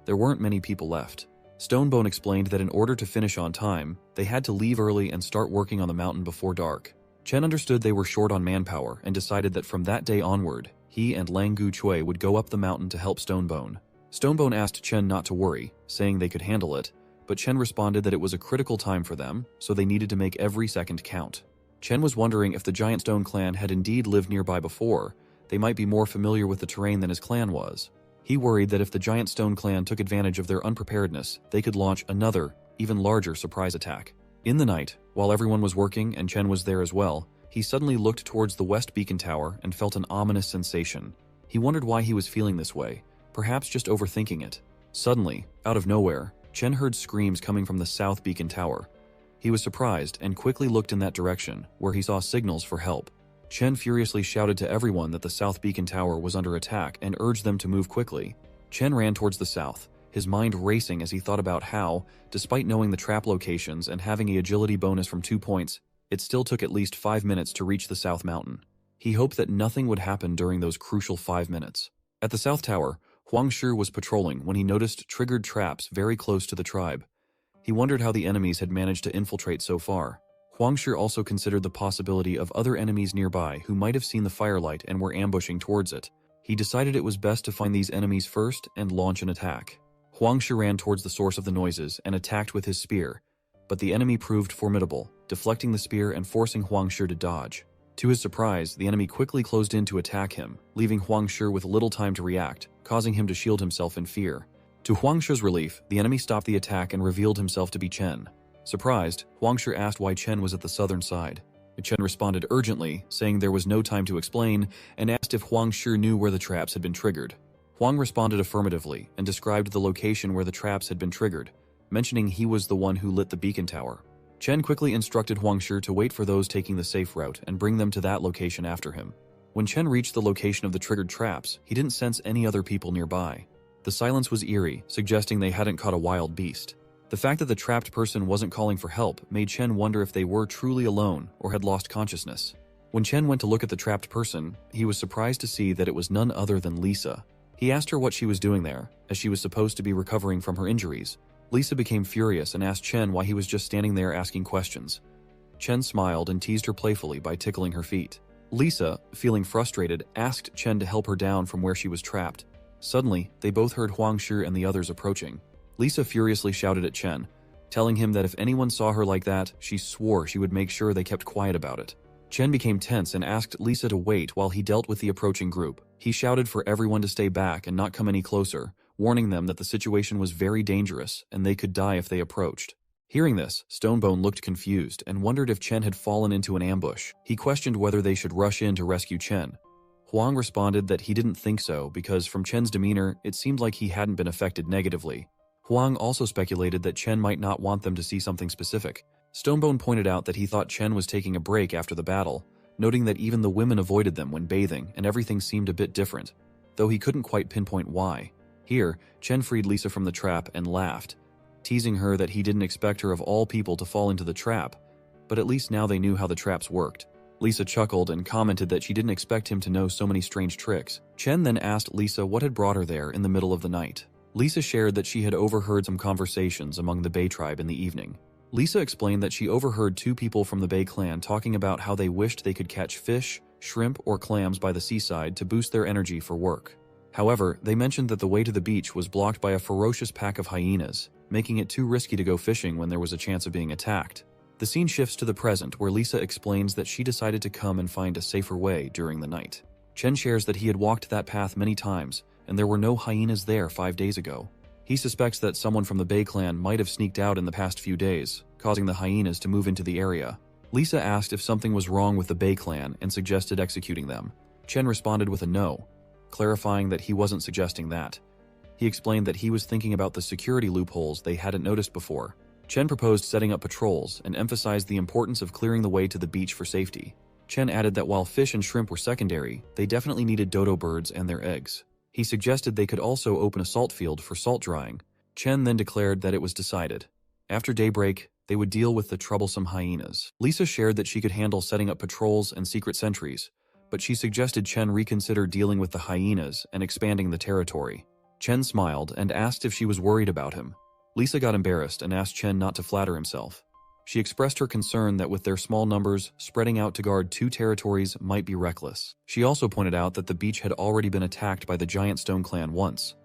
there weren't many people left. Stonebone explained that in order to finish on time, they had to leave early and start working on the mountain before dark. Chen understood they were short on manpower and decided that from that day onward, he and Lang Guchui would go up the mountain to help Stonebone. Stonebone asked Chen not to worry, saying they could handle it, but Chen responded that it was a critical time for them, so they needed to make every second count. Chen was wondering if the Giant Stone clan had indeed lived nearby before. They might be more familiar with the terrain than his clan was. He worried that if the Giant Stone clan took advantage of their unpreparedness, they could launch another, even larger surprise attack. In the night, while everyone was working and Chen was there as well, he suddenly looked towards the West Beacon Tower and felt an ominous sensation. He wondered why he was feeling this way, perhaps just overthinking it. Suddenly, out of nowhere, Chen heard screams coming from the South Beacon Tower. He was surprised and quickly looked in that direction, where he saw signals for help. Chen furiously shouted to everyone that the South Beacon Tower was under attack and urged them to move quickly. Chen ran towards the south, his mind racing as he thought about how, despite knowing the trap locations and having an agility bonus from 2 points, it still took at least 5 minutes to reach the South Mountain. He hoped that nothing would happen during those crucial 5 minutes. At the South Tower, Huang Shi was patrolling when he noticed triggered traps very close to the tribe. He wondered how the enemies had managed to infiltrate so far. Huang Shi also considered the possibility of other enemies nearby who might have seen the firelight and were ambushing towards it. He decided it was best to find these enemies first and launch an attack. Huang Shi ran towards the source of the noises and attacked with his spear, but the enemy proved formidable, deflecting the spear and forcing Huang Shi to dodge. To his surprise, the enemy quickly closed in to attack him, leaving Huang Shi with little time to react, causing him to shield himself in fear. To Huang Shi's relief, the enemy stopped the attack and revealed himself to be Chen. Surprised, Huang Shi asked why Chen was at the southern side. Chen responded urgently, saying there was no time to explain, and asked if Huang Shi knew where the traps had been triggered. Huang responded affirmatively and described the location where the traps had been triggered, mentioning he was the one who lit the beacon tower. Chen quickly instructed Huang Shi to wait for those taking the safe route and bring them to that location after him. When Chen reached the location of the triggered traps, he didn't sense any other people nearby. The silence was eerie, suggesting they hadn't caught a wild beast. The fact that the trapped person wasn't calling for help made Chen wonder if they were truly alone or had lost consciousness. When Chen went to look at the trapped person, he was surprised to see that it was none other than Lisa. He asked her what she was doing there, as she was supposed to be recovering from her injuries. Lisa became furious and asked Chen why he was just standing there asking questions. Chen smiled and teased her playfully by tickling her feet. Lisa, feeling frustrated, asked Chen to help her down from where she was trapped. Suddenly, they both heard Huang Shi and the others approaching. Lisa furiously shouted at Chen, telling him that if anyone saw her like that, she swore she would make sure they kept quiet about it. Chen became tense and asked Lisa to wait while he dealt with the approaching group. He shouted for everyone to stay back and not come any closer, warning them that the situation was very dangerous and they could die if they approached. Hearing this, Stonebone looked confused and wondered if Chen had fallen into an ambush. He questioned whether they should rush in to rescue Chen. Huang responded that he didn't think so because from Chen's demeanor, it seemed like he hadn't been affected negatively. Huang also speculated that Chen might not want them to see something specific. Stonebone pointed out that he thought Chen was taking a break after the battle, noting that even the women avoided them when bathing and everything seemed a bit different, though he couldn't quite pinpoint why. Here, Chen freed Lisa from the trap and laughed, teasing her that he didn't expect her of all people to fall into the trap, but at least now they knew how the traps worked. Lisa chuckled and commented that she didn't expect him to know so many strange tricks. Chen then asked Lisa what had brought her there in the middle of the night. Lisa shared that she had overheard some conversations among the Bay tribe in the evening. Lisa explained that she overheard 2 people from the Bay clan talking about how they wished they could catch fish, shrimp, or clams by the seaside to boost their energy for work. However, they mentioned that the way to the beach was blocked by a ferocious pack of hyenas, making it too risky to go fishing when there was a chance of being attacked. The scene shifts to the present, where Lisa explains that she decided to come and find a safer way during the night. Chen shares that he had walked that path many times, and there were no hyenas there 5 days ago. He suspects that someone from the Bay clan might have sneaked out in the past few days, causing the hyenas to move into the area. Lisa asked if something was wrong with the Bay clan and suggested executing them. Chen responded with a no, clarifying that he wasn't suggesting that. He explained that he was thinking about the security loopholes they hadn't noticed before. Chen proposed setting up patrols and emphasized the importance of clearing the way to the beach for safety. Chen added that while fish and shrimp were secondary, they definitely needed dodo birds and their eggs. He suggested they could also open a salt field for salt drying. Chen then declared that it was decided. After daybreak, they would deal with the troublesome hyenas. Lisa shared that she could handle setting up patrols and secret sentries, but she suggested Chen reconsider dealing with the hyenas and expanding the territory. Chen smiled and asked if she was worried about him. Lisa got embarrassed and asked Chen not to flatter himself. She expressed her concern that with their small numbers, spreading out to guard 2 territories might be reckless. She also pointed out that the beach had already been attacked by the Giant Stone clan once.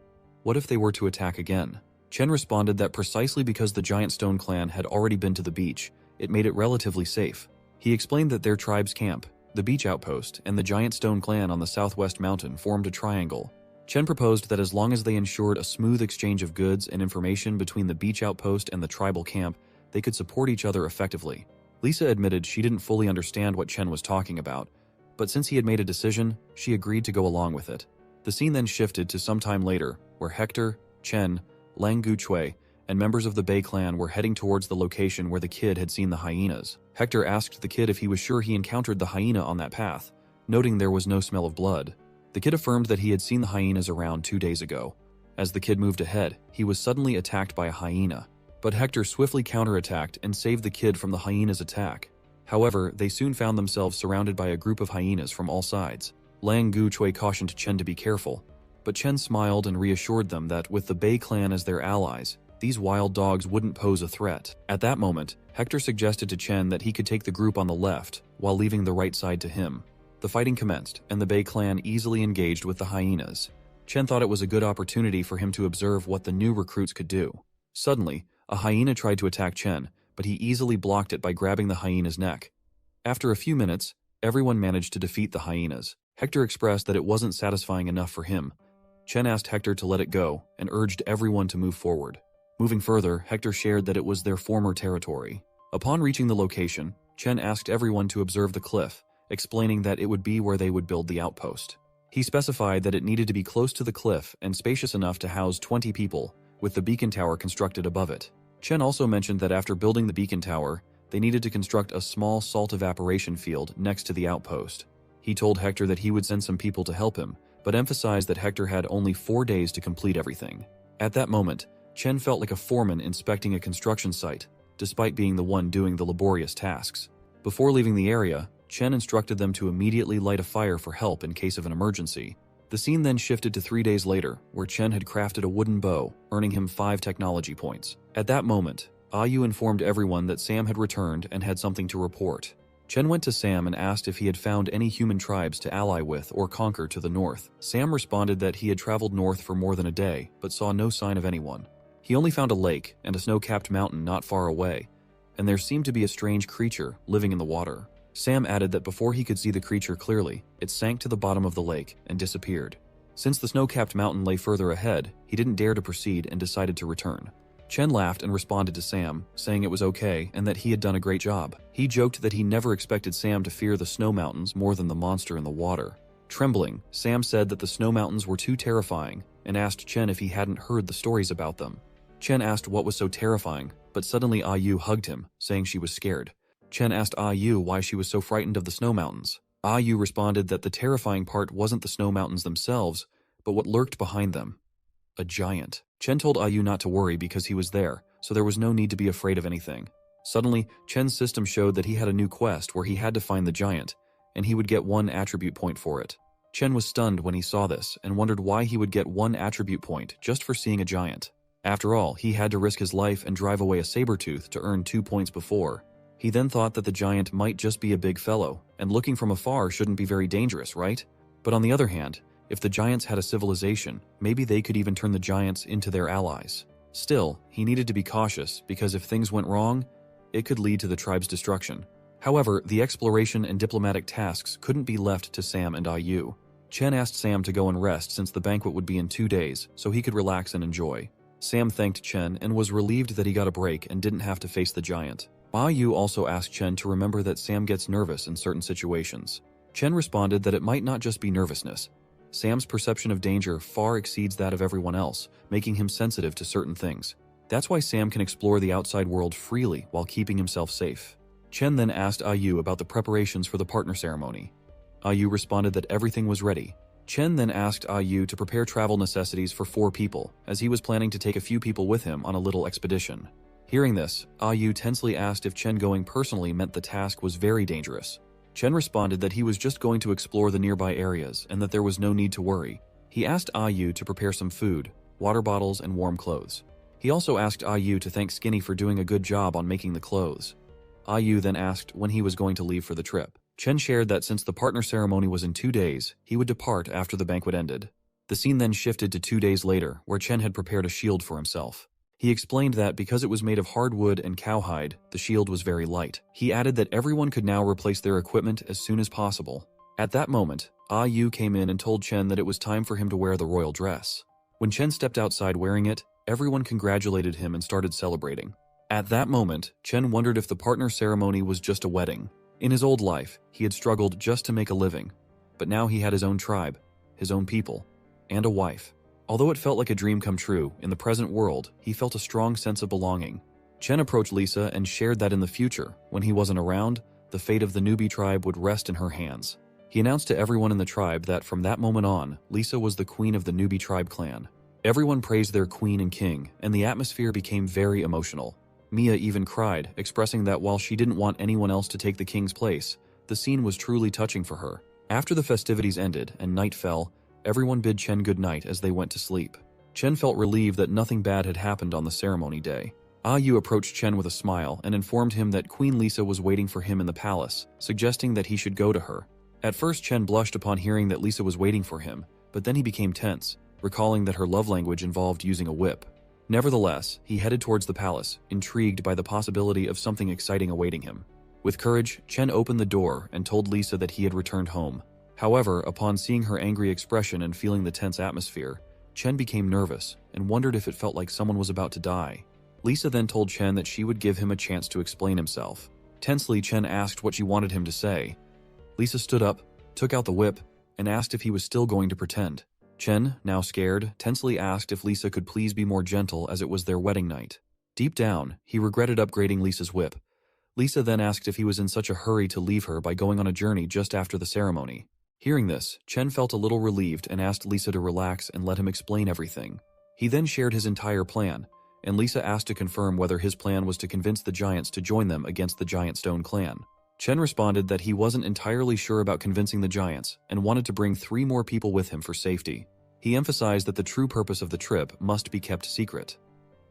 What if they were to attack again? Chen responded that precisely because the Giant Stone clan had already been to the beach, it made it relatively safe. He explained that their tribe's camp, the beach outpost, and the Giant Stone clan on the southwest mountain formed a triangle. Chen proposed that as long as they ensured a smooth exchange of goods and information between the beach outpost and the tribal camp, they could support each other effectively. Lisa admitted she didn't fully understand what Chen was talking about, but since he had made a decision, she agreed to go along with it. The scene then shifted to some time later, where Hector, Chen, Lang Guchui, and members of the Bei clan were heading towards the location where the kid had seen the hyenas. Hector asked the kid if he was sure he encountered the hyena on that path, noting there was no smell of blood. The kid affirmed that he had seen the hyenas around 2 days ago. As the kid moved ahead, he was suddenly attacked by a hyena, but Hector swiftly counterattacked and saved the kid from the hyena's attack. However, they soon found themselves surrounded by a group of hyenas from all sides. Lang Guchui cautioned Chen to be careful, but Chen smiled and reassured them that with the Bei clan as their allies, these wild dogs wouldn't pose a threat. At that moment, Hector suggested to Chen that he could take the group on the left, while leaving the right side to him. The fighting commenced, and the Bei clan easily engaged with the hyenas. Chen thought it was a good opportunity for him to observe what the new recruits could do. Suddenly, a hyena tried to attack Chen, but he easily blocked it by grabbing the hyena's neck. After a few minutes, everyone managed to defeat the hyenas. Hector expressed that it wasn't satisfying enough for him. Chen asked Hector to let it go and urged everyone to move forward. Moving further, Hector shared that it was their former territory. Upon reaching the location, Chen asked everyone to observe the cliff, explaining that it would be where they would build the outpost. He specified that it needed to be close to the cliff and spacious enough to house 20 people, with the beacon tower constructed above it. Chen also mentioned that after building the beacon tower, they needed to construct a small salt evaporation field next to the outpost. He told Hector that he would send some people to help him, but emphasized that Hector had only 4 days to complete everything. At that moment, Chen felt like a foreman inspecting a construction site, despite being the one doing the laborious tasks. Before leaving the area, Chen instructed them to immediately light a fire for help in case of an emergency. The scene then shifted to 3 days later, where Chen had crafted a wooden bow, earning him 5 technology points. At that moment, Ayu informed everyone that Sam had returned and had something to report. Chen went to Sam and asked if he had found any human tribes to ally with or conquer to the north. Sam responded that he had traveled north for more than a day, but saw no sign of anyone. He only found a lake and a snow-capped mountain not far away, and there seemed to be a strange creature living in the water. Sam added that before he could see the creature clearly, it sank to the bottom of the lake and disappeared. Since the snow-capped mountain lay further ahead, he didn't dare to proceed and decided to return. Chen laughed and responded to Sam, saying it was okay and that he had done a great job. He joked that he never expected Sam to fear the snow mountains more than the monster in the water. Trembling, Sam said that the snow mountains were too terrifying and asked Chen if he hadn't heard the stories about them. Chen asked what was so terrifying, but suddenly Ayu hugged him, saying she was scared. Chen asked Ayu why she was so frightened of the snow mountains. Ayu responded that the terrifying part wasn't the snow mountains themselves, but what lurked behind them. A giant. Chen told Ayu not to worry because he was there, so there was no need to be afraid of anything. Suddenly, Chen's system showed that he had a new quest where he had to find the giant, and he would get 1 attribute point for it. Chen was stunned when he saw this and wondered why he would get 1 attribute point just for seeing a giant. After all, he had to risk his life and drive away a saber-tooth to earn 2 points before. He then thought that the giant might just be a big fellow, and looking from afar shouldn't be very dangerous, right? But on the other hand, if the giants had a civilization, maybe they could even turn the giants into their allies. Still, he needed to be cautious because if things went wrong, it could lead to the tribe's destruction. However, the exploration and diplomatic tasks couldn't be left to Sam and Ayu. Chen asked Sam to go and rest since the banquet would be in 2 days, so he could relax and enjoy. Sam thanked Chen and was relieved that he got a break and didn't have to face the giant. Ayu also asked Chen to remember that Sam gets nervous in certain situations. Chen responded that it might not just be nervousness. Sam's perception of danger far exceeds that of everyone else, making him sensitive to certain things. That's why Sam can explore the outside world freely while keeping himself safe. Chen then asked Ayu about the preparations for the partner ceremony. Ayu responded that everything was ready. Chen then asked Ayu to prepare travel necessities for 4 people, as he was planning to take a few people with him on a little expedition. Hearing this, Ayu tensely asked if Chen going personally meant the task was very dangerous. Chen responded that he was just going to explore the nearby areas and that there was no need to worry. He asked Ayu to prepare some food, water bottles, and warm clothes. He also asked Ayu to thank Skinny for doing a good job on making the clothes. Ayu then asked when he was going to leave for the trip. Chen shared that since the partner ceremony was in 2 days, he would depart after the banquet ended. The scene then shifted to 2 days later, where Chen had prepared a shield for himself. He explained that because it was made of hardwood and cowhide, the shield was very light. He added that everyone could now replace their equipment as soon as possible. At that moment, Ah Yu came in and told Chen that it was time for him to wear the royal dress. When Chen stepped outside wearing it, everyone congratulated him and started celebrating. At that moment, Chen wondered if the partner ceremony was just a wedding. In his old life, he had struggled just to make a living, but now he had his own tribe, his own people, and a wife. Although it felt like a dream come true, in the present world, he felt a strong sense of belonging. Chen approached Lisa and shared that in the future, when he wasn't around, the fate of the newbie tribe would rest in her hands. He announced to everyone in the tribe that from that moment on, Lisa was the queen of the newbie tribe clan. Everyone praised their queen and king, and the atmosphere became very emotional. Mia even cried, expressing that while she didn't want anyone else to take the king's place, the scene was truly touching for her. After the festivities ended and night fell, everyone bid Chen good night as they went to sleep. Chen felt relieved that nothing bad had happened on the ceremony day. Ah Yu approached Chen with a smile and informed him that Queen Lisa was waiting for him in the palace, suggesting that he should go to her. At first, Chen blushed upon hearing that Lisa was waiting for him, but then he became tense, recalling that her love language involved using a whip. Nevertheless, he headed towards the palace, intrigued by the possibility of something exciting awaiting him. With courage, Chen opened the door and told Lisa that he had returned home. However, upon seeing her angry expression and feeling the tense atmosphere, Chen became nervous and wondered if it felt like someone was about to die. Lisa then told Chen that she would give him a chance to explain himself. Tensely, Chen asked what she wanted him to say. Lisa stood up, took out the whip, and asked if he was still going to pretend. Chen, now scared, tensely asked if Lisa could please be more gentle as it was their wedding night. Deep down, he regretted upgrading Lisa's whip. Lisa then asked if he was in such a hurry to leave her by going on a journey just after the ceremony. Hearing this, Chen felt a little relieved and asked Lisa to relax and let him explain everything. He then shared his entire plan, and Lisa asked to confirm whether his plan was to convince the giants to join them against the Giant Stone clan. Chen responded that he wasn't entirely sure about convincing the giants and wanted to bring 3 more people with him for safety. He emphasized that the true purpose of the trip must be kept secret.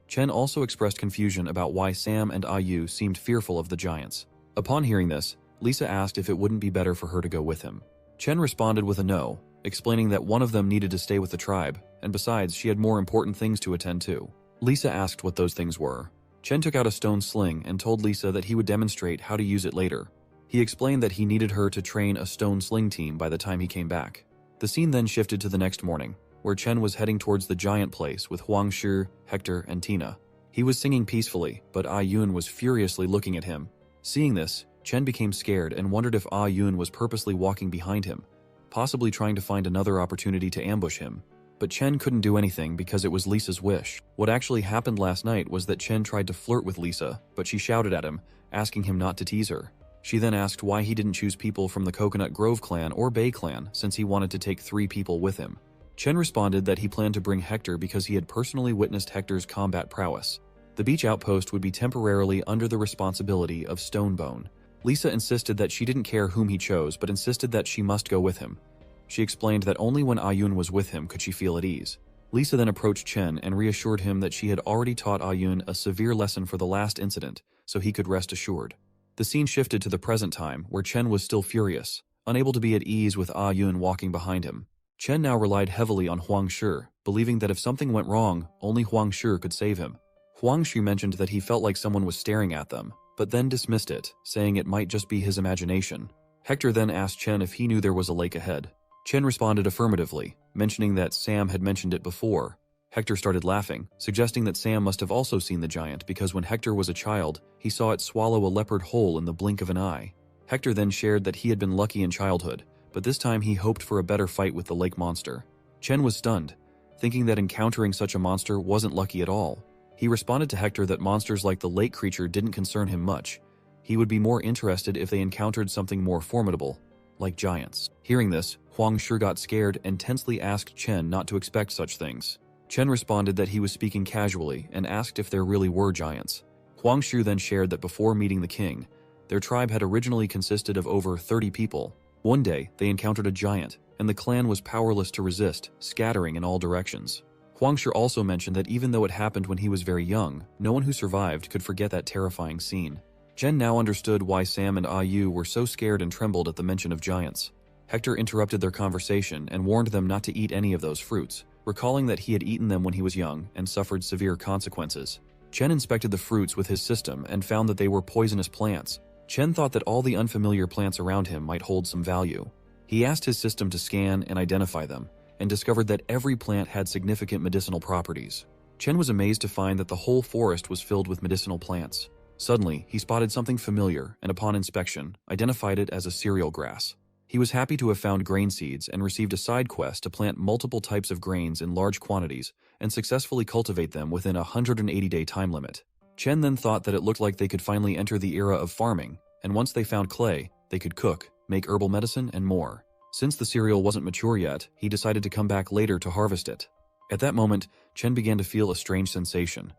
Chen also expressed confusion about why Sam and Ayu seemed fearful of the giants. Upon hearing this, Lisa asked if it wouldn't be better for her to go with him. Chen responded with a no, explaining that one of them needed to stay with the tribe, and besides, she had more important things to attend to. Lisa asked what those things were. Chen took out a stone sling and told Lisa that he would demonstrate how to use it later. He explained that he needed her to train a stone sling team by the time he came back. The scene then shifted to the next morning, where Chen was heading towards the giant place with Huang Shi, Hector, and Tina. He was singing peacefully, but Ah Yun was furiously looking at him. Seeing this, Chen became scared and wondered if Ah Yun was purposely walking behind him, possibly trying to find another opportunity to ambush him. But Chen couldn't do anything because it was Lisa's wish. What actually happened last night was that Chen tried to flirt with Lisa, but she shouted at him, asking him not to tease her. She then asked why he didn't choose people from the Coconut Grove clan or Bay clan since he wanted to take 3 people with him. Chen responded that he planned to bring Hector because he had personally witnessed Hector's combat prowess. The beach outpost would be temporarily under the responsibility of Stonebone. Lisa insisted that she didn't care whom he chose, but insisted that she must go with him. She explained that only when Ayun was with him could she feel at ease. Lisa then approached Chen and reassured him that she had already taught Ayun a severe lesson for the last incident, so he could rest assured. The scene shifted to the present time, where Chen was still furious, unable to be at ease with Ayun walking behind him. Chen now relied heavily on Huang Shi, believing that if something went wrong, only Huang Shi could save him. Huang Shi mentioned that he felt like someone was staring at them, but then dismissed it, saying it might just be his imagination. Hector then asked Chen if he knew there was a lake ahead. Chen responded affirmatively, mentioning that Sam had mentioned it before. Hector started laughing, suggesting that Sam must have also seen the giant because when Hector was a child, he saw it swallow a leopard whole in the blink of an eye. Hector then shared that he had been lucky in childhood, but this time he hoped for a better fight with the lake monster. Chen was stunned, thinking that encountering such a monster wasn't lucky at all. He responded to Hector that monsters like the lake creature didn't concern him much. He would be more interested if they encountered something more formidable, like giants. Hearing this, Huang Shi got scared and tensely asked Chen not to expect such things. Chen responded that he was speaking casually and asked if there really were giants. Huang Shi then shared that before meeting the king, their tribe had originally consisted of over 30 people. One day, they encountered a giant, and the clan was powerless to resist, scattering in all directions. Huang Shi also mentioned that even though it happened when he was very young, no one who survived could forget that terrifying scene. Chen now understood why Sam and Ayu were so scared and trembled at the mention of giants. Hector interrupted their conversation and warned them not to eat any of those fruits, recalling that he had eaten them when he was young and suffered severe consequences. Chen inspected the fruits with his system and found that they were poisonous plants. Chen thought that all the unfamiliar plants around him might hold some value. He asked his system to scan and identify them, and discovered that every plant had significant medicinal properties. Chen was amazed to find that the whole forest was filled with medicinal plants. Suddenly, he spotted something familiar and upon inspection, identified it as a cereal grass. He was happy to have found grain seeds and received a side quest to plant multiple types of grains in large quantities and successfully cultivate them within a 180-day time limit. Chen then thought that it looked like they could finally enter the era of farming, and once they found clay, they could cook, make herbal medicine, and more. Since the cereal wasn't mature yet, he decided to come back later to harvest it. At that moment, Chen began to feel a strange sensation.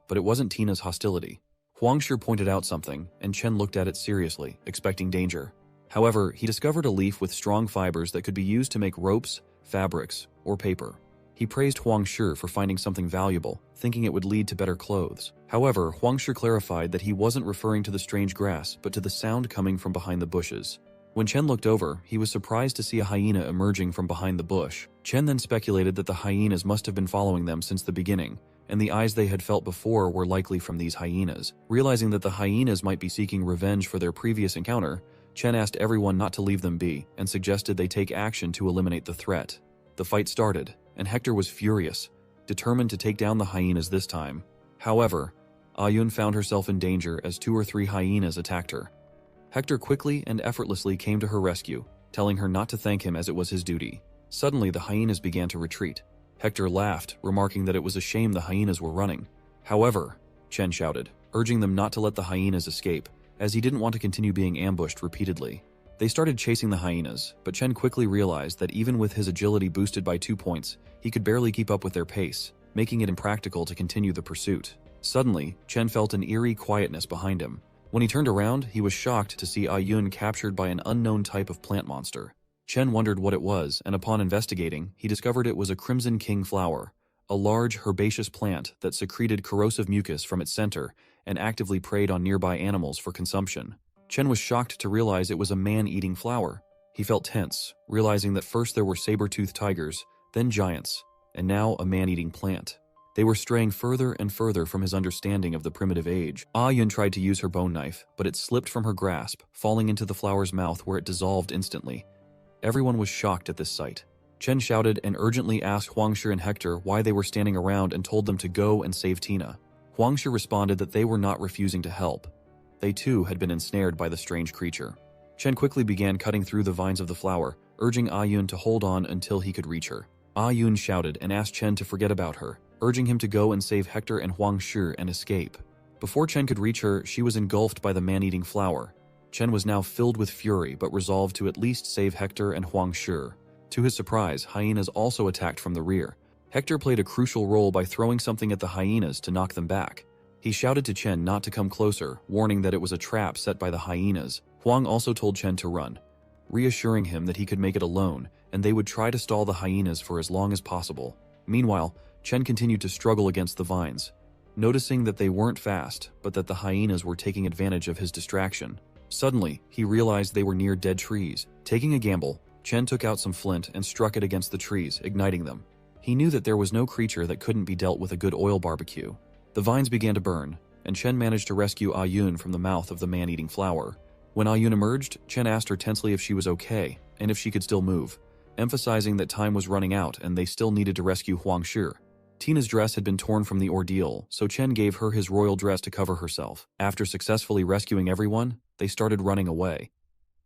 But it wasn't Tina's hostility. Huangshi pointed out something, and Chen looked at it seriously, expecting danger. However, he discovered a leaf with strong fibers that could be used to make ropes, fabrics, or paper. He praised Huangshi for finding something valuable, thinking it would lead to better clothes. However, Huangshi clarified that he wasn't referring to the strange grass, but to the sound coming from behind the bushes. When Chen looked over, he was surprised to see a hyena emerging from behind the bush. Chen then speculated that the hyenas must have been following them since the beginning, and the eyes they had felt before were likely from these hyenas. Realizing that the hyenas might be seeking revenge for their previous encounter, Chen asked everyone not to leave them be and suggested they take action to eliminate the threat. The fight started, and Hector was furious, determined to take down the hyenas this time. However, Ayun found herself in danger as 2 or 3 hyenas attacked her. Hector quickly and effortlessly came to her rescue, telling her not to thank him as it was his duty. Suddenly, the hyenas began to retreat. Hector laughed, remarking that it was a shame the hyenas were running. However, Chen shouted, urging them not to let the hyenas escape, as he didn't want to continue being ambushed repeatedly. They started chasing the hyenas, but Chen quickly realized that even with his agility boosted by 2 points, he could barely keep up with their pace, making it impractical to continue the pursuit. Suddenly, Chen felt an eerie quietness behind him. When he turned around, he was shocked to see Ayun captured by an unknown type of plant monster. Chen wondered what it was, and upon investigating, he discovered it was a crimson king flower, a large herbaceous plant that secreted corrosive mucus from its center and actively preyed on nearby animals for consumption. Chen was shocked to realize it was a man-eating flower. He felt tense, realizing that first there were saber-tooth tigers, then giants, and now a man-eating plant. They were straying further and further from his understanding of the primitive age. Ayun tried to use her bone knife, but it slipped from her grasp, falling into the flower's mouth where it dissolved instantly. Everyone was shocked at this sight. Chen shouted and urgently asked Huangshi and Hector why they were standing around and told them to go and save Tina. Huangshi responded that they were not refusing to help. They too had been ensnared by the strange creature. Chen quickly began cutting through the vines of the flower, urging Ayun to hold on until he could reach her. Ayun shouted and asked Chen to forget about her, urging him to go and save Hector and Huangshi and escape. Before Chen could reach her, she was engulfed by the man-eating flower. Chen was now filled with fury but resolved to at least save Hector and Huangshi. To his surprise, hyenas also attacked from the rear. Hector played a crucial role by throwing something at the hyenas to knock them back. He shouted to Chen not to come closer, warning that it was a trap set by the hyenas. Huang also told Chen to run, reassuring him that he could make it alone and they would try to stall the hyenas for as long as possible. Meanwhile, Chen continued to struggle against the vines, noticing that they weren't fast, but that the hyenas were taking advantage of his distraction. Suddenly, he realized they were near dead trees. Taking a gamble, Chen took out some flint and struck it against the trees, igniting them. He knew that there was no creature that couldn't be dealt with a good oil barbecue. The vines began to burn, and Chen managed to rescue Ayun from the mouth of the man-eating flower. When Ayun emerged, Chen asked her tensely if she was okay, and if she could still move, emphasizing that time was running out and they still needed to rescue Huangshi. Tina's dress had been torn from the ordeal, so Chen gave her his royal dress to cover herself. After successfully rescuing everyone, they started running away.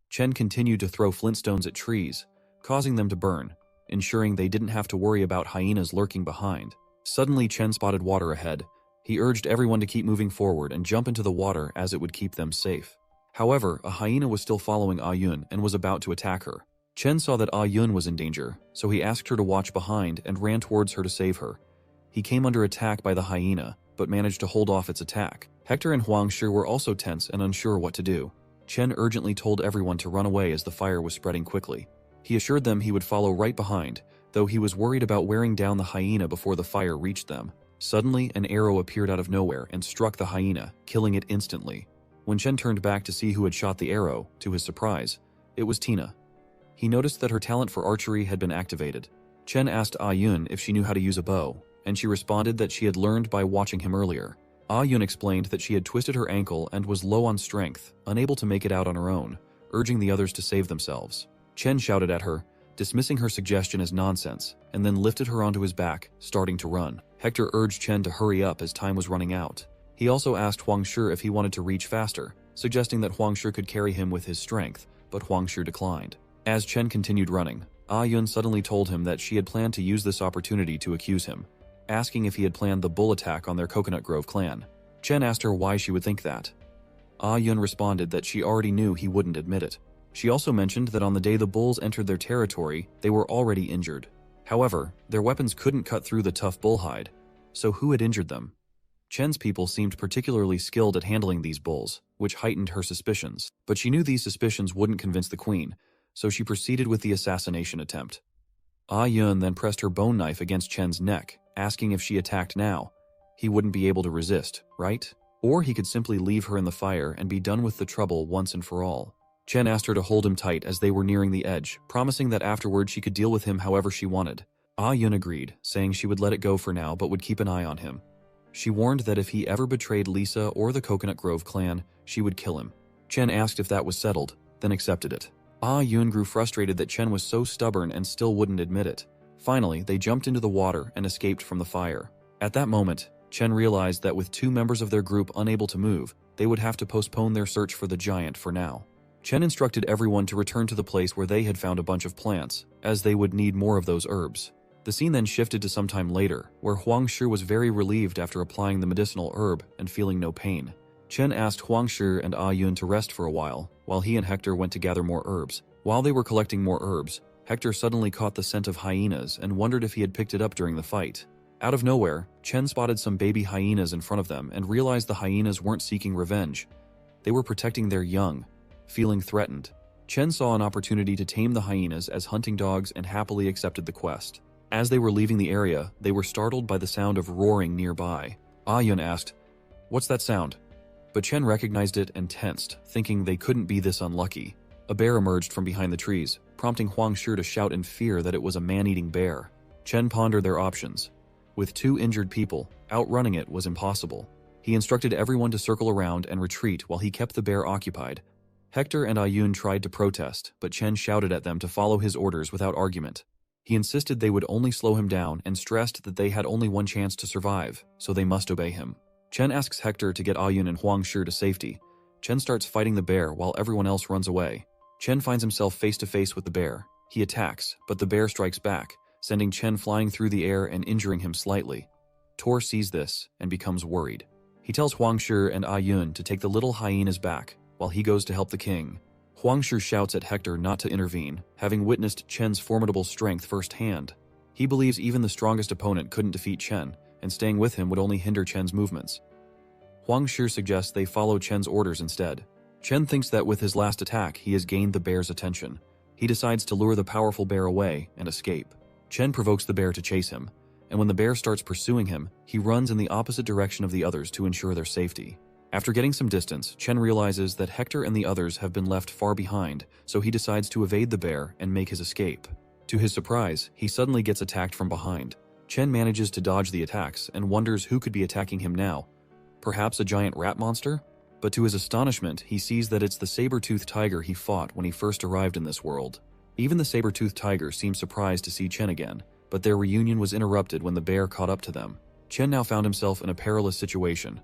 Chen continued to throw flintstones at trees, causing them to burn, ensuring they didn't have to worry about hyenas lurking behind. Suddenly, Chen spotted water ahead. He urged everyone to keep moving forward and jump into the water as it would keep them safe. However, a hyena was still following Ayun and was about to attack her. Chen saw that Ayun was in danger, so he asked her to watch behind and ran towards her to save her. He came under attack by the hyena, but managed to hold off its attack. Hector and Huangshi were also tense and unsure what to do. Chen urgently told everyone to run away as the fire was spreading quickly. He assured them he would follow right behind, though he was worried about wearing down the hyena before the fire reached them. Suddenly, an arrow appeared out of nowhere and struck the hyena, killing it instantly. When Chen turned back to see who had shot the arrow, to his surprise, it was Tina. He noticed that her talent for archery had been activated. Chen asked Ah-yun if she knew how to use a bow, and she responded that she had learned by watching him earlier. Ah-yun explained that she had twisted her ankle and was low on strength, unable to make it out on her own, urging the others to save themselves. Chen shouted at her, dismissing her suggestion as nonsense, and then lifted her onto his back, starting to run. Hector urged Chen to hurry up as time was running out. He also asked Huang Shi if he wanted to reach faster, suggesting that Huang Shi could carry him with his strength, but Huang Shi declined. As Chen continued running, Ah-yun suddenly told him that she had planned to use this opportunity to accuse him, asking if he had planned the bull attack on their Coconut Grove clan. Chen asked her why she would think that. Ah-yun responded that she already knew he wouldn't admit it. She also mentioned that on the day the bulls entered their territory, they were already injured. However, their weapons couldn't cut through the tough bull hide. So who had injured them? Chen's people seemed particularly skilled at handling these bulls, which heightened her suspicions. But she knew these suspicions wouldn't convince the queen, so she proceeded with the assassination attempt. Ah-yun then pressed her bone knife against Chen's neck, asking if she attacked now. He wouldn't be able to resist, right? Or he could simply leave her in the fire and be done with the trouble once and for all. Chen asked her to hold him tight as they were nearing the edge, promising that afterward she could deal with him however she wanted. Ah-yun agreed, saying she would let it go for now but would keep an eye on him. She warned that if he ever betrayed Lisa or the Coconut Grove clan, she would kill him. Chen asked if that was settled, then accepted it. Ah-yun grew frustrated that Chen was so stubborn and still wouldn't admit it. Finally, they jumped into the water and escaped from the fire. At that moment, Chen realized that with 2 members of their group unable to move, they would have to postpone their search for the giant for now. Chen instructed everyone to return to the place where they had found a bunch of plants, as they would need more of those herbs. The scene then shifted to some time later, where Huang Shi was very relieved after applying the medicinal herb and feeling no pain. Chen asked Huang Shi and Ah-yun to rest for a while he and Hector went to gather more herbs. While they were collecting more herbs, Hector suddenly caught the scent of hyenas and wondered if he had picked it up during the fight. Out of nowhere, Chen spotted some baby hyenas in front of them and realized the hyenas weren't seeking revenge. They were protecting their young. Feeling threatened, Chen saw an opportunity to tame the hyenas as hunting dogs and happily accepted the quest. As they were leaving the area, they were startled by the sound of roaring nearby. Ah-yun asked, "What's that sound?" But Chen recognized it and tensed, thinking they couldn't be this unlucky. A bear emerged from behind the trees, prompting Huang Shi to shout in fear that it was a man-eating bear. Chen pondered their options. With 2 injured people, outrunning it was impossible. He instructed everyone to circle around and retreat while he kept the bear occupied. Hector and Ah-yun tried to protest, but Chen shouted at them to follow his orders without argument. He insisted they would only slow him down and stressed that they had only one chance to survive, so they must obey him. Chen asks Hector to get Ah-yun and Huang Shi to safety. Chen starts fighting the bear while everyone else runs away. Chen finds himself face to face with the bear. He attacks, but the bear strikes back, sending Chen flying through the air and injuring him slightly. Tor sees this and becomes worried. He tells Huang Shi and Ah-yun to take the little hyenas back, while he goes to help the king. Huang Shi shouts at Hector not to intervene, having witnessed Chen's formidable strength firsthand. He believes even the strongest opponent couldn't defeat Chen, and staying with him would only hinder Chen's movements. Huang Shi suggests they follow Chen's orders instead. Chen thinks that with his last attack, he has gained the bear's attention. He decides to lure the powerful bear away and escape. Chen provokes the bear to chase him, and when the bear starts pursuing him, he runs in the opposite direction of the others to ensure their safety. After getting some distance, Chen realizes that Hector and the others have been left far behind, so he decides to evade the bear and make his escape. To his surprise, he suddenly gets attacked from behind. Chen manages to dodge the attacks and wonders who could be attacking him now. Perhaps a giant rat monster? But to his astonishment, he sees that it's the saber-tooth tiger he fought when he first arrived in this world. Even the saber-tooth tiger seemed surprised to see Chen again, but their reunion was interrupted when the bear caught up to them. Chen now found himself in a perilous situation,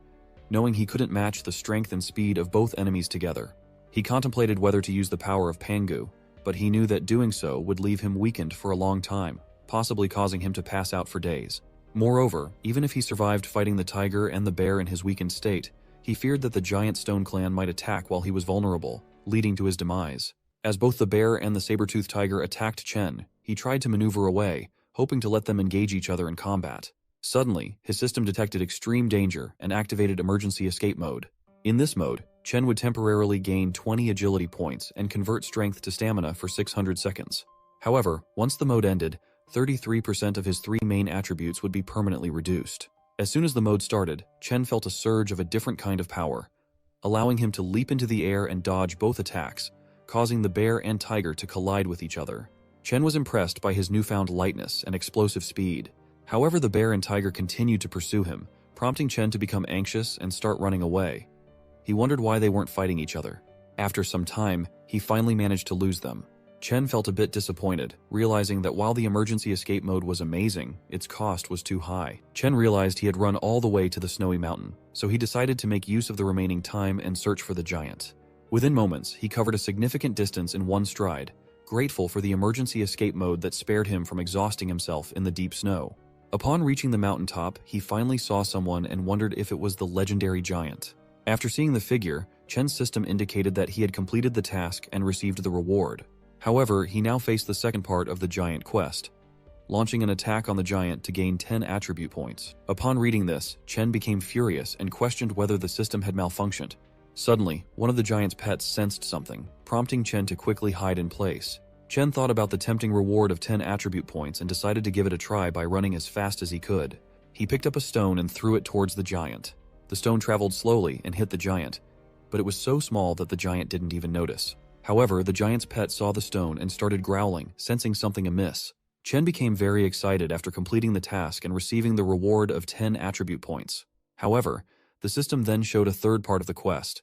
knowing he couldn't match the strength and speed of both enemies together. He contemplated whether to use the power of Pangu, but he knew that doing so would leave him weakened for a long time, possibly causing him to pass out for days. Moreover, even if he survived fighting the tiger and the bear in his weakened state, he feared that the giant stone clan might attack while he was vulnerable, leading to his demise. As both the bear and the saber-tooth tiger attacked Chen, he tried to maneuver away, hoping to let them engage each other in combat. Suddenly, his system detected extreme danger and activated emergency escape mode. In this mode, Chen would temporarily gain 20 agility points and convert strength to stamina for 600 seconds. However, once the mode ended, 33% of his 3 main attributes would be permanently reduced. As soon as the mode started, Chen felt a surge of a different kind of power, allowing him to leap into the air and dodge both attacks, causing the bear and tiger to collide with each other. Chen was impressed by his newfound lightness and explosive speed. However, the bear and tiger continued to pursue him, prompting Chen to become anxious and start running away. He wondered why they weren't fighting each other. After some time, he finally managed to lose them. Chen felt a bit disappointed, realizing that while the emergency escape mode was amazing, its cost was too high. Chen realized he had run all the way to the snowy mountain, so he decided to make use of the remaining time and search for the giant. Within moments, he covered a significant distance in one stride, grateful for the emergency escape mode that spared him from exhausting himself in the deep snow. Upon reaching the mountaintop, he finally saw someone and wondered if it was the legendary giant. After seeing the figure, Chen's system indicated that he had completed the task and received the reward. However, he now faced the second part of the giant quest, launching an attack on the giant to gain 10 attribute points. Upon reading this, Chen became furious and questioned whether the system had malfunctioned. Suddenly, one of the giant's pets sensed something, prompting Chen to quickly hide in place. Chen thought about the tempting reward of 10 attribute points and decided to give it a try by running as fast as he could. He picked up a stone and threw it towards the giant. The stone traveled slowly and hit the giant, but it was so small that the giant didn't even notice. However, the giant's pet saw the stone and started growling, sensing something amiss. Chen became very excited after completing the task and receiving the reward of 10 attribute points. However, the system then showed a third part of the quest.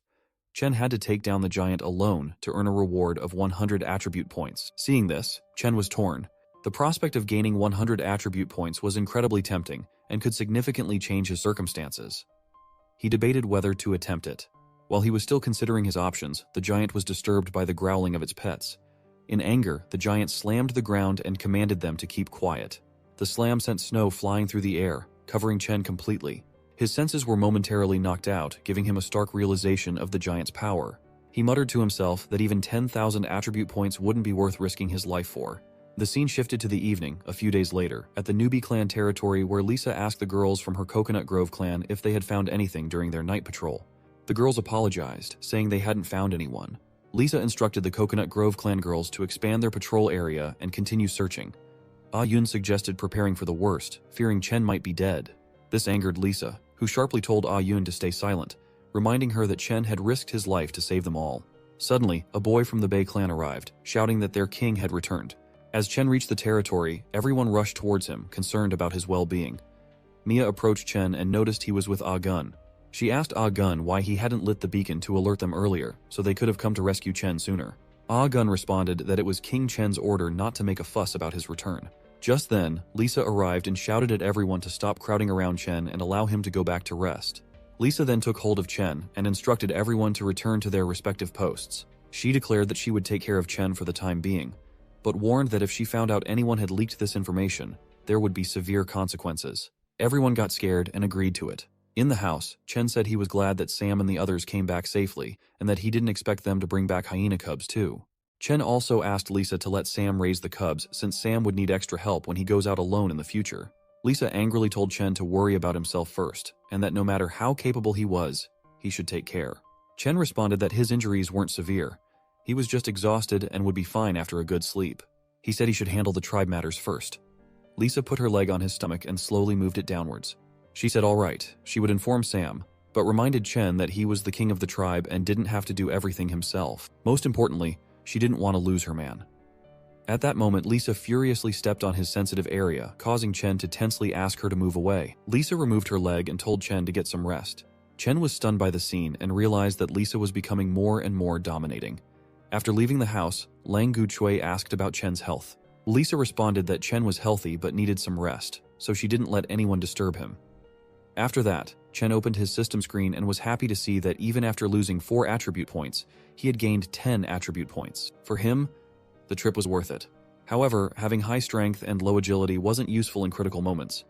Chen had to take down the giant alone to earn a reward of 100 attribute points. Seeing this, Chen was torn. The prospect of gaining 100 attribute points was incredibly tempting and could significantly change his circumstances. He debated whether to attempt it. While he was still considering his options, the giant was disturbed by the growling of its pets. In anger, the giant slammed the ground and commanded them to keep quiet. The slam sent snow flying through the air, covering Chen completely. His senses were momentarily knocked out, giving him a stark realization of the giant's power. He muttered to himself that even 10,000 attribute points wouldn't be worth risking his life for. The scene shifted to the evening, a few days later, at the newbie clan territory where Lisa asked the girls from her Coconut Grove clan if they had found anything during their night patrol. The girls apologized, saying they hadn't found anyone. Lisa instructed the Coconut Grove clan girls to expand their patrol area and continue searching. Ah-Yun suggested preparing for the worst, fearing Chen might be dead. This angered Lisa, who sharply told Ah-Yun to stay silent, reminding her that Chen had risked his life to save them all. Suddenly, a boy from the Bei clan arrived, shouting that their king had returned. As Chen reached the territory, everyone rushed towards him, concerned about his well-being. Mia approached Chen and noticed he was with Ah-Gun. She asked Ah-Gun why he hadn't lit the beacon to alert them earlier, so they could have come to rescue Chen sooner. Ah-Gun responded that it was King Chen's order not to make a fuss about his return. Just then, Lisa arrived and shouted at everyone to stop crowding around Chen and allow him to go back to rest. Lisa then took hold of Chen and instructed everyone to return to their respective posts. She declared that she would take care of Chen for the time being, but warned that if she found out anyone had leaked this information, there would be severe consequences. Everyone got scared and agreed to it. In the house, Chen said he was glad that Sam and the others came back safely, and that he didn't expect them to bring back hyena cubs too. Chen also asked Lisa to let Sam raise the cubs since Sam would need extra help when he goes out alone in the future. Lisa angrily told Chen to worry about himself first, and that no matter how capable he was, he should take care. Chen responded that his injuries weren't severe. He was just exhausted and would be fine after a good sleep. He said he should handle the tribe matters first. Lisa put her leg on his stomach and slowly moved it downwards. She said all right, she would inform Sam, but reminded Chen that he was the king of the tribe and didn't have to do everything himself. Most importantly, she didn't want to lose her man. At that moment, Lisa furiously stepped on his sensitive area, causing Chen to tensely ask her to move away. Lisa removed her leg and told Chen to get some rest. Chen was stunned by the scene and realized that Lisa was becoming more and more dominating. After leaving the house, Lang Guchui asked about Chen's health. Lisa responded that Chen was healthy but needed some rest, so she didn't let anyone disturb him. After that, Chen opened his system screen and was happy to see that even after losing 4 attribute points, he had gained 10 attribute points. For him, the trip was worth it. However, having high strength and low agility wasn't useful in critical moments,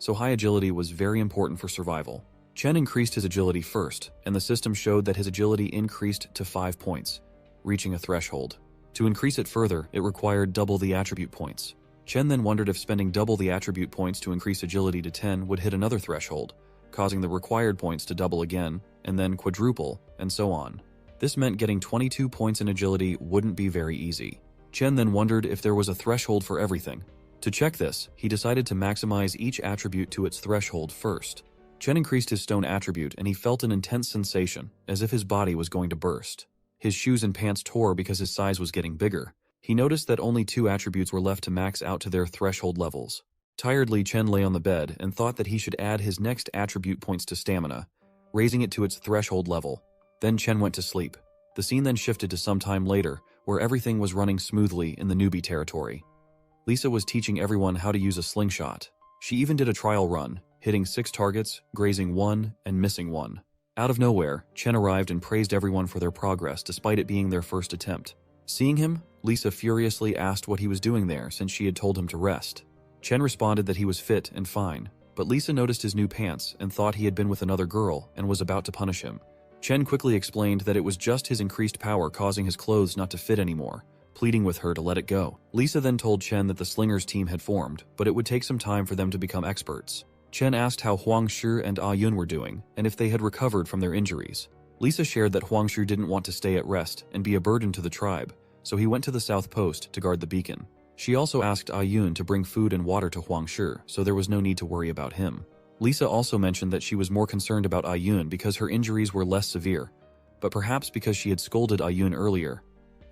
so high agility was very important for survival. Chen increased his agility first, and the system showed that his agility increased to 5 points, reaching a threshold. To increase it further, it required double the attribute points. Chen then wondered if spending double the attribute points to increase agility to 10 would hit another threshold, causing the required points to double again, and then quadruple, and so on. This meant getting 22 points in agility wouldn't be very easy. Chen then wondered if there was a threshold for everything. To check this, he decided to maximize each attribute to its threshold first. Chen increased his stone attribute and he felt an intense sensation, as if his body was going to burst. His shoes and pants tore because his size was getting bigger. He noticed that only 2 attributes were left to max out to their threshold levels. Tiredly, Chen lay on the bed and thought that he should add his next attribute points to stamina, raising it to its threshold level. Then Chen went to sleep. The scene then shifted to some time later, where everything was running smoothly in the newbie territory. Lisa was teaching everyone how to use a slingshot. She even did a trial run, hitting 6 targets, grazing 1, and missing 1. Out of nowhere, Chen arrived and praised everyone for their progress despite it being their first attempt. Seeing him, Lisa furiously asked what he was doing there since she had told him to rest. Chen responded that he was fit and fine, but Lisa noticed his new pants and thought he had been with another girl and was about to punish him. Chen quickly explained that it was just his increased power causing his clothes not to fit anymore, pleading with her to let it go. Lisa then told Chen that the Slingers team had formed, but it would take some time for them to become experts. Chen asked how Huang Shi and Ah Yun were doing and if they had recovered from their injuries. Lisa shared that Huang Shi didn't want to stay at rest and be a burden to the tribe, so he went to the south post to guard the beacon. She also asked Ah Yun to bring food and water to Huang Shi, so there was no need to worry about him. Lisa also mentioned that she was more concerned about Ah Yun because her injuries were less severe, but perhaps because she had scolded Ah Yun earlier.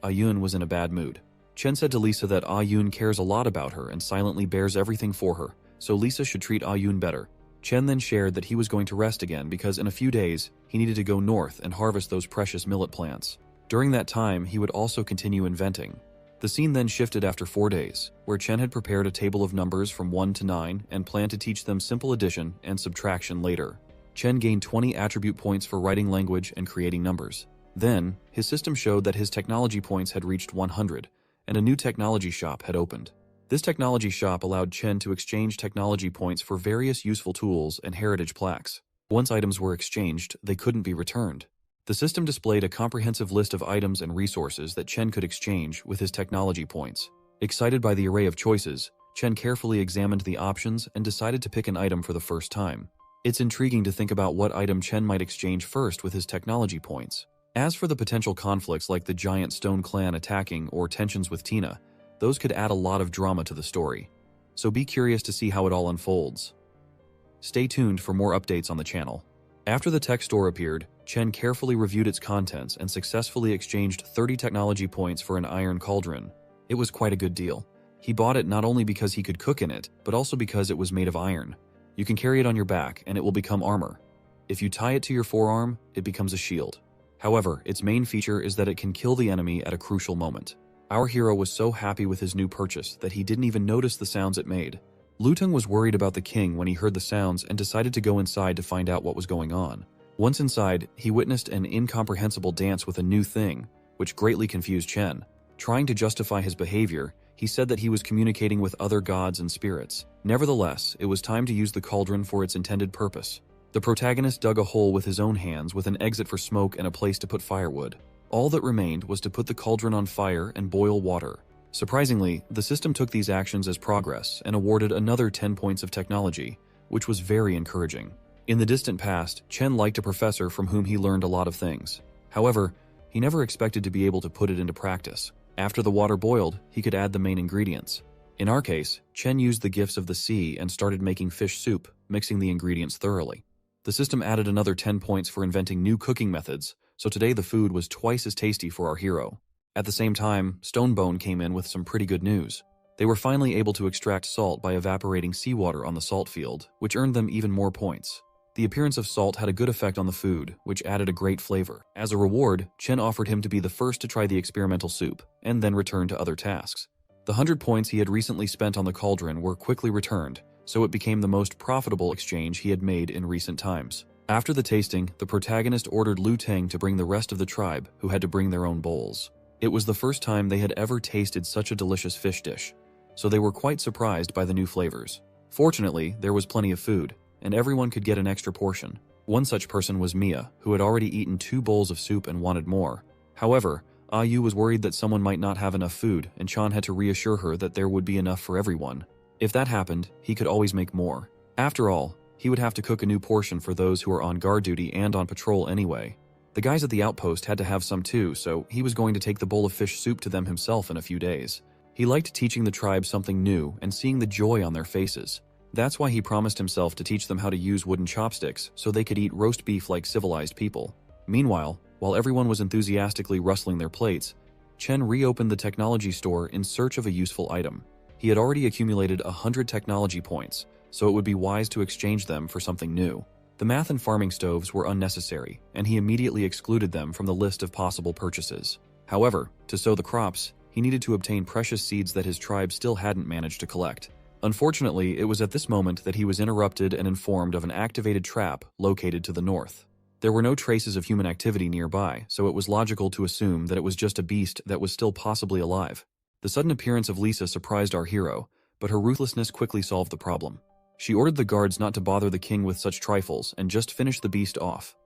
Ah Yun was in a bad mood. Chen said to Lisa that Ah Yun cares a lot about her and silently bears everything for her, so Lisa should treat Ah Yun better. Chen then shared that he was going to rest again because in a few days, he needed to go north and harvest those precious millet plants. During that time, he would also continue inventing. The scene then shifted after 4 days, where Chen had prepared a table of numbers from 1 to 9 and planned to teach them simple addition and subtraction later. Chen gained 20 attribute points for writing language and creating numbers. Then, his system showed that his technology points had reached 100, and a new technology shop had opened. This technology shop allowed Chen to exchange technology points for various useful tools and heritage plaques. Once items were exchanged, they couldn't be returned. The system displayed a comprehensive list of items and resources that Chen could exchange with his technology points. Excited by the array of choices, Chen carefully examined the options and decided to pick an item for the first time. It's intriguing to think about what item Chen might exchange first with his technology points. As for the potential conflicts like the giant stone clan attacking or tensions with Tina, those could add a lot of drama to the story. So be curious to see how it all unfolds. Stay tuned for more updates on the channel. After the tech store appeared, Chen carefully reviewed its contents and successfully exchanged 30 technology points for an iron cauldron. It was quite a good deal. He bought it not only because he could cook in it, but also because it was made of iron. You can carry it on your back and it will become armor. If you tie it to your forearm, it becomes a shield. However, its main feature is that it can kill the enemy at a crucial moment. Our hero was so happy with his new purchase that he didn't even notice the sounds it made. Luteng was worried about the king when he heard the sounds and decided to go inside to find out what was going on. Once inside, he witnessed an incomprehensible dance with a new thing, which greatly confused Chen. Trying to justify his behavior, he said that he was communicating with other gods and spirits. Nevertheless, it was time to use the cauldron for its intended purpose. The protagonist dug a hole with his own hands with an exit for smoke and a place to put firewood. All that remained was to put the cauldron on fire and boil water. Surprisingly, the system took these actions as progress and awarded another 10 points of technology, which was very encouraging. In the distant past, Chen liked a professor from whom he learned a lot of things. However, he never expected to be able to put it into practice. After the water boiled, he could add the main ingredients. In our case, Chen used the gifts of the sea and started making fish soup, mixing the ingredients thoroughly. The system added another 10 points for inventing new cooking methods, so today the food was twice as tasty for our hero. At the same time, Stonebone came in with some pretty good news. They were finally able to extract salt by evaporating seawater on the salt field, which earned them even more points. The appearance of salt had a good effect on the food, which added a great flavor. As a reward, Chen offered him to be the first to try the experimental soup, and then return to other tasks. The 100 points he had recently spent on the cauldron were quickly returned, so it became the most profitable exchange he had made in recent times. After the tasting, the protagonist ordered Luteng to bring the rest of the tribe, who had to bring their own bowls. It was the first time they had ever tasted such a delicious fish dish, so they were quite surprised by the new flavors. Fortunately, there was plenty of food, and everyone could get an extra portion. One such person was Mia, who had already eaten 2 bowls of soup and wanted more. However, Ah Yu was worried that someone might not have enough food, and Chan had to reassure her that there would be enough for everyone. If that happened, he could always make more. After all, he would have to cook a new portion for those who were on guard duty and on patrol anyway. The guys at the outpost had to have some too, so he was going to take the bowl of fish soup to them himself in a few days. He liked teaching the tribe something new and seeing the joy on their faces. That's why he promised himself to teach them how to use wooden chopsticks so they could eat roast beef like civilized people. Meanwhile, While everyone was enthusiastically rustling their plates, Chen reopened the technology store in search of a useful item. He had already accumulated 100 technology points, so it would be wise to exchange them for something new. The math and farming stoves were unnecessary, and he immediately excluded them from the list of possible purchases. However, to sow the crops, he needed to obtain precious seeds that his tribe still hadn't managed to collect. Unfortunately, it was at this moment that he was interrupted and informed of an activated trap located to the north. There were no traces of human activity nearby, so it was logical to assume that it was just a beast that was still possibly alive. The sudden appearance of Lisa surprised our hero, but her ruthlessness quickly solved the problem. She ordered the guards not to bother the king with such trifles and just finish the beast off.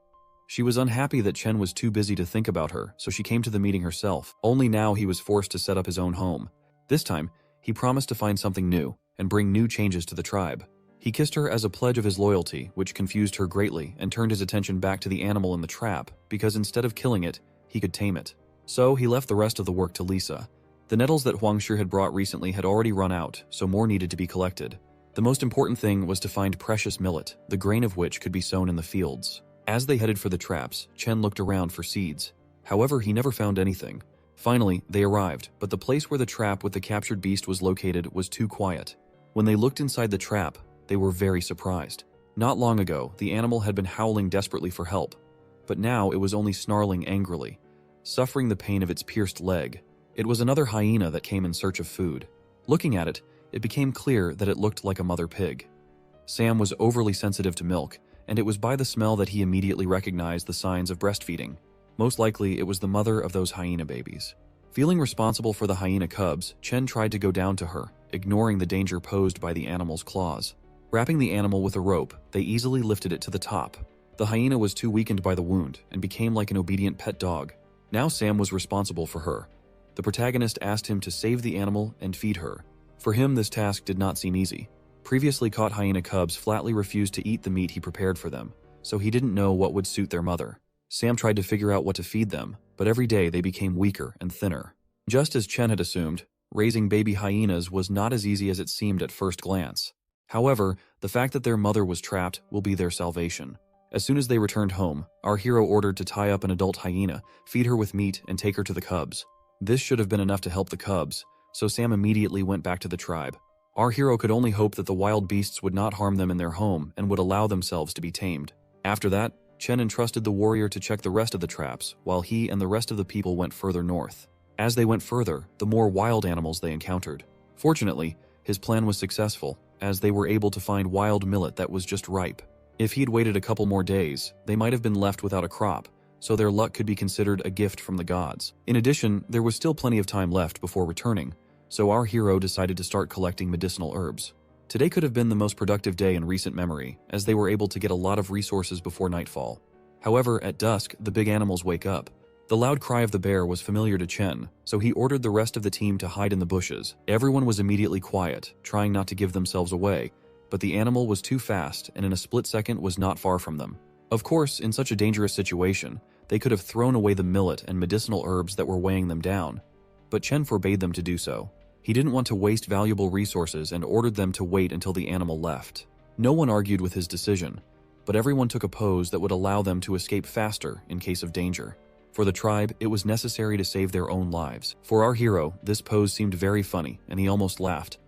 She was unhappy that Chen was too busy to think about her, so she came to the meeting herself. Only now he was forced to set up his own home. This time, he promised to find something new and bring new changes to the tribe. He kissed her as a pledge of his loyalty, which confused her greatly, and turned his attention back to the animal in the trap, because instead of killing it, he could tame it. So he left the rest of the work to Lisa. The nettles that Huangshi had brought recently had already run out, so more needed to be collected. The most important thing was to find precious millet, the grain of which could be sown in the fields. As they headed for the traps, Chen looked around for seeds. However, he never found anything. Finally, they arrived, but the place where the trap with the captured beast was located was too quiet. When they looked inside the trap, they were very surprised. Not long ago, the animal had been howling desperately for help, but now it was only snarling angrily, suffering the pain of its pierced leg. It was another hyena that came in search of food. Looking at it, it became clear that it looked like a mother pig. Sam was overly sensitive to milk, and it was by the smell that he immediately recognized the signs of breastfeeding. Most likely, it was the mother of those hyena babies. Feeling responsible for the hyena cubs, Chen tried to go down to her, ignoring the danger posed by the animal's claws. Wrapping the animal with a rope, they easily lifted it to the top. The hyena was too weakened by the wound and became like an obedient pet dog. Now Sam was responsible for her. The protagonist asked him to save the animal and feed her. For him, this task did not seem easy. Previously caught hyena cubs flatly refused to eat the meat he prepared for them, so he didn't know what would suit their mother. Sam tried to figure out what to feed them, but every day they became weaker and thinner. Just as Chen had assumed, raising baby hyenas was not as easy as it seemed at first glance. However, the fact that their mother was trapped will be their salvation. As soon as they returned home, our hero ordered to tie up an adult hyena, feed her with meat, and take her to the cubs. This should have been enough to help the cubs, so Sam immediately went back to the tribe. Our hero could only hope that the wild beasts would not harm them in their home and would allow themselves to be tamed. After that, Chen entrusted the warrior to check the rest of the traps, while he and the rest of the people went further north. As they went further, the more wild animals they encountered. Fortunately, his plan was successful, as they were able to find wild millet that was just ripe. If he'd waited a couple more days, they might have been left without a crop, so their luck could be considered a gift from the gods. In addition, there was still plenty of time left before returning, so our hero decided to start collecting medicinal herbs. Today could have been the most productive day in recent memory, as they were able to get a lot of resources before nightfall. However, at dusk, the big animals wake up. The loud cry of the bear was familiar to Chen, so he ordered the rest of the team to hide in the bushes. Everyone was immediately quiet, trying not to give themselves away, but the animal was too fast and in a split second was not far from them. Of course, in such a dangerous situation, they could have thrown away the millet and medicinal herbs that were weighing them down, but Chen forbade them to do so. He didn't want to waste valuable resources and ordered them to wait until the animal left. No one argued with his decision, but everyone took a pose that would allow them to escape faster in case of danger. For the tribe, it was necessary to save their own lives. For our hero, this pose seemed very funny, and he almost laughed.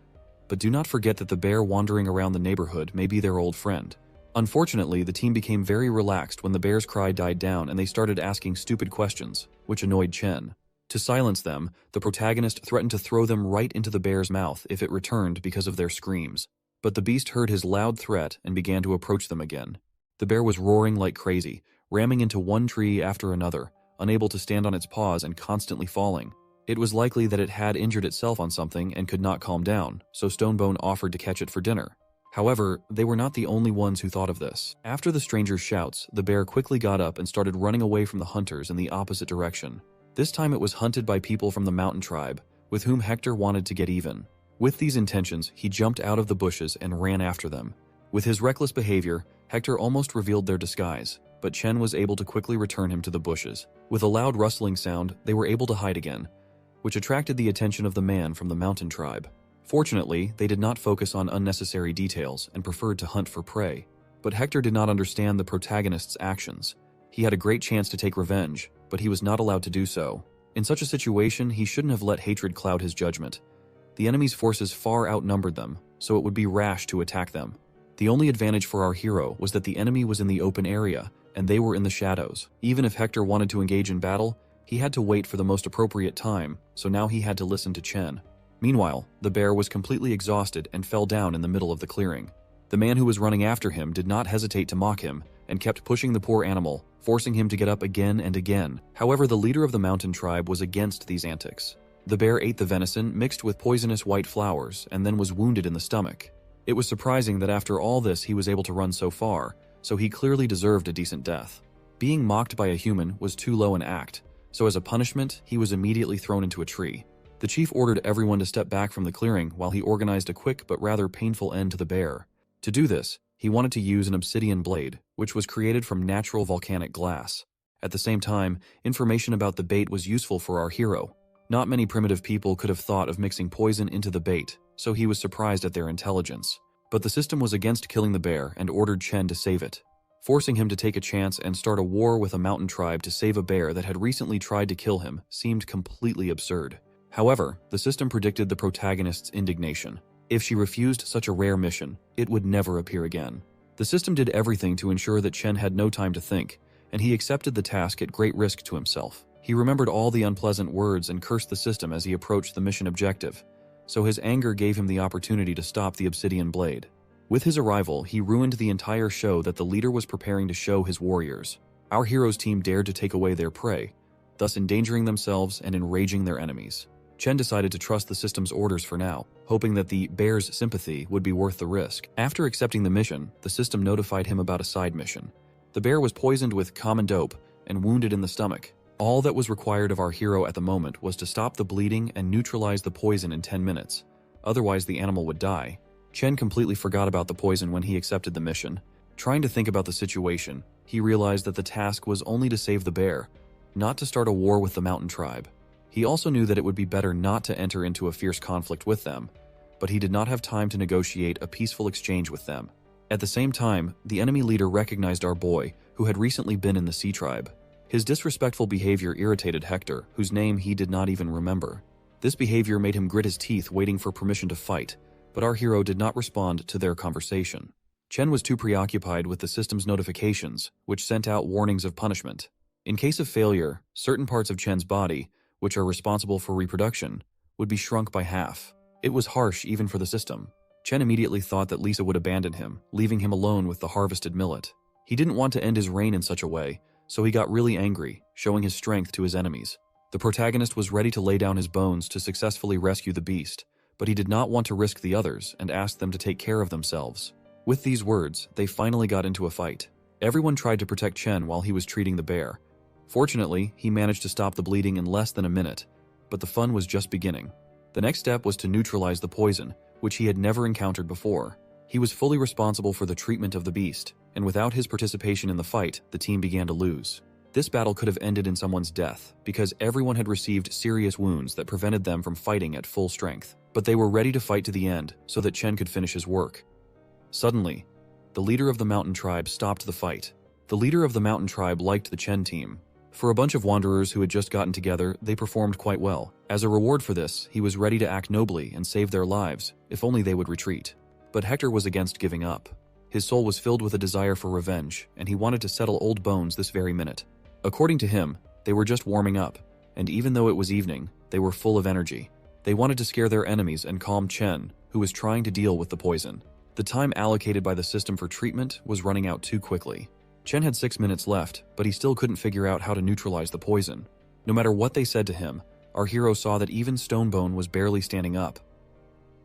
But do not forget that the bear wandering around the neighborhood may be their old friend. Unfortunately, the team became very relaxed when the bear's cry died down and they started asking stupid questions, which annoyed Chen. To silence them, the protagonist threatened to throw them right into the bear's mouth if it returned because of their screams. But the beast heard his loud threat and began to approach them again. The bear was roaring like crazy, ramming into one tree after another, unable to stand on its paws and constantly falling. It was likely that it had injured itself on something and could not calm down, so Stonebone offered to catch it for dinner. However, they were not the only ones who thought of this. After the stranger's shouts, the bear quickly got up and started running away from the hunters in the opposite direction. This time it was hunted by people from the mountain tribe, with whom Hector wanted to get even. With these intentions, he jumped out of the bushes and ran after them. With his reckless behavior, Hector almost revealed their disguise, but Chen was able to quickly return him to the bushes. With a loud rustling sound, they were able to hide again, which attracted the attention of the man from the mountain tribe. Fortunately, they did not focus on unnecessary details and preferred to hunt for prey. But Hector did not understand the protagonist's actions. He had a great chance to take revenge, but he was not allowed to do so. In such a situation, he shouldn't have let hatred cloud his judgment. The enemy's forces far outnumbered them, so it would be rash to attack them. The only advantage for our hero was that the enemy was in the open area, and they were in the shadows. Even if Hector wanted to engage in battle, he had to wait for the most appropriate time, so now he had to listen to Chen. Meanwhile, the bear was completely exhausted and fell down in the middle of the clearing. The man who was running after him did not hesitate to mock him, and kept pushing the poor animal, forcing him to get up again and again. However, the leader of the mountain tribe was against these antics. The bear ate the venison mixed with poisonous white flowers and then was wounded in the stomach. It was surprising that after all this he was able to run so far, so he clearly deserved a decent death. Being mocked by a human was too low an act, so as a punishment, he was immediately thrown into a tree. The chief ordered everyone to step back from the clearing while he organized a quick but rather painful end to the bear. To do this, he wanted to use an obsidian blade, which was created from natural volcanic glass. At the same time, information about the bait was useful for our hero. Not many primitive people could have thought of mixing poison into the bait, so he was surprised at their intelligence. But the system was against killing the bear and ordered Chen to save it. Forcing him to take a chance and start a war with a mountain tribe to save a bear that had recently tried to kill him seemed completely absurd. However, the system predicted the protagonist's indignation. If she refused such a rare mission, it would never appear again. The system did everything to ensure that Chen had no time to think, and he accepted the task at great risk to himself. He remembered all the unpleasant words and cursed the system as he approached the mission objective, so his anger gave him the opportunity to stop the obsidian blade. With his arrival, he ruined the entire show that the leader was preparing to show his warriors. Our hero's team dared to take away their prey, thus endangering themselves and enraging their enemies. Chen decided to trust the system's orders for now, hoping that the bear's sympathy would be worth the risk. After accepting the mission, the system notified him about a side mission. The bear was poisoned with common dope and wounded in the stomach. All that was required of our hero at the moment was to stop the bleeding and neutralize the poison in 10 minutes. Otherwise, the animal would die. Chen completely forgot about the poison when he accepted the mission. Trying to think about the situation, he realized that the task was only to save the bear, not to start a war with the mountain tribe. He also knew that it would be better not to enter into a fierce conflict with them, but he did not have time to negotiate a peaceful exchange with them. At the same time, the enemy leader recognized our boy, who had recently been in the sea tribe. His disrespectful behavior irritated Hector, whose name he did not even remember. This behavior made him grit his teeth waiting for permission to fight, but our hero did not respond to their conversation. Chen was too preoccupied with the system's notifications, which sent out warnings of punishment. In case of failure, certain parts of Chen's body, which are responsible for reproduction, would be shrunk by half. It was harsh even for the system. Chen immediately thought that Lisa would abandon him, leaving him alone with the harvested millet. He didn't want to end his reign in such a way, so he got really angry, showing his strength to his enemies. The protagonist was ready to lay down his bones to successfully rescue the beast, but he did not want to risk the others and asked them to take care of themselves. With these words, they finally got into a fight. Everyone tried to protect Chen while he was treating the bear. Fortunately, he managed to stop the bleeding in less than a minute, but the fun was just beginning. The next step was to neutralize the poison, which he had never encountered before. He was fully responsible for the treatment of the beast, and without his participation in the fight, the team began to lose. This battle could have ended in someone's death, because everyone had received serious wounds that prevented them from fighting at full strength. But they were ready to fight to the end, so that Chen could finish his work. Suddenly, the leader of the mountain tribe stopped the fight. The leader of the mountain tribe liked the Chen team. For a bunch of wanderers who had just gotten together, they performed quite well. As a reward for this, he was ready to act nobly and save their lives, if only they would retreat. But Hector was against giving up. His soul was filled with a desire for revenge, and he wanted to settle old bones this very minute. According to him, they were just warming up, and even though it was evening, they were full of energy. They wanted to scare their enemies and calm Chen, who was trying to deal with the poison. The time allocated by the system for treatment was running out too quickly. Chen had 6 minutes left, but he still couldn't figure out how to neutralize the poison. No matter what they said to him, our hero saw that even Stonebone was barely standing up.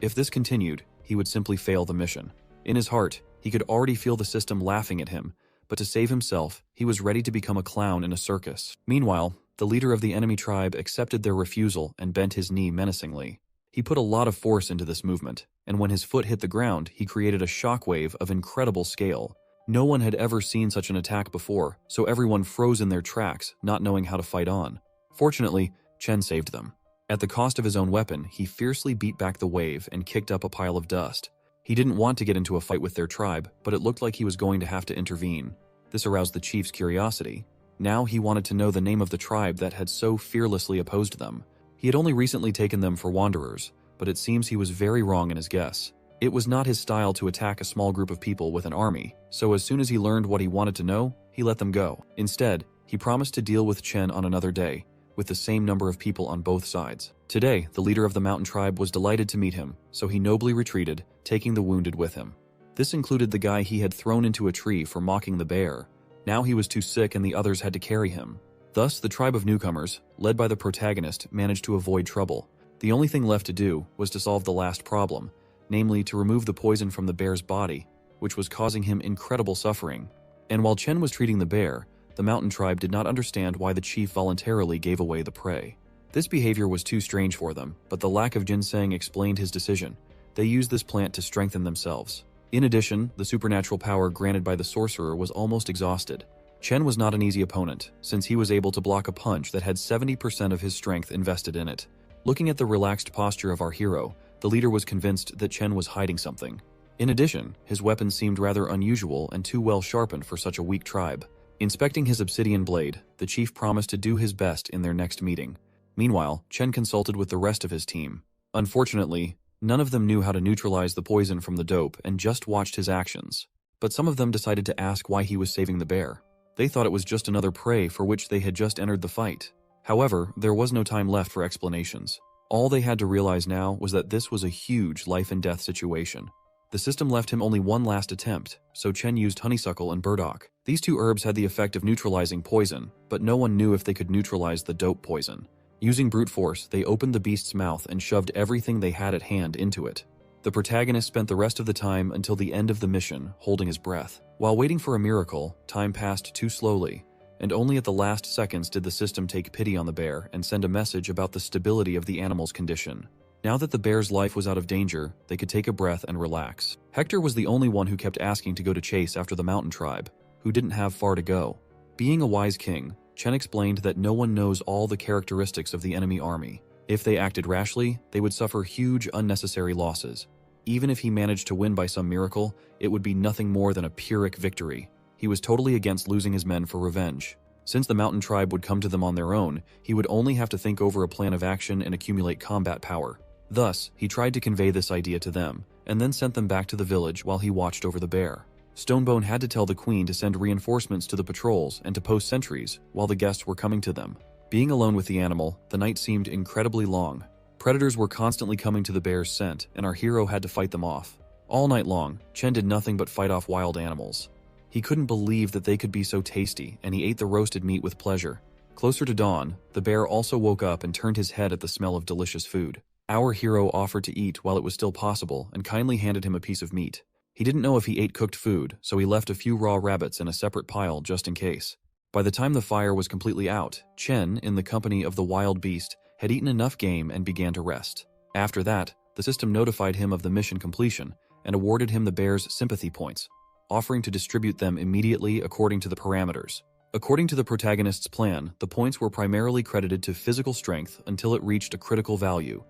If this continued, he would simply fail the mission. In his heart, he could already feel the system laughing at him, but to save himself, he was ready to become a clown in a circus. Meanwhile, the leader of the enemy tribe accepted their refusal and bent his knee menacingly. He put a lot of force into this movement, and when his foot hit the ground, he created a shockwave of incredible scale. No one had ever seen such an attack before, so everyone froze in their tracks, not knowing how to fight on. Fortunately, Chen saved them. At the cost of his own weapon, he fiercely beat back the wave and kicked up a pile of dust. He didn't want to get into a fight with their tribe, but it looked like he was going to have to intervene. This aroused the chief's curiosity. Now he wanted to know the name of the tribe that had so fearlessly opposed them. He had only recently taken them for wanderers, but it seems he was very wrong in his guess. It was not his style to attack a small group of people with an army, so as soon as he learned what he wanted to know, he let them go. Instead, he promised to deal with Chen on another day, with the same number of people on both sides. Today, the leader of the mountain tribe was delighted to meet him, so he nobly retreated, taking the wounded with him. This included the guy he had thrown into a tree for mocking the bear. Now he was too sick and the others had to carry him. Thus, the tribe of newcomers, led by the protagonist, managed to avoid trouble. The only thing left to do was to solve the last problem, namely to remove the poison from the bear's body, which was causing him incredible suffering. And while Chen was treating the bear, the mountain tribe did not understand why the chief voluntarily gave away the prey. This behavior was too strange for them, but the lack of ginseng explained his decision. They used this plant to strengthen themselves. In addition, the supernatural power granted by the sorcerer was almost exhausted. Chen was not an easy opponent, since he was able to block a punch that had 70% of his strength invested in it. Looking at the relaxed posture of our hero, the leader was convinced that Chen was hiding something. In addition, his weapon seemed rather unusual and too well sharpened for such a weak tribe. Inspecting his obsidian blade, the chief promised to do his best in their next meeting. Meanwhile, Chen consulted with the rest of his team. Unfortunately, none of them knew how to neutralize the poison from the dope and just watched his actions. But some of them decided to ask why he was saving the bear. They thought it was just another prey for which they had just entered the fight. However, there was no time left for explanations. All they had to realize now was that this was a huge life-and-death situation. The system left him only one last attempt, so Chen used honeysuckle and burdock. These two herbs had the effect of neutralizing poison, but no one knew if they could neutralize the dope poison. Using brute force, they opened the beast's mouth and shoved everything they had at hand into it. The protagonist spent the rest of the time until the end of the mission, holding his breath. While waiting for a miracle, time passed too slowly, and only at the last seconds did the system take pity on the bear and send a message about the stability of the animal's condition. Now that the bear's life was out of danger, they could take a breath and relax. Hector was the only one who kept asking to go to chase after the mountain tribe, who didn't have far to go. Being a wise king, Chen explained that no one knows all the characteristics of the enemy army. If they acted rashly, they would suffer huge unnecessary losses. Even if he managed to win by some miracle, it would be nothing more than a Pyrrhic victory. He was totally against losing his men for revenge. Since the mountain tribe would come to them on their own, he would only have to think over a plan of action and accumulate combat power. Thus, he tried to convey this idea to them, and then sent them back to the village while he watched over the bear. Stonebone had to tell the queen to send reinforcements to the patrols and to post sentries while the guests were coming to them. Being alone with the animal, the night seemed incredibly long. Predators were constantly coming to the bear's scent, and our hero had to fight them off. All night long, Chen did nothing but fight off wild animals. He couldn't believe that they could be so tasty, and he ate the roasted meat with pleasure. Closer to dawn, the bear also woke up and turned his head at the smell of delicious food. Our hero offered to eat while it was still possible and kindly handed him a piece of meat. He didn't know if he ate cooked food, so he left a few raw rabbits in a separate pile just in case. By the time the fire was completely out, Chen, in the company of the wild beast, had eaten enough game and began to rest. After that, the system notified him of the mission completion and awarded him the bear's sympathy points, offering to distribute them immediately according to the parameters. According to the protagonist's plan, the points were primarily credited to physical strength until it reached a critical value,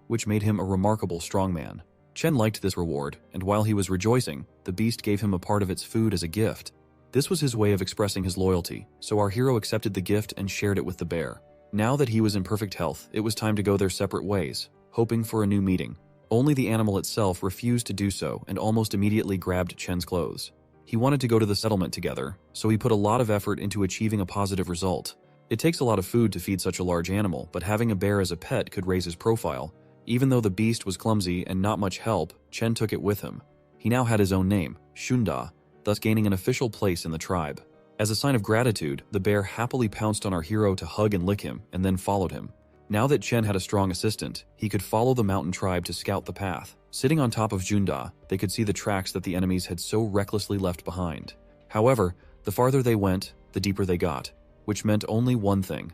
which made him a remarkable strongman. Chen liked this reward, and while he was rejoicing, the beast gave him a part of its food as a gift. This was his way of expressing his loyalty, so our hero accepted the gift and shared it with the bear. Now that he was in perfect health, it was time to go their separate ways, hoping for a new meeting. Only the animal itself refused to do so and almost immediately grabbed Chen's clothes. He wanted to go to the settlement together, so he put a lot of effort into achieving a positive result. It takes a lot of food to feed such a large animal, but having a bear as a pet could raise his profile. Even though the beast was clumsy and not much help, Chen took it with him. He now had his own name, Shunda, thus gaining an official place in the tribe. As a sign of gratitude, the bear happily pounced on our hero to hug and lick him, and then followed him. Now that Chen had a strong assistant, he could follow the mountain tribe to scout the path. Sitting on top of Junda, they could see the tracks that the enemies had so recklessly left behind. However, the farther they went, the deeper they got, which meant only one thing: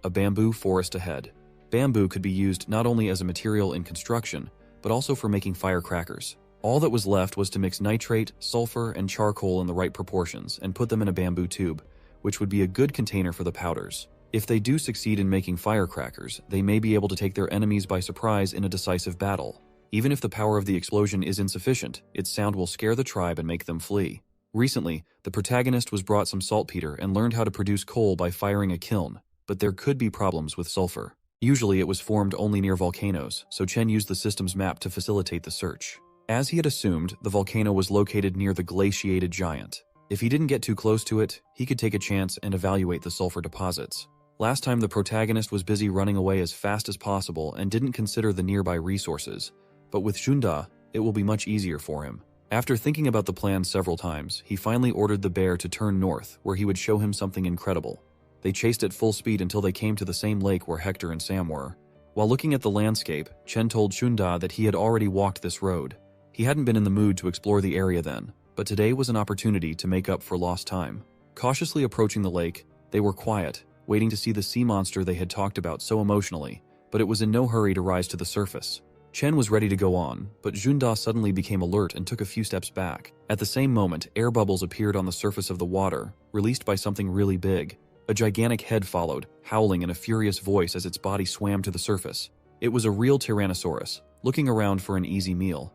a bamboo forest ahead. Bamboo could be used not only as a material in construction, but also for making firecrackers. All that was left was to mix nitrate, sulfur, and charcoal in the right proportions and put them in a bamboo tube, which would be a good container for the powders. If they do succeed in making firecrackers, they may be able to take their enemies by surprise in a decisive battle. Even if the power of the explosion is insufficient, its sound will scare the tribe and make them flee. Recently, the protagonist was brought some saltpeter and learned how to produce coal by firing a kiln, but there could be problems with sulfur. Usually it was formed only near volcanoes, so Chen used the system's map to facilitate the search. As he had assumed, the volcano was located near the glaciated giant. If he didn't get too close to it, he could take a chance and evaluate the sulfur deposits. Last time the protagonist was busy running away as fast as possible and didn't consider the nearby resources, but with Junda, it will be much easier for him. After thinking about the plan several times, he finally ordered the bear to turn north, where he would show him something incredible. They chased at full speed until they came to the same lake where Hector and Sam were. While looking at the landscape, Chen told Junda that he had already walked this road. He hadn't been in the mood to explore the area then, but today was an opportunity to make up for lost time. Cautiously approaching the lake, they were quiet, waiting to see the sea monster they had talked about so emotionally, but it was in no hurry to rise to the surface. Chen was ready to go on, but Junda suddenly became alert and took a few steps back. At the same moment, air bubbles appeared on the surface of the water, released by something really big. A gigantic head followed, howling in a furious voice as its body swam to the surface. It was a real Tyrannosaurus, looking around for an easy meal.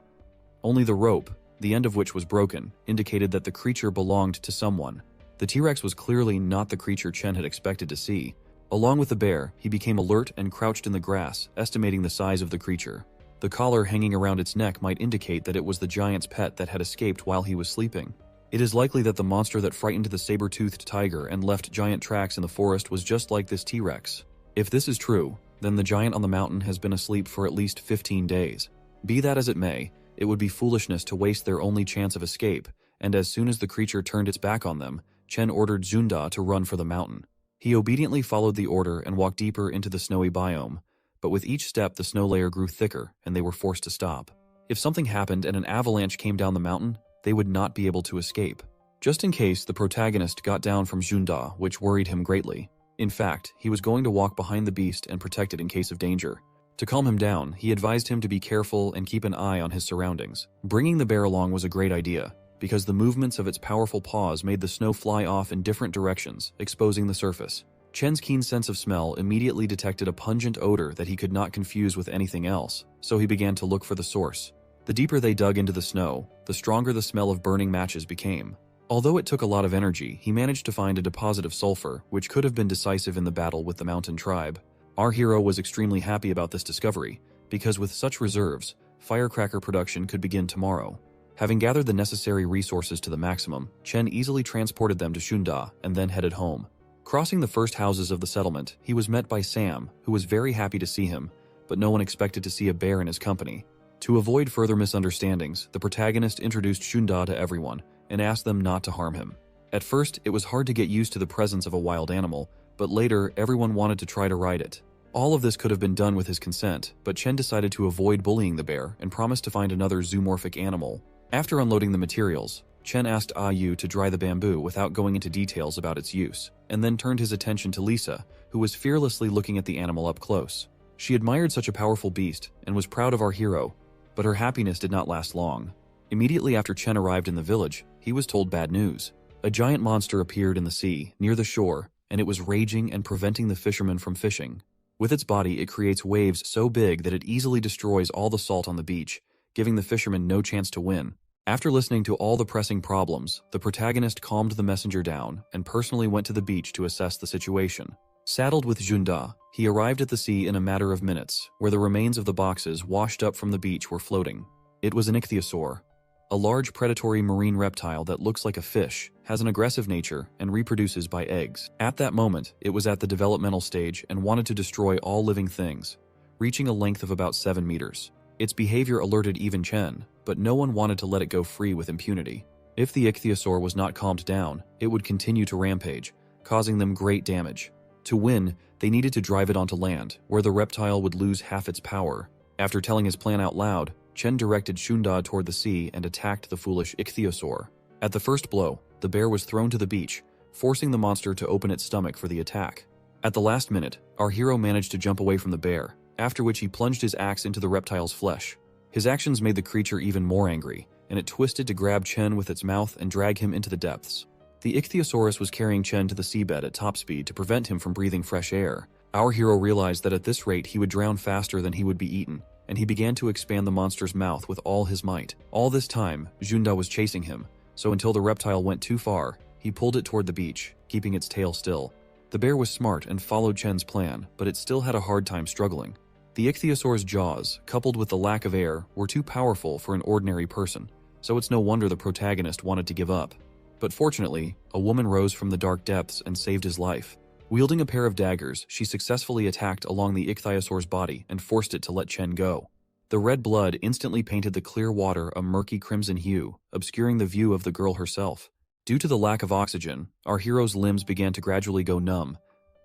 Only the rope, the end of which was broken, indicated that the creature belonged to someone. The T-Rex was clearly not the creature Chen had expected to see. Along with the bear, he became alert and crouched in the grass, estimating the size of the creature. The collar hanging around its neck might indicate that it was the giant's pet that had escaped while he was sleeping. It is likely that the monster that frightened the saber-toothed tiger and left giant tracks in the forest was just like this T-Rex. If this is true, then the giant on the mountain has been asleep for at least 15 days. Be that as it may, it would be foolishness to waste their only chance of escape, and as soon as the creature turned its back on them, Chen ordered Junda to run for the mountain. He obediently followed the order and walked deeper into the snowy biome, but with each step the snow layer grew thicker and they were forced to stop. If something happened and an avalanche came down the mountain, they would not be able to escape. Just in case, the protagonist got down from Junda, which worried him greatly. In fact, he was going to walk behind the beast and protect it in case of danger. To calm him down, he advised him to be careful and keep an eye on his surroundings. Bringing the bear along was a great idea, because the movements of its powerful paws made the snow fly off in different directions, exposing the surface. Chen's keen sense of smell immediately detected a pungent odor that he could not confuse with anything else, so he began to look for the source. The deeper they dug into the snow, the stronger the smell of burning matches became. Although it took a lot of energy, he managed to find a deposit of sulfur, which could have been decisive in the battle with the mountain tribe. Our hero was extremely happy about this discovery, because with such reserves, firecracker production could begin tomorrow. Having gathered the necessary resources to the maximum, Chen easily transported them to Shunda and then headed home. Crossing the first houses of the settlement, he was met by Sam, who was very happy to see him, but no one expected to see a bear in his company. To avoid further misunderstandings, the protagonist introduced Shunda to everyone and asked them not to harm him. At first, it was hard to get used to the presence of a wild animal, but later everyone wanted to try to ride it. All of this could have been done with his consent, but Chen decided to avoid bullying the bear and promised to find another zoomorphic animal. After unloading the materials, Chen asked Ayu to dry the bamboo without going into details about its use, and then turned his attention to Lisa, who was fearlessly looking at the animal up close. She admired such a powerful beast and was proud of our hero, but her happiness did not last long. Immediately after Chen arrived in the village, he was told bad news. A giant monster appeared in the sea, near the shore, and it was raging and preventing the fishermen from fishing. With its body, it creates waves so big that it easily destroys all the salt on the beach, giving the fishermen no chance to win. After listening to all the pressing problems, the protagonist calmed the messenger down and personally went to the beach to assess the situation. Saddled with Junda, he arrived at the sea in a matter of minutes, where the remains of the boxes washed up from the beach were floating. It was an ichthyosaur, a large predatory marine reptile that looks like a fish, has an aggressive nature, and reproduces by eggs. At that moment, it was at the developmental stage and wanted to destroy all living things, reaching a length of about 7 meters. Its behavior alerted even Chen, but no one wanted to let it go free with impunity. If the ichthyosaur was not calmed down, it would continue to rampage, causing them great damage. To win, they needed to drive it onto land, where the reptile would lose half its power. After telling his plan out loud, Chen directed Shunda toward the sea and attacked the foolish ichthyosaur. At the first blow, the bear was thrown to the beach, forcing the monster to open its stomach for the attack. At the last minute, our hero managed to jump away from the bear, after which he plunged his axe into the reptile's flesh. His actions made the creature even more angry, and it twisted to grab Chen with its mouth and drag him into the depths. The ichthyosaurus was carrying Chen to the seabed at top speed to prevent him from breathing fresh air. Our hero realized that at this rate he would drown faster than he would be eaten, and he began to expand the monster's mouth with all his might. All this time, Junda was chasing him, so until the reptile went too far, he pulled it toward the beach, keeping its tail still. The bear was smart and followed Chen's plan, but it still had a hard time struggling. The ichthyosaur's jaws, coupled with the lack of air, were too powerful for an ordinary person, so it's no wonder the protagonist wanted to give up. But fortunately, a woman rose from the dark depths and saved his life. Wielding a pair of daggers, she successfully attacked along the ichthyosaur's body and forced it to let Chen go. The red blood instantly painted the clear water a murky crimson hue, obscuring the view of the girl herself. Due to the lack of oxygen, our hero's limbs began to gradually go numb,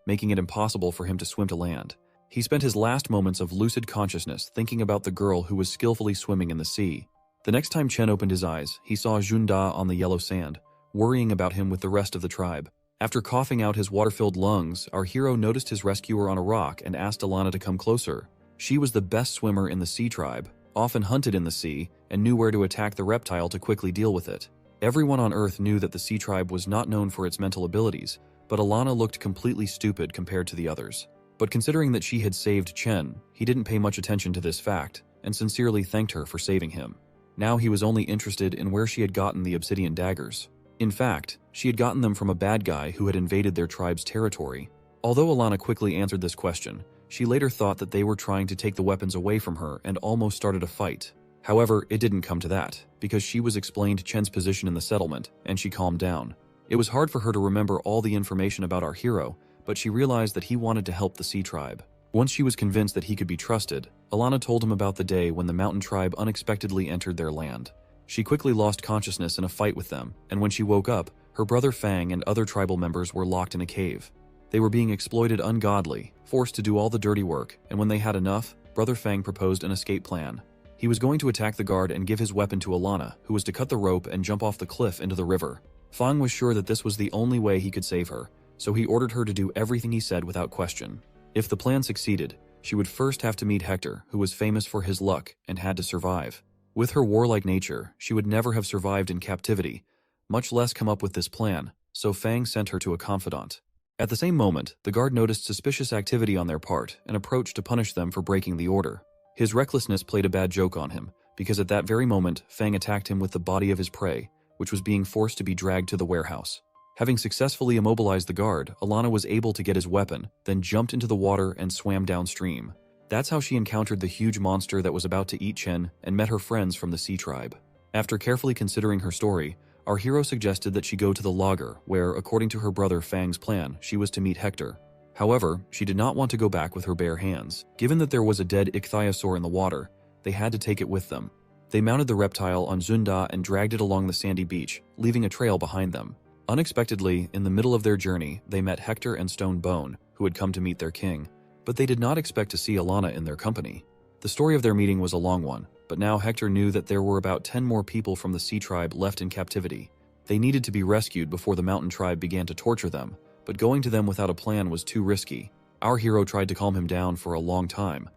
making it impossible for him to swim to land. He spent his last moments of lucid consciousness thinking about the girl who was skillfully swimming in the sea. The next time Chen opened his eyes, he saw Junda on the yellow sand, worrying about him with the rest of the tribe. After coughing out his water-filled lungs, our hero noticed his rescuer on a rock and asked Alana to come closer. She was the best swimmer in the sea tribe, often hunted in the sea, and knew where to attack the reptile to quickly deal with it. Everyone on Earth knew that the sea tribe was not known for its mental abilities, but Alana looked completely stupid compared to the others. But considering that she had saved Chen, he didn't pay much attention to this fact, and sincerely thanked her for saving him. Now he was only interested in where she had gotten the obsidian daggers. In fact, she had gotten them from a bad guy who had invaded their tribe's territory. Although Alana quickly answered this question, she later thought that they were trying to take the weapons away from her and almost started a fight. However, it didn't come to that, because she was explained Chen's position in the settlement, and she calmed down. It was hard for her to remember all the information about our hero, but she realized that he wanted to help the sea tribe. Once she was convinced that he could be trusted, Alana told him about the day when the mountain tribe unexpectedly entered their land. She quickly lost consciousness in a fight with them, and when she woke up, her brother Fang and other tribal members were locked in a cave. They were being exploited ungodly, forced to do all the dirty work, and when they had enough, Brother Fang proposed an escape plan. He was going to attack the guard and give his weapon to Alana, who was to cut the rope and jump off the cliff into the river. Fang was sure that this was the only way he could save her, so he ordered her to do everything he said without question. If the plan succeeded, she would first have to meet Hector, who was famous for his luck and had to survive. With her warlike nature, she would never have survived in captivity, much less come up with this plan, so Fang sent her to a confidant. At the same moment, the guard noticed suspicious activity on their part and approached to punish them for breaking the order. His recklessness played a bad joke on him, because at that very moment, Fang attacked him with the body of his prey, which was being forced to be dragged to the warehouse. Having successfully immobilized the guard, Alana was able to get his weapon, then jumped into the water and swam downstream. That's how she encountered the huge monster that was about to eat Chen and met her friends from the sea tribe. After carefully considering her story, our hero suggested that she go to the logger, where, according to her brother Fang's plan, she was to meet Hector. However, she did not want to go back with her bare hands. Given that there was a dead ichthyosaur in the water, they had to take it with them. They mounted the reptile on Zunda and dragged it along the sandy beach, leaving a trail behind them. Unexpectedly, in the middle of their journey, they met Hector and Stone Bone, who had come to meet their king. But they did not expect to see Alana in their company. The story of their meeting was a long one, but now Hector knew that there were about 10 more people from the sea tribe left in captivity. They needed to be rescued before the mountain tribe began to torture them, but going to them without a plan was too risky. Our hero tried to calm him down for a long time,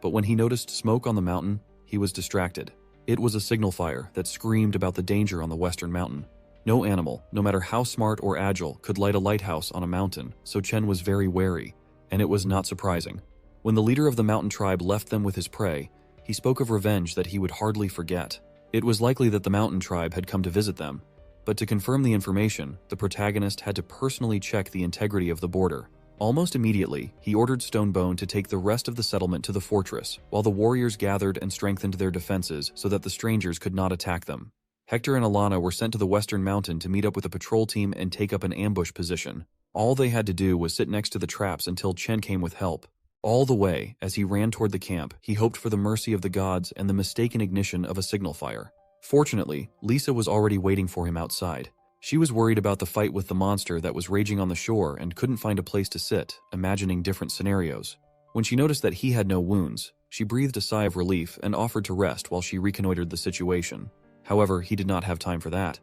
but when he noticed smoke on the mountain, he was distracted. It was a signal fire that screamed about the danger on the western mountain. No animal, no matter how smart or agile, could light a lighthouse on a mountain, so Chen was very wary, and it was not surprising. When the leader of the mountain tribe left them with his prey, he spoke of revenge that he would hardly forget. It was likely that the mountain tribe had come to visit them, but to confirm the information, the protagonist had to personally check the integrity of the border. Almost immediately, he ordered Stonebone to take the rest of the settlement to the fortress, while the warriors gathered and strengthened their defenses so that the strangers could not attack them. Hector and Alana were sent to the western mountain to meet up with a patrol team and take up an ambush position. All they had to do was sit next to the traps until Chen came with help. All the way, as he ran toward the camp, he hoped for the mercy of the gods and the mistaken ignition of a signal fire. Fortunately, Lisa was already waiting for him outside. She was worried about the fight with the monster that was raging on the shore and couldn't find a place to sit, imagining different scenarios. When she noticed that he had no wounds, she breathed a sigh of relief and offered to rest while she reconnoitered the situation. However, he did not have time for that.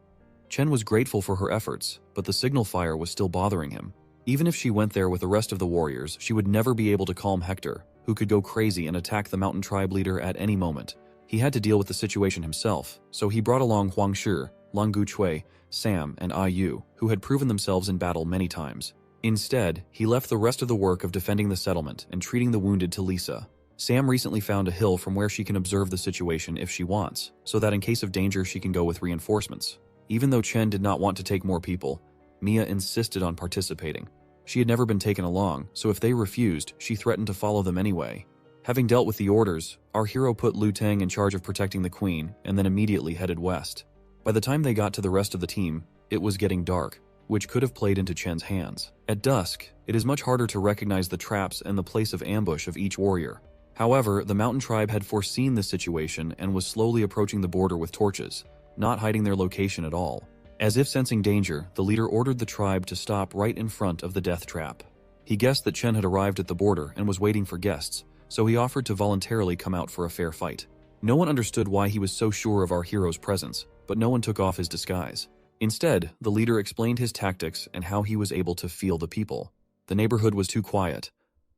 Chen was grateful for her efforts, but the signal fire was still bothering him. Even if she went there with the rest of the warriors, she would never be able to calm Hector, who could go crazy and attack the mountain tribe leader at any moment. He had to deal with the situation himself, so he brought along Huang Shi, Lang Guchui, Sam, and Yu, who had proven themselves in battle many times. Instead, he left the rest of the work of defending the settlement and treating the wounded to Lisa. Sam recently found a hill from where she can observe the situation if she wants, so that in case of danger she can go with reinforcements. Even though Chen did not want to take more people, Mia insisted on participating. She had never been taken along, so if they refused, she threatened to follow them anyway. Having dealt with the orders, our hero put Lu Tang in charge of protecting the queen and then immediately headed west. By the time they got to the rest of the team, it was getting dark, which could have played into Chen's hands. At dusk, it is much harder to recognize the traps and the place of ambush of each warrior. However, the mountain tribe had foreseen this situation and was slowly approaching the border with torches, not hiding their location at all. As if sensing danger, the leader ordered the tribe to stop right in front of the death trap. He guessed that Chen had arrived at the border and was waiting for guests, so he offered to voluntarily come out for a fair fight. No one understood why he was so sure of our hero's presence, but no one took off his disguise. Instead, the leader explained his tactics and how he was able to feel the people. The neighborhood was too quiet.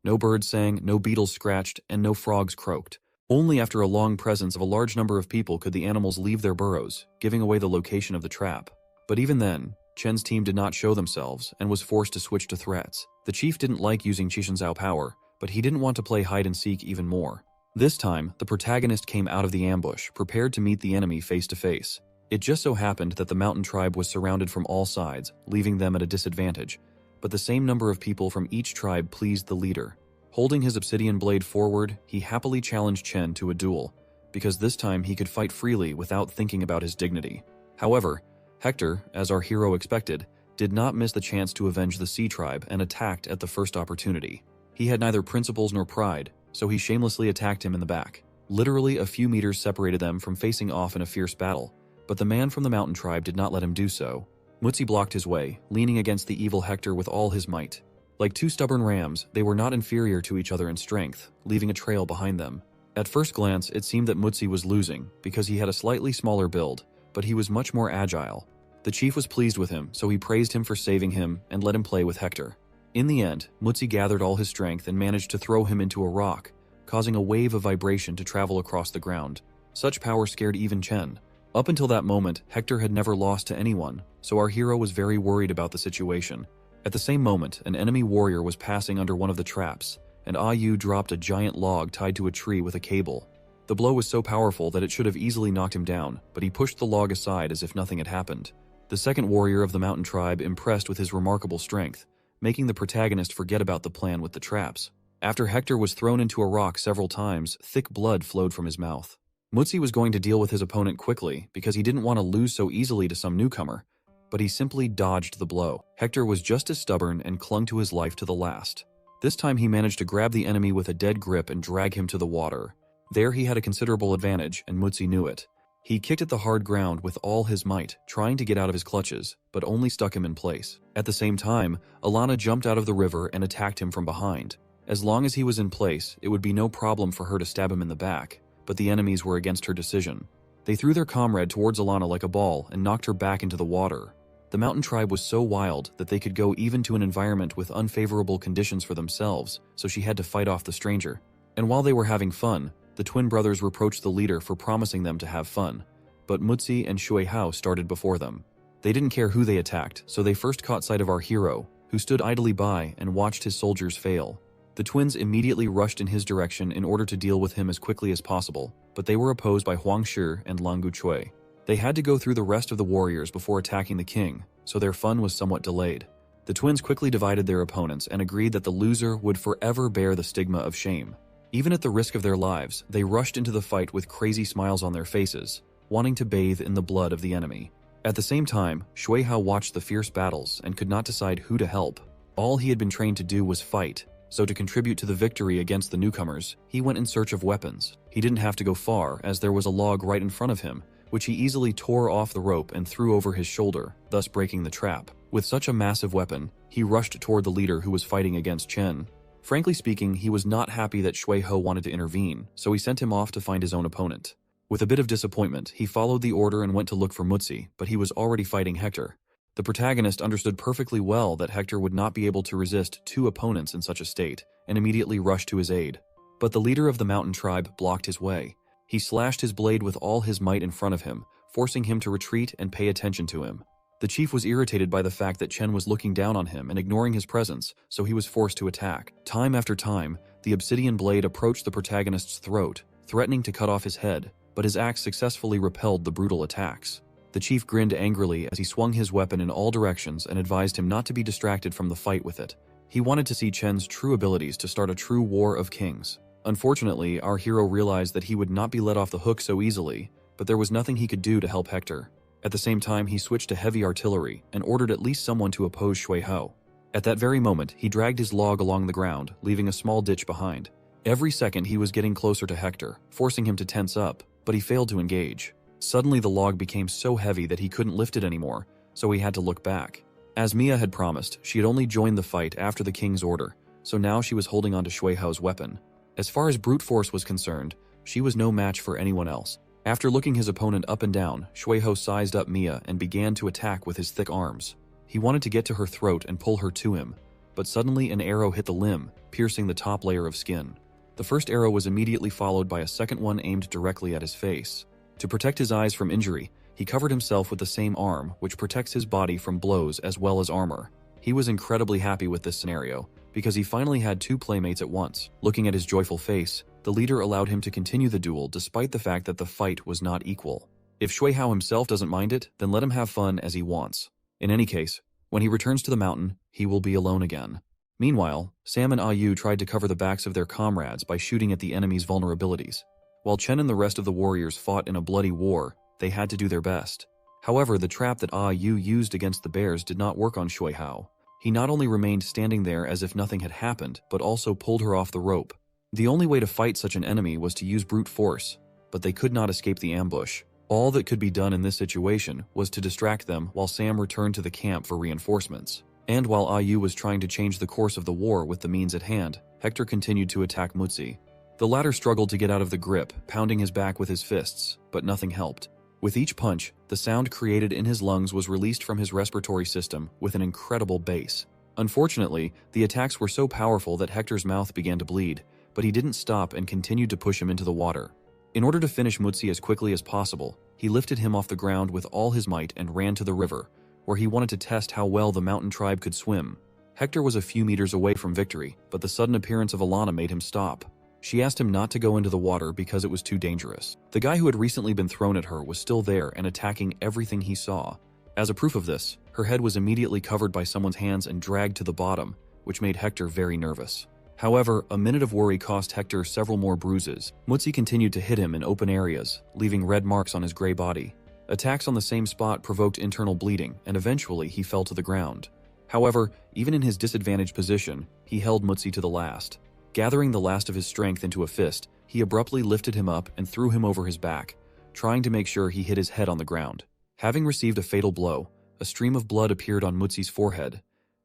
No birds sang, no beetles scratched, and no frogs croaked. Only after a long presence of a large number of people could the animals leave their burrows, giving away the location of the trap. But even then, Chen's team did not show themselves and was forced to switch to threats. The chief didn't like using Qishanzhao power, but he didn't want to play hide-and-seek even more. This time, the protagonist came out of the ambush, prepared to meet the enemy face to face. It just so happened that the mountain tribe was surrounded from all sides, leaving them at a disadvantage, but the same number of people from each tribe pleased the leader. Holding his obsidian blade forward, he happily challenged Chen to a duel, because this time he could fight freely without thinking about his dignity. However, Hector, as our hero expected, did not miss the chance to avenge the Sea tribe and attacked at the first opportunity. He had neither principles nor pride, so he shamelessly attacked him in the back. Literally a few meters separated them from facing off in a fierce battle, but the man from the mountain tribe did not let him do so. Mutsi blocked his way, leaning against the evil Hector with all his might. Like two stubborn rams, they were not inferior to each other in strength, leaving a trail behind them. At first glance, it seemed that Mutsi was losing, because he had a slightly smaller build, but he was much more agile. The chief was pleased with him, so he praised him for saving him and let him play with Hector. In the end, Mutsi gathered all his strength and managed to throw him into a rock, causing a wave of vibration to travel across the ground. Such power scared even Chen. Up until that moment, Hector had never lost to anyone, so our hero was very worried about the situation. At the same moment, an enemy warrior was passing under one of the traps, and Ayu dropped a giant log tied to a tree with a cable. The blow was so powerful that it should have easily knocked him down, but he pushed the log aside as if nothing had happened. The second warrior of the mountain tribe impressed with his remarkable strength, making the protagonist forget about the plan with the traps. After Hector was thrown into a rock several times, thick blood flowed from his mouth. Mutsi was going to deal with his opponent quickly because he didn't want to lose so easily to some newcomer, but he simply dodged the blow. Hector was just as stubborn and clung to his life to the last. This time he managed to grab the enemy with a dead grip and drag him to the water. There he had a considerable advantage, and Mutsi knew it. He kicked at the hard ground with all his might, trying to get out of his clutches, but only stuck him in place. At the same time, Alana jumped out of the river and attacked him from behind. As long as he was in place, it would be no problem for her to stab him in the back, but the enemies were against her decision. They threw their comrade towards Alana like a ball and knocked her back into the water. The mountain tribe was so wild that they could go even to an environment with unfavorable conditions for themselves, so she had to fight off the stranger. And while they were having fun, the twin brothers reproached the leader for promising them to have fun, but Mutsi and Shui Hao started before them. They didn't care who they attacked, so they first caught sight of our hero, who stood idly by and watched his soldiers fail. The twins immediately rushed in his direction in order to deal with him as quickly as possible, but they were opposed by Huang Shi and Lang Guchui. They had to go through the rest of the warriors before attacking the king, so their fun was somewhat delayed. The twins quickly divided their opponents and agreed that the loser would forever bear the stigma of shame. Even at the risk of their lives, they rushed into the fight with crazy smiles on their faces, wanting to bathe in the blood of the enemy. At the same time, Shui Hao watched the fierce battles and could not decide who to help. All he had been trained to do was fight, so to contribute to the victory against the newcomers, he went in search of weapons. He didn't have to go far, as there was a log right in front of him, which he easily tore off the rope and threw over his shoulder, thus breaking the trap. With such a massive weapon, he rushed toward the leader who was fighting against Chen. Frankly speaking, he was not happy that Shui Hao wanted to intervene, so he sent him off to find his own opponent. With a bit of disappointment, he followed the order and went to look for Mutsi, but he was already fighting Hector. The protagonist understood perfectly well that Hector would not be able to resist two opponents in such a state, and immediately rushed to his aid. But the leader of the mountain tribe blocked his way. He slashed his blade with all his might in front of him, forcing him to retreat and pay attention to him. The chief was irritated by the fact that Chen was looking down on him and ignoring his presence, so he was forced to attack. Time after time, the obsidian blade approached the protagonist's throat, threatening to cut off his head, but his axe successfully repelled the brutal attacks. The chief grinned angrily as he swung his weapon in all directions and advised him not to be distracted from the fight with it. He wanted to see Chen's true abilities to start a true war of kings. Unfortunately, our hero realized that he would not be let off the hook so easily, but there was nothing he could do to help Hector. At the same time, he switched to heavy artillery and ordered at least someone to oppose Shui Hao. At that very moment, he dragged his log along the ground, leaving a small ditch behind. Every second he was getting closer to Hector, forcing him to tense up, but he failed to engage. Suddenly the log became so heavy that he couldn't lift it anymore, so he had to look back. As Mia had promised, she had only joined the fight after the king's order, so now she was holding onto Shui Hao's weapon. As far as brute force was concerned, she was no match for anyone else. After looking his opponent up and down, Shui Hao sized up Mia and began to attack with his thick arms. He wanted to get to her throat and pull her to him, but suddenly an arrow hit the limb, piercing the top layer of skin. The first arrow was immediately followed by a second one aimed directly at his face. To protect his eyes from injury, he covered himself with the same arm, which protects his body from blows as well as armor. He was incredibly happy with this scenario, because he finally had two playmates at once. Looking at his joyful face, the leader allowed him to continue the duel despite the fact that the fight was not equal. If Shui Hao himself doesn't mind it, then let him have fun as he wants. In any case, when he returns to the mountain, he will be alone again. Meanwhile, Sam and Ayu tried to cover the backs of their comrades by shooting at the enemy's vulnerabilities. While Chen and the rest of the warriors fought in a bloody war, they had to do their best. However, the trap that Ayu used against the bears did not work on Shui Hao. He not only remained standing there as if nothing had happened, but also pulled her off the rope. The only way to fight such an enemy was to use brute force, but they could not escape the ambush. All that could be done in this situation was to distract them while Sam returned to the camp for reinforcements. And while Ayu was trying to change the course of the war with the means at hand, Hector continued to attack Mutsi. The latter struggled to get out of the grip, pounding his back with his fists, but nothing helped. With each punch, the sound created in his lungs was released from his respiratory system with an incredible bass. Unfortunately, the attacks were so powerful that Hector's mouth began to bleed, but he didn't stop and continued to push him into the water. In order to finish Mutsi as quickly as possible, he lifted him off the ground with all his might and ran to the river, where he wanted to test how well the mountain tribe could swim. Hector was a few meters away from victory, but the sudden appearance of Alana made him stop. She asked him not to go into the water because it was too dangerous. The guy who had recently been thrown at her was still there and attacking everything he saw. As a proof of this, her head was immediately covered by someone's hands and dragged to the bottom, which made Hector very nervous. However, a minute of worry cost Hector several more bruises. Mutsi continued to hit him in open areas, leaving red marks on his gray body. Attacks on the same spot provoked internal bleeding, and eventually he fell to the ground. However, even in his disadvantaged position, he held Mutsi to the last. Gathering the last of his strength into a fist, he abruptly lifted him up and threw him over his back, trying to make sure he hit his head on the ground. Having received a fatal blow, a stream of blood appeared on Mutsi's forehead,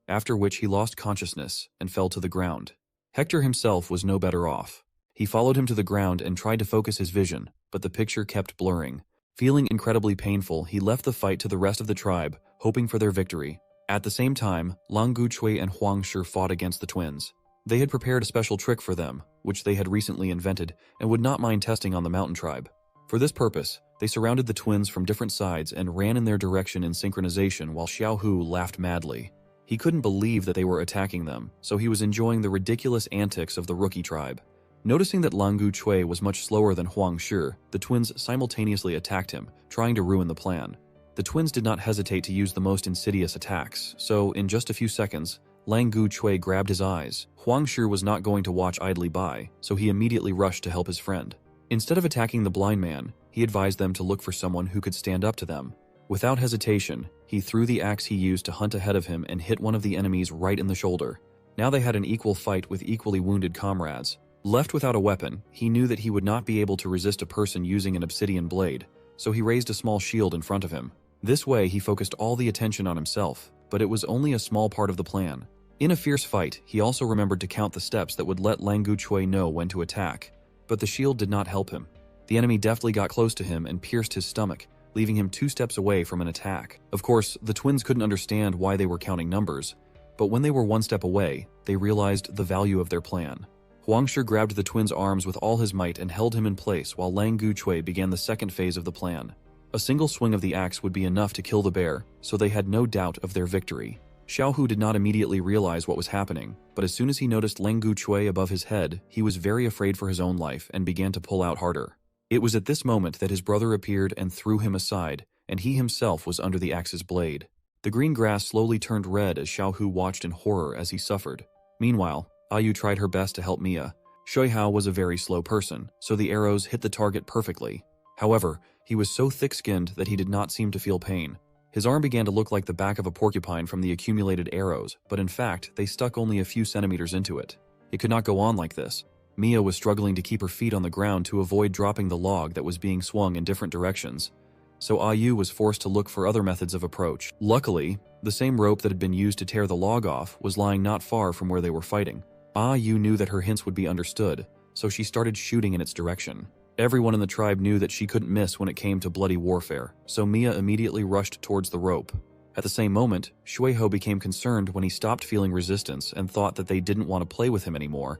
after which he lost consciousness and fell to the ground. Hector himself was no better off. He followed him to the ground and tried to focus his vision, but the picture kept blurring. Feeling incredibly painful, he left the fight to the rest of the tribe, hoping for their victory. At the same time, Lang Guchui and Huang Shi fought against the twins. They had prepared a special trick for them, which they had recently invented, and would not mind testing on the mountain tribe. For this purpose, they surrounded the twins from different sides and ran in their direction in synchronization while Xiaohu laughed madly. He couldn't believe that they were attacking them, so he was enjoying the ridiculous antics of the rookie tribe. Noticing that Lang Guchui was much slower than Huang Shi, the twins simultaneously attacked him, trying to ruin the plan. The twins did not hesitate to use the most insidious attacks, so in just a few seconds, Lang Guchui grabbed his eyes. Huang Shi was not going to watch idly by, so he immediately rushed to help his friend. Instead of attacking the blind man, he advised them to look for someone who could stand up to them. Without hesitation, he threw the axe he used to hunt ahead of him and hit one of the enemies right in the shoulder. Now they had an equal fight with equally wounded comrades. Left without a weapon, he knew that he would not be able to resist a person using an obsidian blade, so he raised a small shield in front of him. This way, he focused all the attention on himself, but it was only a small part of the plan. In a fierce fight, he also remembered to count the steps that would let Lang Guchui know when to attack, but the shield did not help him. The enemy deftly got close to him and pierced his stomach, leaving him 2 steps away from an attack. Of course, the twins couldn't understand why they were counting numbers, but when they were 1 step away, they realized the value of their plan. Huang Shi grabbed the twins' arms with all his might and held him in place while Lang Guchui began the second phase of the plan. A single swing of the axe would be enough to kill the bear, so they had no doubt of their victory. Xiaohu did not immediately realize what was happening, but as soon as he noticed Lang Guchui above his head, he was very afraid for his own life and began to pull out harder. It was at this moment that his brother appeared and threw him aside, and he himself was under the axe's blade. The green grass slowly turned red as Xiaohu watched in horror as he suffered. Meanwhile, Ayu tried her best to help Mia. Shuihao was a very slow person, so the arrows hit the target perfectly. However, he was so thick-skinned that he did not seem to feel pain. His arm began to look like the back of a porcupine from the accumulated arrows, but in fact, they stuck only a few centimeters into it. It could not go on like this. Mia was struggling to keep her feet on the ground to avoid dropping the log that was being swung in different directions, so Ayu was forced to look for other methods of approach. Luckily, the same rope that had been used to tear the log off was lying not far from where they were fighting. Ayu knew that her hints would be understood, so she started shooting in its direction. Everyone in the tribe knew that she couldn't miss when it came to bloody warfare, so Mia immediately rushed towards the rope. At the same moment, Shuiho became concerned when he stopped feeling resistance and thought that they didn't want to play with him anymore,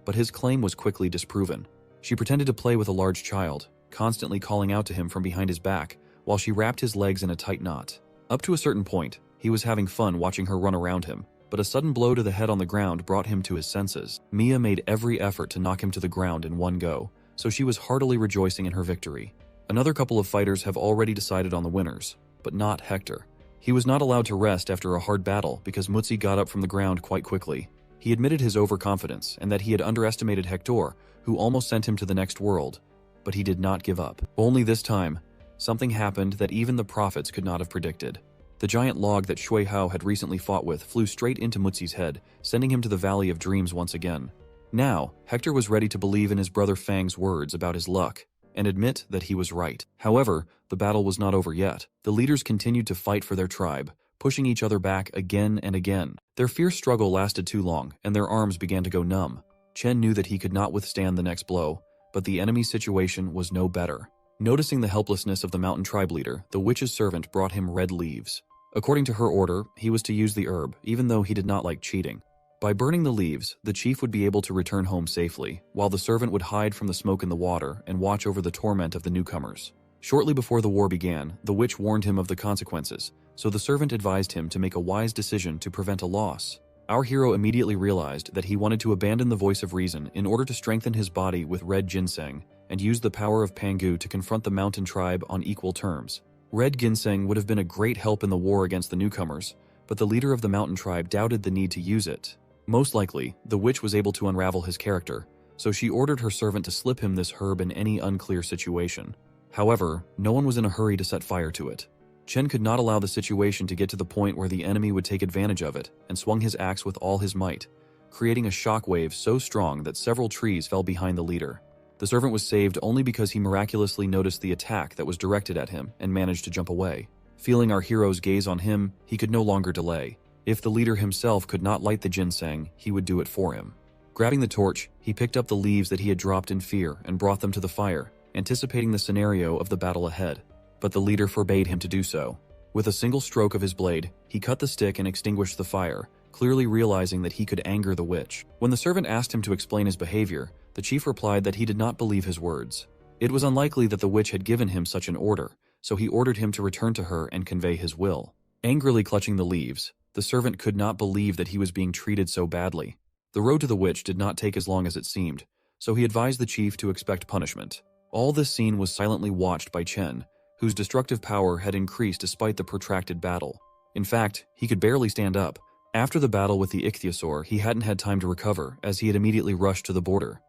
but his claim was quickly disproven. She pretended to play with a large child, constantly calling out to him from behind his back, while she wrapped his legs in a tight knot. Up to a certain point, he was having fun watching her run around him, but a sudden blow to the head on the ground brought him to his senses. Mia made every effort to knock him to the ground in one go, so she was heartily rejoicing in her victory. Another couple of fighters have already decided on the winners, but not Hector. He was not allowed to rest after a hard battle because Mutsi got up from the ground quite quickly. He admitted his overconfidence and that he had underestimated Hector, who almost sent him to the next world, but he did not give up. Only this time, something happened that even the prophets could not have predicted. The giant log that Shui Hao had recently fought with flew straight into Mutsi's head, sending him to the Valley of Dreams once again. Now, Hector was ready to believe in his brother Fang's words about his luck, and admit that he was right. However, the battle was not over yet. The leaders continued to fight for their tribe, pushing each other back again and again. Their fierce struggle lasted too long, and their arms began to go numb. Chen knew that he could not withstand the next blow, but the enemy's situation was no better. Noticing the helplessness of the mountain tribe leader, the witch's servant brought him red leaves. According to her order, he was to use the herb, even though he did not like cheating. By burning the leaves, the chief would be able to return home safely, while the servant would hide from the smoke in the water and watch over the torment of the newcomers. Shortly before the war began, the witch warned him of the consequences, so the servant advised him to make a wise decision to prevent a loss. Our hero immediately realized that he wanted to abandon the voice of reason in order to strengthen his body with red ginseng, and use the power of Pangu to confront the mountain tribe on equal terms. Red ginseng would have been a great help in the war against the newcomers, but the leader of the mountain tribe doubted the need to use it. Most likely, the witch was able to unravel his character, so she ordered her servant to slip him this herb in any unclear situation. However, no one was in a hurry to set fire to it. Chen could not allow the situation to get to the point where the enemy would take advantage of it, and swung his axe with all his might, creating a shockwave so strong that several trees fell behind the leader. The servant was saved only because he miraculously noticed the attack that was directed at him and managed to jump away. Feeling our hero's gaze on him, he could no longer delay. If the leader himself could not light the ginseng, he would do it for him. Grabbing the torch, he picked up the leaves that he had dropped in fear and brought them to the fire, anticipating the scenario of the battle ahead. But the leader forbade him to do so. With a single stroke of his blade, he cut the stick and extinguished the fire, clearly realizing that he could anger the witch. When the servant asked him to explain his behavior, the chief replied that he did not believe his words. It was unlikely that the witch had given him such an order, so he ordered him to return to her and convey his will. Angrily clutching the leaves, the servant could not believe that he was being treated so badly. The road to the witch did not take as long as it seemed, so he advised the chief to expect punishment. All this scene was silently watched by Chen, whose destructive power had increased despite the protracted battle. In fact, he could barely stand up. After the battle with the ichthyosaur, he hadn't had time to recover, as he had immediately rushed to the border.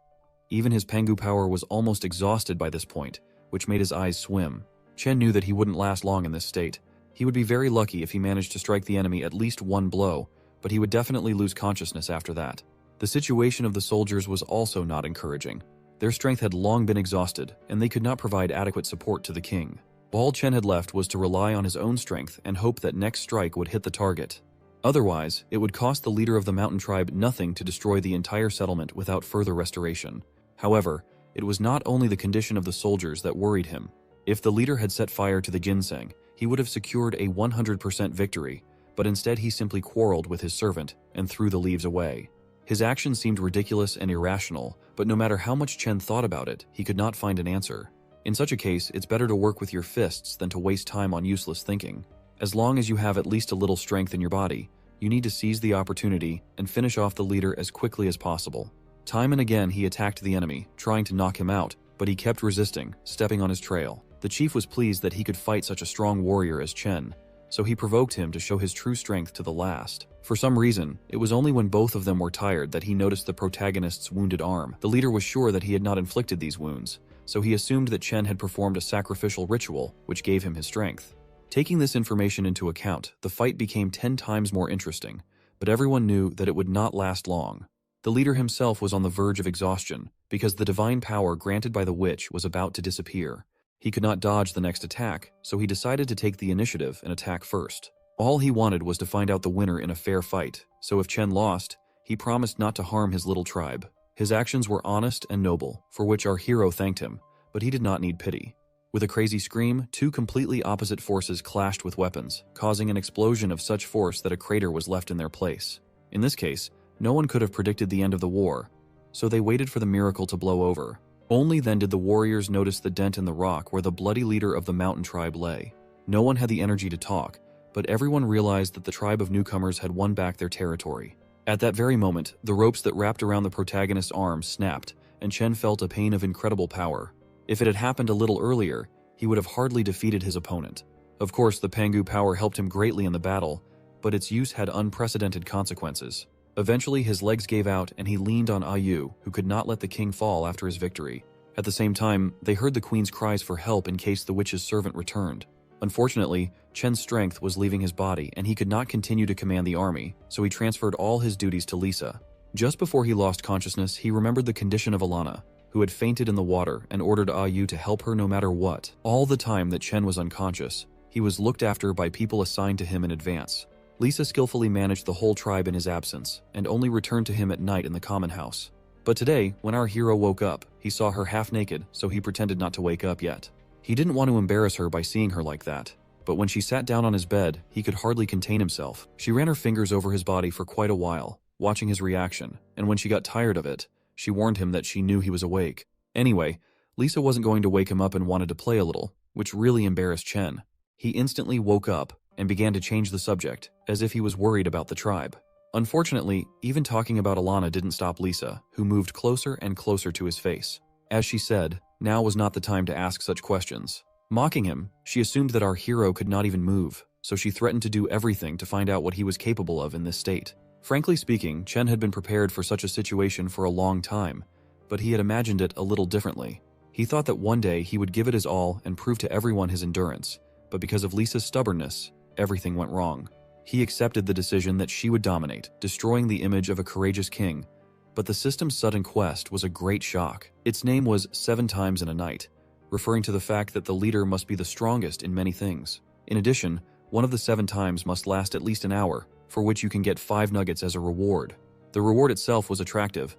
Even his Pangu power was almost exhausted by this point, which made his eyes swim. Chen knew that he wouldn't last long in this state. He would be very lucky if he managed to strike the enemy at least one blow, but he would definitely lose consciousness after that. The situation of the soldiers was also not encouraging. Their strength had long been exhausted, and they could not provide adequate support to the king. All Chen had left was to rely on his own strength and hope that next strike would hit the target. Otherwise, it would cost the leader of the mountain tribe nothing to destroy the entire settlement without further restoration. However, it was not only the condition of the soldiers that worried him. If the leader had set fire to the ginseng, he would have secured a 100% victory, but instead he simply quarreled with his servant and threw the leaves away. His actions seemed ridiculous and irrational, but no matter how much Chen thought about it, he could not find an answer. In such a case, it's better to work with your fists than to waste time on useless thinking. As long as you have at least a little strength in your body, you need to seize the opportunity and finish off the leader as quickly as possible. Time and again he attacked the enemy, trying to knock him out, but he kept resisting, stepping on his trail. The chief was pleased that he could fight such a strong warrior as Chen, so he provoked him to show his true strength to the last. For some reason, it was only when both of them were tired that he noticed the protagonist's wounded arm. The leader was sure that he had not inflicted these wounds, so he assumed that Chen had performed a sacrificial ritual, which gave him his strength. Taking this information into account, the fight became 10 times more interesting, but everyone knew that it would not last long. The leader himself was on the verge of exhaustion, because the divine power granted by the witch was about to disappear. He could not dodge the next attack, so he decided to take the initiative and attack first. All he wanted was to find out the winner in a fair fight, so if Chen lost, he promised not to harm his little tribe. His actions were honest and noble, for which our hero thanked him, but he did not need pity. With a crazy scream, 2 completely opposite forces clashed with weapons, causing an explosion of such force that a crater was left in their place. In this case, no one could have predicted the end of the war, so they waited for the miracle to blow over. Only then did the warriors notice the dent in the rock where the bloody leader of the mountain tribe lay. No one had the energy to talk, but everyone realized that the tribe of newcomers had won back their territory. At that very moment, the ropes that wrapped around the protagonist's arms snapped, and Chen felt a pain of incredible power. If it had happened a little earlier, he would have hardly defeated his opponent. Of course, the Pangu power helped him greatly in the battle, but its use had unprecedented consequences. Eventually, his legs gave out and he leaned on Ayu, who could not let the king fall after his victory. At the same time, they heard the queen's cries for help in case the witch's servant returned. Unfortunately, Chen's strength was leaving his body and he could not continue to command the army, so he transferred all his duties to Lisa. Just before he lost consciousness, he remembered the condition of Alana, who had fainted in the water and ordered Ayu to help her no matter what. All the time that Chen was unconscious, he was looked after by people assigned to him in advance. Lisa skillfully managed the whole tribe in his absence, and only returned to him at night in the common house. But today, when our hero woke up, he saw her half naked, so he pretended not to wake up yet. He didn't want to embarrass her by seeing her like that, but when she sat down on his bed, he could hardly contain himself. She ran her fingers over his body for quite a while, watching his reaction, and when she got tired of it, she warned him that she knew he was awake. Anyway, Lisa wasn't going to wake him up and wanted to play a little, which really embarrassed Chen. He instantly woke up and began to change the subject, as if he was worried about the tribe. Unfortunately, even talking about Alana didn't stop Lisa, who moved closer and closer to his face. As she said, now was not the time to ask such questions. Mocking him, she assumed that our hero could not even move, so she threatened to do everything to find out what he was capable of in this state. Frankly speaking, Chen had been prepared for such a situation for a long time, but he had imagined it a little differently. He thought that one day he would give it his all and prove to everyone his endurance, but because of Lisa's stubbornness, everything went wrong. He accepted the decision that she would dominate, destroying the image of a courageous king. But the system's sudden quest was a great shock. Its name was 7 times in a night, referring to the fact that the leader must be the strongest in many things. In addition, one of the 7 times must last at least an hour, for which you can get 5 nuggets as a reward. The reward itself was attractive,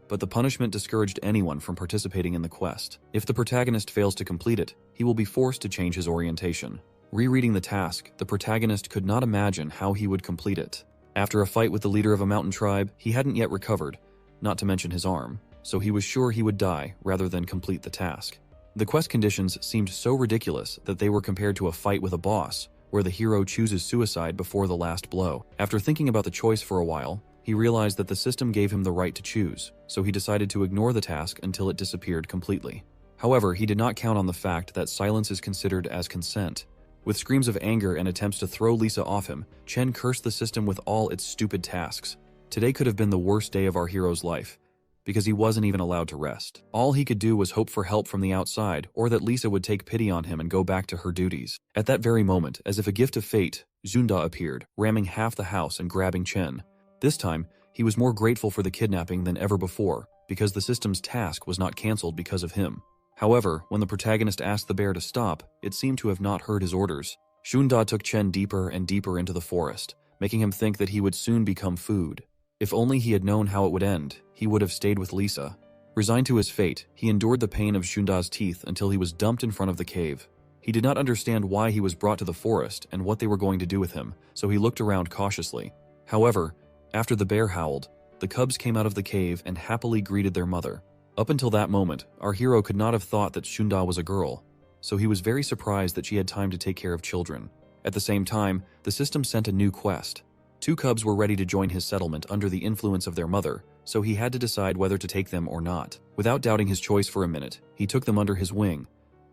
but the punishment discouraged anyone from participating in the quest. If the protagonist fails to complete it, he will be forced to change his orientation. Rereading the task, the protagonist could not imagine how he would complete it. After a fight with the leader of a mountain tribe, he hadn't yet recovered, not to mention his arm, so he was sure he would die rather than complete the task. The quest conditions seemed so ridiculous that they were compared to a fight with a boss, where the hero chooses suicide before the last blow. After thinking about the choice for a while, he realized that the system gave him the right to choose, so he decided to ignore the task until it disappeared completely. However, he did not count on the fact that silence is considered as consent. With screams of anger and attempts to throw Lisa off him, Chen cursed the system with all its stupid tasks. Today could have been the worst day of our hero's life, because he wasn't even allowed to rest. All he could do was hope for help from the outside, or that Lisa would take pity on him and go back to her duties. At that very moment, as if a gift of fate, Zunda appeared, ramming half the house and grabbing Chen. This time, he was more grateful for the kidnapping than ever before, because the system's task was not cancelled because of him. However, when the protagonist asked the bear to stop, it seemed to have not heard his orders. Shunda took Chen deeper and deeper into the forest, making him think that he would soon become food. If only he had known how it would end, he would have stayed with Lisa. Resigned to his fate, he endured the pain of Shunda's teeth until he was dumped in front of the cave. He did not understand why he was brought to the forest and what they were going to do with him, so he looked around cautiously. However, after the bear howled, the cubs came out of the cave and happily greeted their mother. Up until that moment, our hero could not have thought that Shunda was a girl, so he was very surprised that she had time to take care of children. At the same time, the system sent a new quest. 2 cubs were ready to join his settlement under the influence of their mother, so he had to decide whether to take them or not. Without doubting his choice for a minute, he took them under his wing.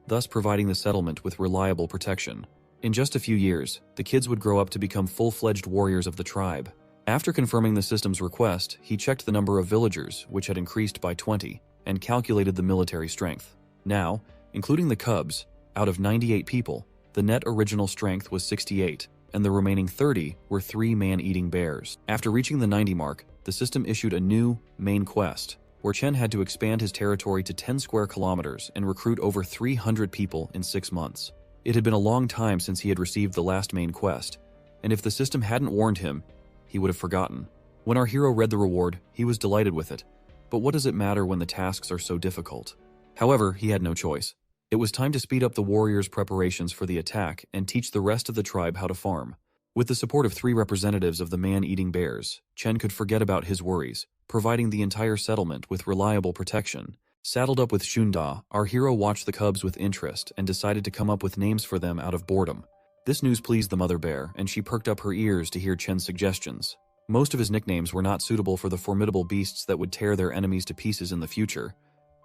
thus providing the settlement with reliable protection. In just a few years, the kids would grow up to become full-fledged warriors of the tribe. After confirming the system's request, he checked the number of villagers, which had increased by 20, and calculated the military strength. Now, including the cubs, out of 98 people, the net original strength was 68, and the remaining 30 were 3 man-eating bears. After reaching the 90 mark, the system issued a new main quest, where Chen had to expand his territory to 10 square kilometers and recruit over 300 people in 6 months. It had been a long time since he had received the last main quest, and if the system hadn't warned him, he would have forgotten. When our hero read the reward, he was delighted with it. But what does it matter when the tasks are so difficult? However, he had no choice. It was time to speed up the warriors' preparations for the attack and teach the rest of the tribe how to farm. With the support of 3 representatives of the man-eating bears, Chen could forget about his worries, providing the entire settlement with reliable protection. Saddled up with Shunda, our hero watched the cubs with interest and decided to come up with names for them out of boredom. This news pleased the mother bear, and she perked up her ears to hear Chen's suggestions. Most of his nicknames were not suitable for the formidable beasts that would tear their enemies to pieces in the future,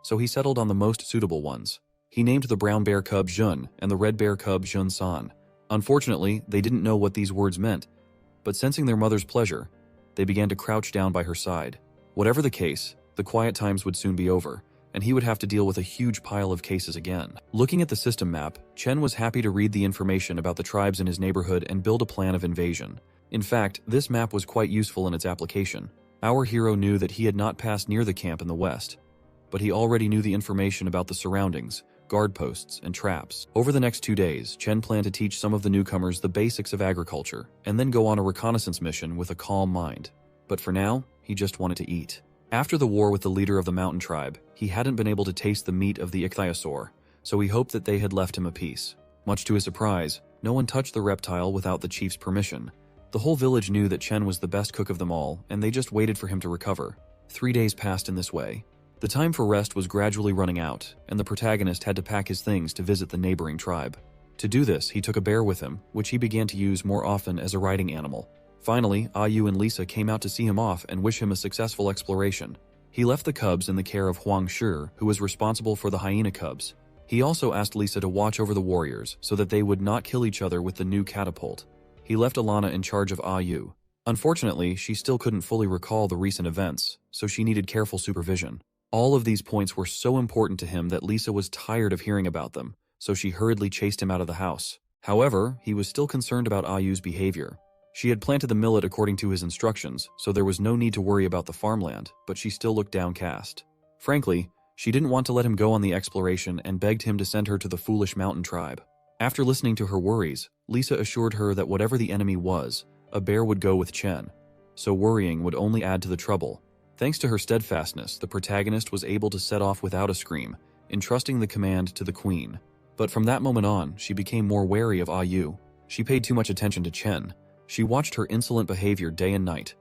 so he settled on the most suitable ones. He named the brown bear cub Jun and the red bear cub Jun-san. Unfortunately, they didn't know what these words meant, but sensing their mother's pleasure, they began to crouch down by her side. Whatever the case, the quiet times would soon be over, and he would have to deal with a huge pile of cases again. Looking at the system map, Chen was happy to read the information about the tribes in his neighborhood and build a plan of invasion. In fact, this map was quite useful in its application. Our hero knew that he had not passed near the camp in the west, but he already knew the information about the surroundings, guard posts, and traps. Over the next 2 days, Chen planned to teach some of the newcomers the basics of agriculture, and then go on a reconnaissance mission with a calm mind. But for now, he just wanted to eat. After the war with the leader of the mountain tribe, he hadn't been able to taste the meat of the ichthyosaur, so he hoped that they had left him a piece. Much to his surprise, no one touched the reptile without the chief's permission. The whole village knew that Chen was the best cook of them all, and they just waited for him to recover. 3 days passed in this way. The time for rest was gradually running out, and the protagonist had to pack his things to visit the neighboring tribe. To do this, he took a bear with him, which he began to use more often as a riding animal. Finally, Ayu and Lisa came out to see him off and wish him a successful exploration. He left the cubs in the care of Huang Shi, who was responsible for the hyena cubs. He also asked Lisa to watch over the warriors so that they would not kill each other with the new catapult. He left Alana in charge of Ayu. Unfortunately, she still couldn't fully recall the recent events, so she needed careful supervision. All of these points were so important to him that Lisa was tired of hearing about them, so she hurriedly chased him out of the house. However, he was still concerned about Ayu's behavior. She had planted the millet according to his instructions, so there was no need to worry about the farmland, but she still looked downcast. Frankly, she didn't want to let him go on the exploration and begged him to send her to the foolish mountain tribe. After listening to her worries, Lisa assured her that whatever the enemy was, a bear would go with Chen, so worrying would only add to the trouble. Thanks to her steadfastness, the protagonist was able to set off without a scream, entrusting the command to the queen. But from that moment on, she became more wary of Ayu. She paid too much attention to Chen. She watched her insolent behavior day and night.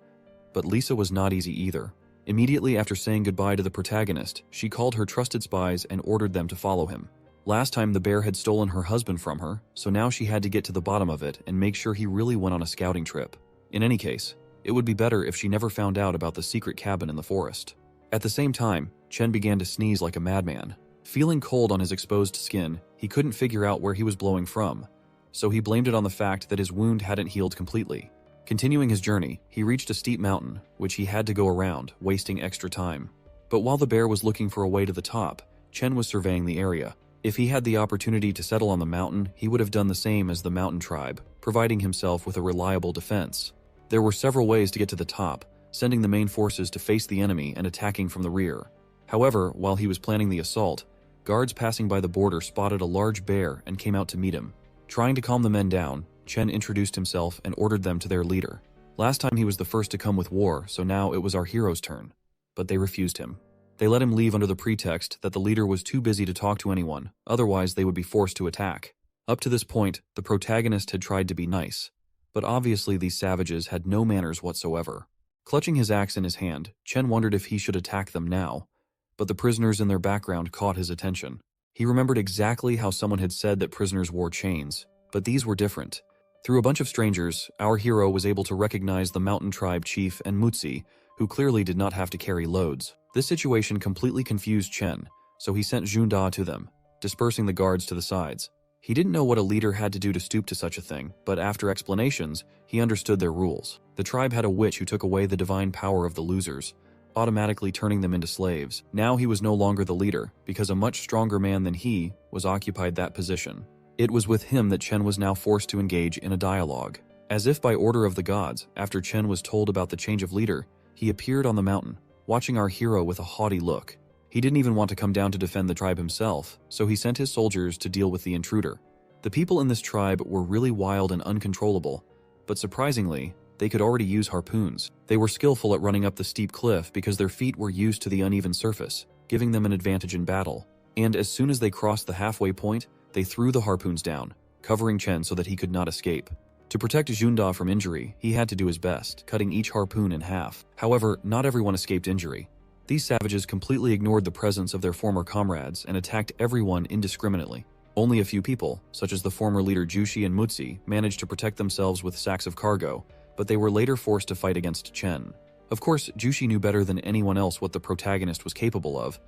But Lisa was not easy either. Immediately after saying goodbye to the protagonist, she called her trusted spies and ordered them to follow him. Last time the bear had stolen her husband from her, so now she had to get to the bottom of it and make sure he really went on a scouting trip. In any case, it would be better if she never found out about the secret cabin in the forest. At the same time, Chen began to sneeze like a madman. Feeling cold on his exposed skin, he couldn't figure out where he was blowing from, so he blamed it on the fact that his wound hadn't healed completely. Continuing his journey, he reached a steep mountain, which he had to go around, wasting extra time. But while the bear was looking for a way to the top, Chen was surveying the area. If he had the opportunity to settle on the mountain, he would have done the same as the mountain tribe, providing himself with a reliable defense. There were several ways to get to the top, sending the main forces to face the enemy and attacking from the rear. However, while he was planning the assault, guards passing by the border spotted a large bear and came out to meet him. Trying to calm the men down, Chen introduced himself and ordered them to their leader. Last time he was the first to come with war, so now it was our hero's turn. But they refused him. They let him leave under the pretext that the leader was too busy to talk to anyone, otherwise they would be forced to attack. Up to this point, the protagonist had tried to be nice, but obviously these savages had no manners whatsoever. Clutching his axe in his hand, Chen wondered if he should attack them now, but the prisoners in their background caught his attention. He remembered exactly how someone had said that prisoners wore chains, but these were different. Through a bunch of strangers, our hero was able to recognize the mountain tribe chief and Mutsi, who clearly did not have to carry loads. This situation completely confused Chen, so he sent Junda to them. dispersing the guards to the sides. He didn't know what a leader had to do to stoop to such a thing, but after explanations, he understood their rules. The tribe had a witch who took away the divine power of the losers, automatically turning them into slaves. Now he was no longer the leader, because a much stronger man than he was occupied that position. It was with him that Chen was now forced to engage in a dialogue. As if by order of the gods, after Chen was told about the change of leader, he appeared on the mountain, watching our hero with a haughty look. He didn't even want to come down to defend the tribe himself, so he sent his soldiers to deal with the intruder. The people in this tribe were really wild and uncontrollable, but surprisingly, they could already use harpoons. They were skillful at running up the steep cliff because their feet were used to the uneven surface, giving them an advantage in battle. And as soon as they crossed the halfway point, they threw the harpoons down, covering Chen so that he could not escape. To protect Junda from injury, he had to do his best, cutting each harpoon in half. However, not everyone escaped injury. These savages completely ignored the presence of their former comrades and attacked everyone indiscriminately. Only a few people, such as the former leader Jushi and Mutsi, managed to protect themselves with sacks of cargo, but they were later forced to fight against Chen. Of course, Jushi knew better than anyone else what the protagonist was capable of,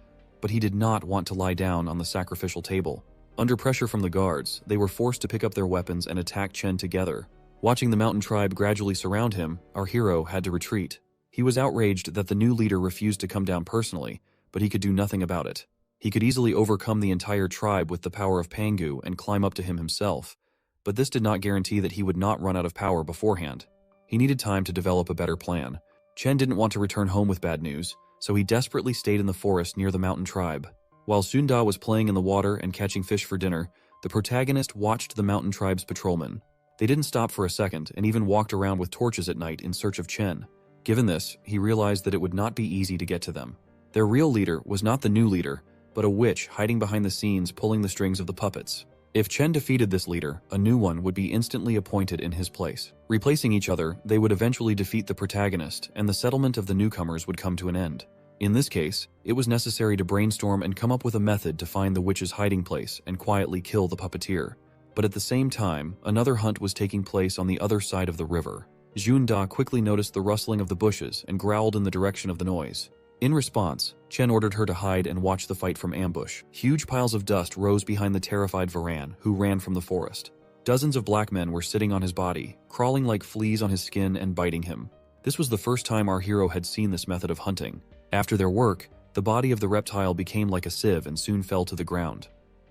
but he did not want to lie down on the sacrificial table. Under pressure from the guards, they were forced to pick up their weapons and attack Chen together. Watching the mountain tribe gradually surround him, our hero had to retreat. He was outraged that the new leader refused to come down personally, but he could do nothing about it. He could easily overcome the entire tribe with the power of Pangu and climb up to him himself, but this did not guarantee that he would not run out of power beforehand. He needed time to develop a better plan. Chen didn't want to return home with bad news, so he desperately stayed in the forest near the mountain tribe. While Sunda was playing in the water and catching fish for dinner, the protagonist watched the mountain tribe's patrolmen. They didn't stop for a second and even walked around with torches at night in search of Chen. Given this, he realized that it would not be easy to get to them. Their real leader was not the new leader, but a witch hiding behind the scenes pulling the strings of the puppets. If Chen defeated this leader, a new one would be instantly appointed in his place. Replacing each other, they would eventually defeat the protagonist, and the settlement of the newcomers would come to an end. In this case, it was necessary to brainstorm and come up with a method to find the witch's hiding place and quietly kill the puppeteer. But at the same time, another hunt was taking place on the other side of the river. Junda quickly noticed the rustling of the bushes and growled in the direction of the noise. In response, Chen ordered her to hide and watch the fight from ambush. Huge piles of dust rose behind the terrified Frieren, who ran from the forest. Dozens of black men were sitting on his body, crawling like fleas on his skin and biting him. This was the first time our hero had seen this method of hunting. After their work, the body of the reptile became like a sieve and soon fell to the ground.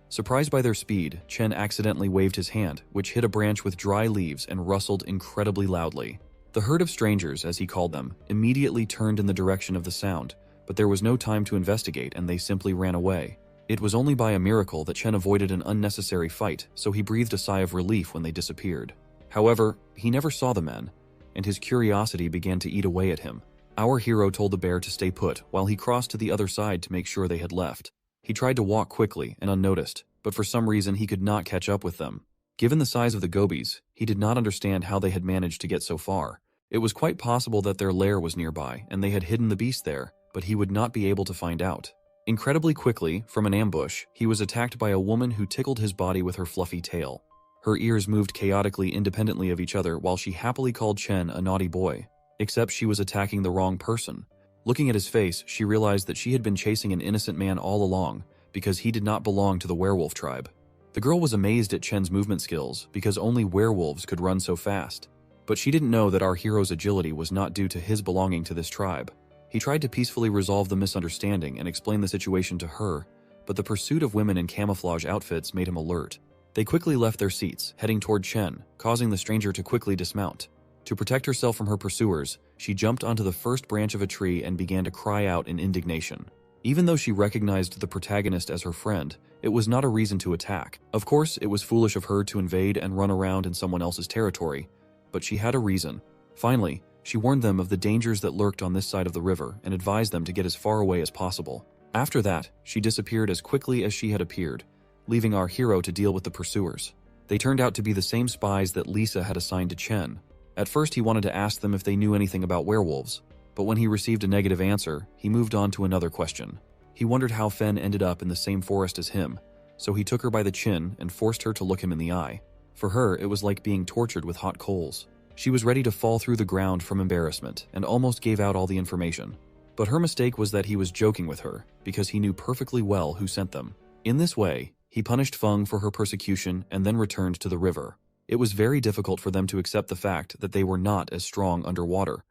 Surprised by their speed, Chen accidentally waved his hand, which hit a branch with dry leaves and rustled incredibly loudly. The herd of strangers, as he called them, immediately turned in the direction of the sound, but there was no time to investigate and they simply ran away. It was only by a miracle that Chen avoided an unnecessary fight, so he breathed a sigh of relief when they disappeared. However, he never saw the men, and his curiosity began to eat away at him. Our hero told the bear to stay put while he crossed to the other side to make sure they had left. He tried to walk quickly and unnoticed, but for some reason he could not catch up with them. Given the size of the gobies, he did not understand how they had managed to get so far. It was quite possible that their lair was nearby and they had hidden the beast there, but he would not be able to find out. Incredibly quickly, from an ambush, he was attacked by a woman who tickled his body with her fluffy tail. Her ears moved chaotically independently of each other while she happily called Chen a naughty boy, except she was attacking the wrong person. Looking at his face, she realized that she had been chasing an innocent man all along because he did not belong to the werewolf tribe. The girl was amazed at Chen's movement skills because only werewolves could run so fast. But she didn't know that our hero's agility was not due to his belonging to this tribe. He tried to peacefully resolve the misunderstanding and explain the situation to her, but the pursuit of women in camouflage outfits made him alert. They quickly left their seats, heading toward Chen, causing the stranger to quickly dismount. To protect herself from her pursuers, she jumped onto the first branch of a tree and began to cry out in indignation. Even though she recognized the protagonist as her friend, it was not a reason to attack. Of course, it was foolish of her to invade and run around in someone else's territory, but she had a reason. Finally, she warned them of the dangers that lurked on this side of the river and advised them to get as far away as possible. After that, she disappeared as quickly as she had appeared, leaving our hero to deal with the pursuers. They turned out to be the same spies that Lisa had assigned to Chen. At first, he wanted to ask them if they knew anything about werewolves, but when he received a negative answer, he moved on to another question. He wondered how Fen ended up in the same forest as him, so he took her by the chin and forced her to look him in the eye. For her, it was like being tortured with hot coals. She was ready to fall through the ground from embarrassment and almost gave out all the information. But her mistake was that he was joking with her, because he knew perfectly well who sent them. In this way, He punished Feng for her persecution and then returned to the river. It was very difficult for them to accept the fact that they were not as strong underwater.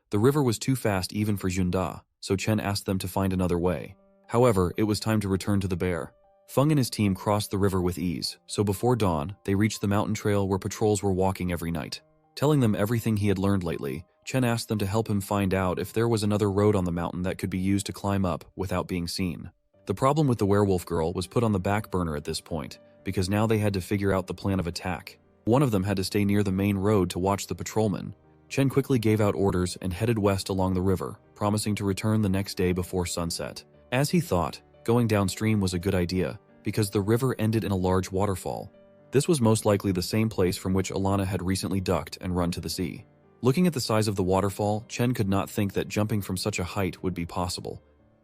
The river was too fast even for Junda, so Chen asked them to find another way. However, it was time to return to the bear. Feng and his team crossed the river with ease, so before dawn, they reached the mountain trail where patrols were walking every night. Telling them everything he had learned lately, Chen asked them to help him find out if there was another road on the mountain that could be used to climb up without being seen. The problem with the werewolf girl was put on the back burner at this point, because now they had to figure out the plan of attack. One of them had to stay near the main road to watch the patrolmen. Chen quickly gave out orders and headed west along the river, promising to return the next day before sunset. As he thought, going downstream was a good idea, because the river ended in a large waterfall. This was most likely the same place from which Alana had recently ducked and run to the sea. Looking at the size of the waterfall, Chen could not think that jumping from such a height would be possible.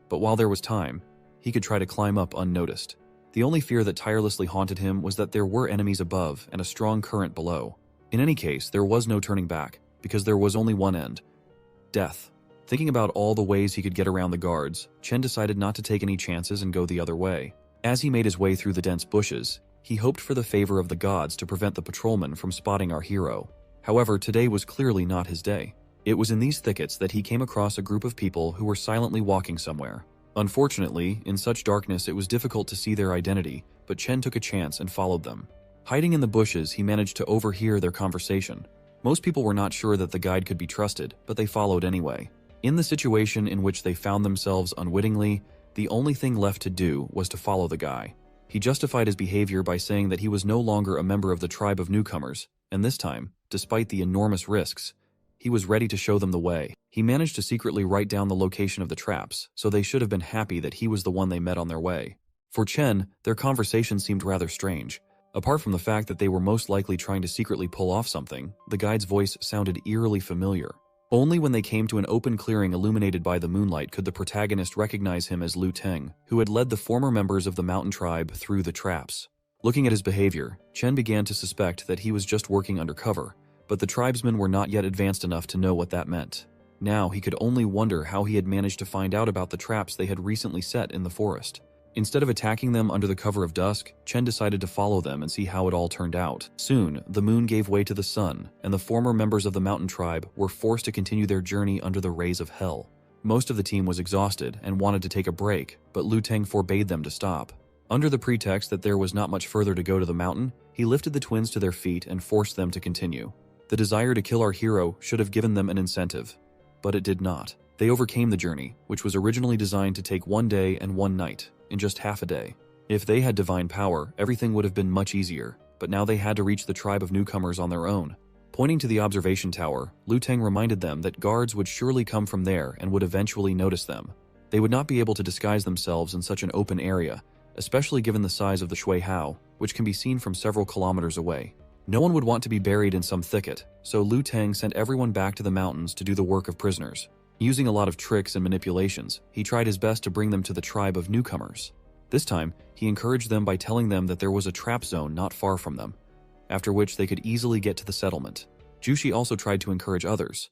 But while there was time, he could try to climb up unnoticed. The only fear that tirelessly haunted him was that there were enemies above and a strong current below. In any case, there was no turning back, because there was only one end: death. Thinking about all the ways he could get around the guards, Chen decided not to take any chances and go the other way. As he made his way through the dense bushes, he hoped for the favor of the gods to prevent the patrolmen from spotting our hero. However, today was clearly not his day. It was in these thickets that he came across a group of people who were silently walking somewhere. Unfortunately, in such darkness it was difficult to see their identity, but Chen took a chance and followed them. Hiding in the bushes, he managed to overhear their conversation. Most people were not sure that the guide could be trusted, but they followed anyway. In the situation in which they found themselves unwittingly, the only thing left to do was to follow the guy. He justified his behavior by saying that he was no longer a member of the tribe of newcomers, and this time, despite the enormous risks, he was ready to show them the way. He managed to secretly write down the location of the traps, so they should have been happy that he was the one they met on their way. For Chen, their conversation seemed rather strange. Apart from the fact that they were most likely trying to secretly pull off something, the guide's voice sounded eerily familiar. Only when they came to an open clearing illuminated by the moonlight could the protagonist recognize him as Lu Teng, who had led the former members of the mountain tribe through the traps. Looking at his behavior, Chen began to suspect that he was just working undercover, but the tribesmen were not yet advanced enough to know what that meant. Now he could only wonder how he had managed to find out about the traps they had recently set in the forest. Instead of attacking them under the cover of dusk, Chen decided to follow them and see how it all turned out. Soon, the moon gave way to the sun, and the former members of the mountain tribe were forced to continue their journey under the rays of hell. Most of the team was exhausted and wanted to take a break, but Lu Teng forbade them to stop. Under the pretext that there was not much further to go to the mountain, he lifted the twins to their feet and forced them to continue. The desire to kill our hero should have given them an incentive, but it did not. They overcame the journey, which was originally designed to take 1 day and 1 night, in just half a day. If they had divine power, everything would have been much easier, but now they had to reach the tribe of newcomers on their own. Pointing to the observation tower, Lu Teng reminded them that guards would surely come from there and would eventually notice them. They would not be able to disguise themselves in such an open area, especially given the size of the Shui Hao, which can be seen from several kilometers away. No one would want to be buried in some thicket, so Lu Teng sent everyone back to the mountains to do the work of prisoners. Using a lot of tricks and manipulations, he tried his best to bring them to the tribe of newcomers. This time, he encouraged them by telling them that there was a trap zone not far from them, after which they could easily get to the settlement. Jushi also tried to encourage others.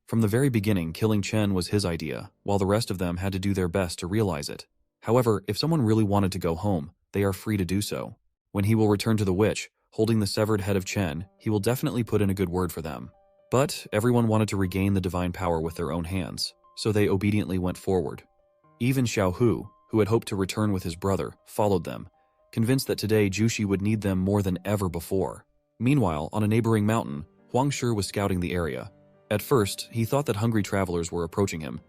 From the very beginning, killing Chen was his idea, while the rest of them had to do their best to realize it. However, if someone really wanted to go home, they are free to do so. When he will return to the witch, holding the severed head of Chen, he will definitely put in a good word for them. But everyone wanted to regain the divine power with their own hands, so they obediently went forward. Even Xiao Hu, who had hoped to return with his brother, followed them, convinced that today Jushi would need them more than ever before. Meanwhile, on a neighboring mountain, Huang Shi was scouting the area. At first, he thought that hungry travelers were approaching him,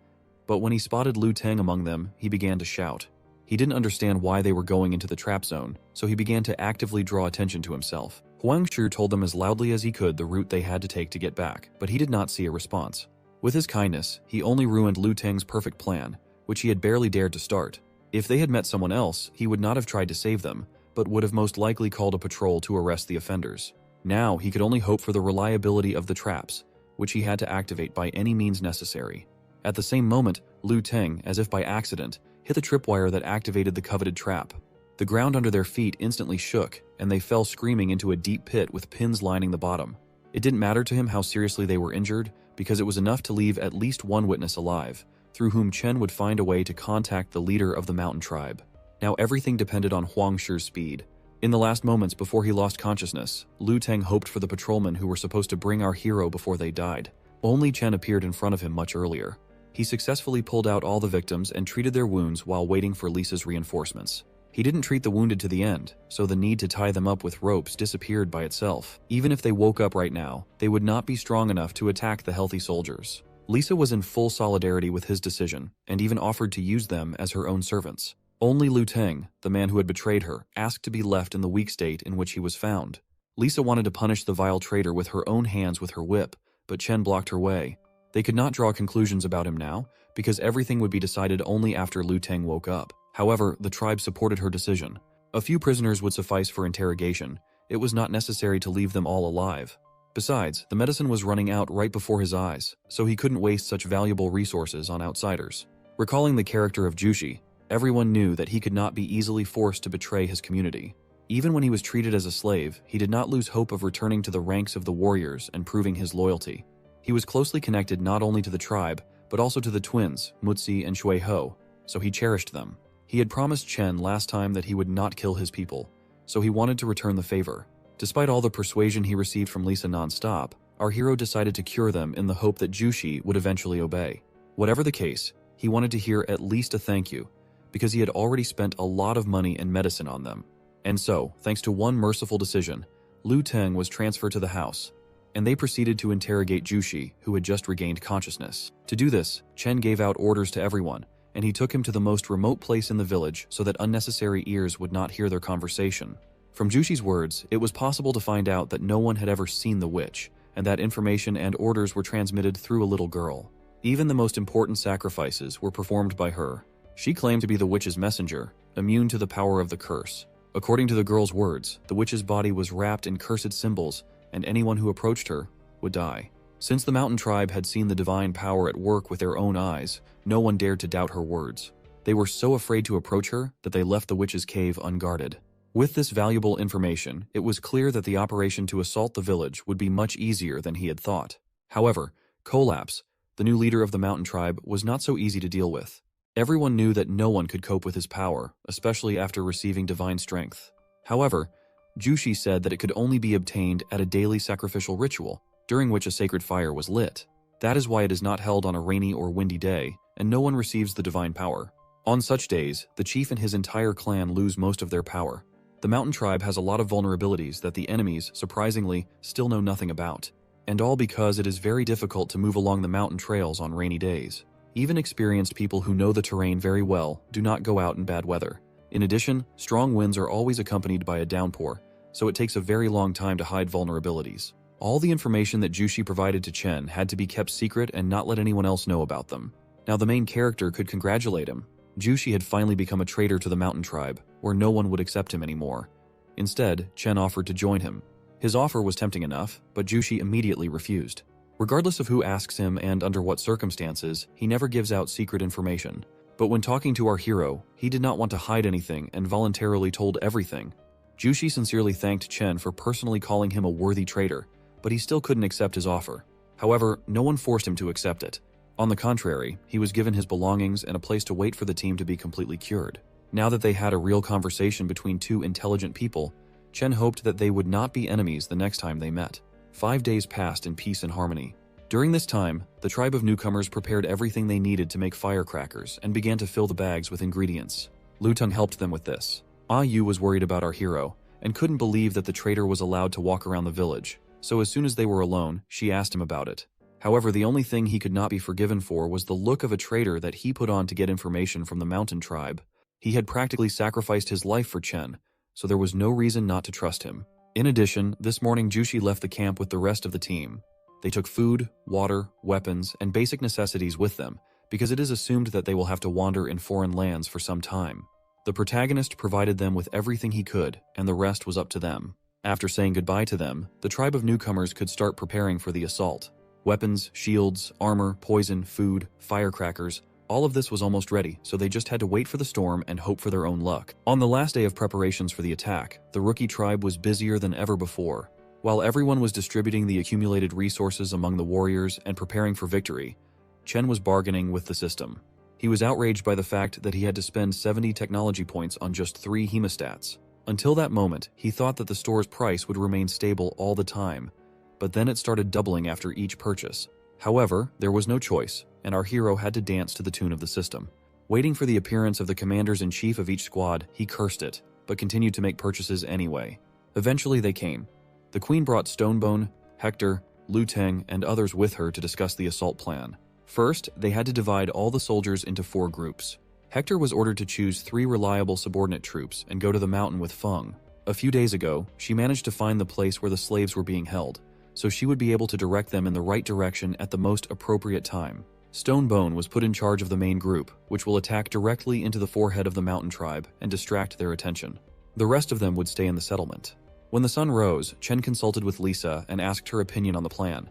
but when he spotted Lu Teng among them, he began to shout. He didn't understand why they were going into the trap zone, so he began to actively draw attention to himself. Huang Shi told them as loudly as he could the route they had to take to get back, but he did not see a response. With his kindness, he only ruined Lu Teng's perfect plan, which he had barely dared to start. If they had met someone else, he would not have tried to save them, but would have most likely called a patrol to arrest the offenders. Now, he could only hope for the reliability of the traps, which he had to activate by any means necessary. At the same moment, Lu Teng, as if by accident, hit the tripwire that activated the coveted trap. The ground under their feet instantly shook, and they fell screaming into a deep pit with pins lining the bottom. It didn't matter to him how seriously they were injured, because it was enough to leave at least one witness alive, through whom Chen would find a way to contact the leader of the mountain tribe. Now everything depended on Huang Shi's speed. In the last moments before he lost consciousness, Lu Teng hoped for the patrolmen who were supposed to bring our hero before they died. Only Chen appeared in front of him much earlier. He successfully pulled out all the victims and treated their wounds while waiting for Lisa's reinforcements. He didn't treat the wounded to the end, so the need to tie them up with ropes disappeared by itself. Even if they woke up right now, they would not be strong enough to attack the healthy soldiers. Lisa was in full solidarity with his decision, and even offered to use them as her own servants. Only Lu Teng, the man who had betrayed her, asked to be left in the weak state in which he was found. Lisa wanted to punish the vile traitor with her own hands with her whip, but Chen blocked her way. They could not draw conclusions about him now, because everything would be decided only after Lu Teng woke up. However, the tribe supported her decision. A few prisoners would suffice for interrogation. It was not necessary to leave them all alive. Besides, the medicine was running out right before his eyes, so he couldn't waste such valuable resources on outsiders. Recalling the character of Jushi, everyone knew that he could not be easily forced to betray his community. Even when he was treated as a slave, he did not lose hope of returning to the ranks of the warriors and proving his loyalty. He was closely connected not only to the tribe, but also to the twins, Mutsi and Shuiho, so he cherished them. He had promised Chen last time that he would not kill his people, so he wanted to return the favor. Despite all the persuasion he received from Lisa non-stop, our hero decided to cure them in the hope that Jushi would eventually obey. Whatever the case, he wanted to hear at least a thank you, because he had already spent a lot of money and medicine on them. And so, thanks to one merciful decision, Lu Teng was transferred to the house, and they proceeded to interrogate Jushi, who had just regained consciousness. To do this, Chen gave out orders to everyone, and he took him to the most remote place in the village so that unnecessary ears would not hear their conversation. From Jushi's words, it was possible to find out that no one had ever seen the witch, and that information and orders were transmitted through a little girl. Even the most important sacrifices were performed by her. She claimed to be the witch's messenger, immune to the power of the curse. According to the girl's words, the witch's body was wrapped in cursed symbols, and anyone who approached her would die. Since the mountain tribe had seen the divine power at work with their own eyes, no one dared to doubt her words. They were so afraid to approach her that they left the witch's cave unguarded. With this valuable information, it was clear that the operation to assault the village would be much easier than he had thought. However, Collapse, the new leader of the mountain tribe, was not so easy to deal with. Everyone knew that no one could cope with his power, especially after receiving divine strength. However, Jushi said that it could only be obtained at a daily sacrificial ritual, during which a sacred fire was lit. That is why it is not held on a rainy or windy day, and no one receives the divine power. On such days, the chief and his entire clan lose most of their power. The mountain tribe has a lot of vulnerabilities that the enemies, surprisingly, still know nothing about. And all because it is very difficult to move along the mountain trails on rainy days. Even experienced people who know the terrain very well do not go out in bad weather. In addition, strong winds are always accompanied by a downpour, so it takes a very long time to hide vulnerabilities. All the information that Jushi provided to Chen had to be kept secret and not let anyone else know about them. Now the main character could congratulate him. Jushi had finally become a traitor to the mountain tribe, where no one would accept him anymore. Instead, Chen offered to join him. His offer was tempting enough, but Jushi immediately refused. Regardless of who asks him and under what circumstances, he never gives out secret information. But when talking to our hero, he did not want to hide anything and voluntarily told everything. Jushi sincerely thanked Chen for personally calling him a worthy traitor, but he still couldn't accept his offer. However, no one forced him to accept it. On the contrary, he was given his belongings and a place to wait for the team to be completely cured. Now that they had a real conversation between two intelligent people, Chen hoped that they would not be enemies the next time they met. 5 days passed in peace and harmony. During this time, the tribe of newcomers prepared everything they needed to make firecrackers and began to fill the bags with ingredients. Lu Teng helped them with this. Yu was worried about our hero and couldn't believe that the traitor was allowed to walk around the village, so as soon as they were alone, she asked him about it. However, the only thing he could not be forgiven for was the look of a traitor that he put on to get information from the mountain tribe. He had practically sacrificed his life for Chen, so there was no reason not to trust him. In addition, this morning Jushi left the camp with the rest of the team. They took food, water, weapons, and basic necessities with them, because it is assumed that they will have to wander in foreign lands for some time. The protagonist provided them with everything he could, and the rest was up to them. After saying goodbye to them, the tribe of newcomers could start preparing for the assault. Weapons, shields, armor, poison, food, firecrackers, all of this was almost ready, so they just had to wait for the storm and hope for their own luck. On the last day of preparations for the attack, the rookie tribe was busier than ever before. While everyone was distributing the accumulated resources among the warriors and preparing for victory, Chen was bargaining with the system. He was outraged by the fact that he had to spend 70 technology points on just 3 hemostats. Until that moment, he thought that the store's price would remain stable all the time, but then it started doubling after each purchase. However, there was no choice, and our hero had to dance to the tune of the system. Waiting for the appearance of the commanders-in-chief of each squad, he cursed it, but continued to make purchases anyway. Eventually they came. The queen brought Stonebone, Hector, Lu Teng, and others with her to discuss the assault plan. First, they had to divide all the soldiers into 4 groups. Hector was ordered to choose 3 reliable subordinate troops and go to the mountain with Feng. A few days ago, she managed to find the place where the slaves were being held, so she would be able to direct them in the right direction at the most appropriate time. Stonebone was put in charge of the main group, which will attack directly into the forehead of the mountain tribe and distract their attention. The rest of them would stay in the settlement. When the sun rose, Chen consulted with Lisa and asked her opinion on the plan.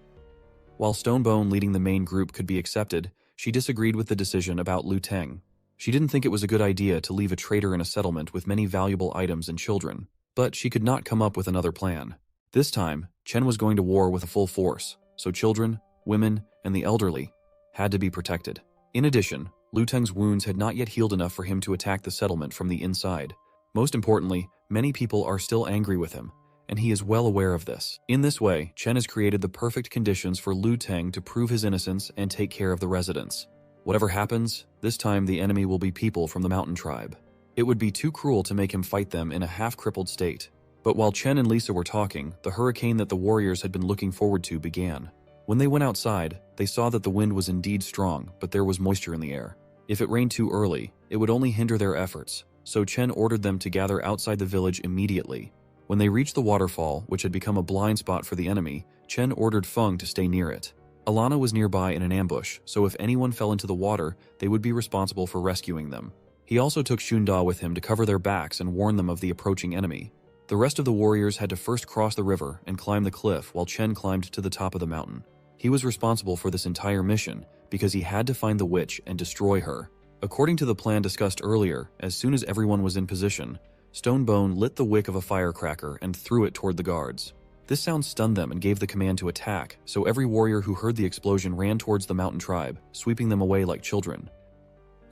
While Stonebone leading the main group could be accepted, she disagreed with the decision about Lu Teng. She didn't think it was a good idea to leave a traitor in a settlement with many valuable items and children, but she could not come up with another plan. This time, Chen was going to war with a full force, so children, women, and the elderly had to be protected. In addition, Lu Teng's wounds had not yet healed enough for him to attack the settlement from the inside. Most importantly, many people are still angry with him, and he is well aware of this. In this way, Chen has created the perfect conditions for Lu Teng to prove his innocence and take care of the residents. Whatever happens, this time the enemy will be people from the mountain tribe. It would be too cruel to make him fight them in a half-crippled state. But while Chen and Lisa were talking, the hurricane that the warriors had been looking forward to began. When they went outside, they saw that the wind was indeed strong, but there was moisture in the air. If it rained too early, it would only hinder their efforts, so Chen ordered them to gather outside the village immediately. When they reached the waterfall, which had become a blind spot for the enemy, Chen ordered Feng to stay near it. Alana was nearby in an ambush, so if anyone fell into the water, they would be responsible for rescuing them. He also took Shunda with him to cover their backs and warn them of the approaching enemy. The rest of the warriors had to first cross the river and climb the cliff while Chen climbed to the top of the mountain. He was responsible for this entire mission because he had to find the witch and destroy her. According to the plan discussed earlier, as soon as everyone was in position, Stonebone lit the wick of a firecracker and threw it toward the guards. This sound stunned them and gave the command to attack, so every warrior who heard the explosion ran towards the mountain tribe, sweeping them away like children.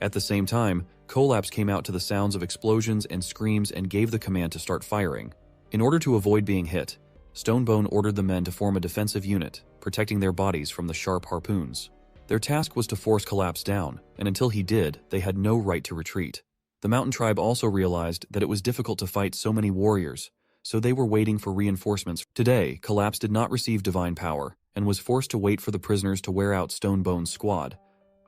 At the same time, Collapse came out to the sounds of explosions and screams and gave the command to start firing. In order to avoid being hit, Stonebone ordered the men to form a defensive unit, protecting their bodies from the sharp harpoons. Their task was to force Collapse down, and until he did, they had no right to retreat. The mountain tribe also realized that it was difficult to fight so many warriors, so they were waiting for reinforcements. Today, Collapse did not receive divine power, and was forced to wait for the prisoners to wear out Stonebone's squad,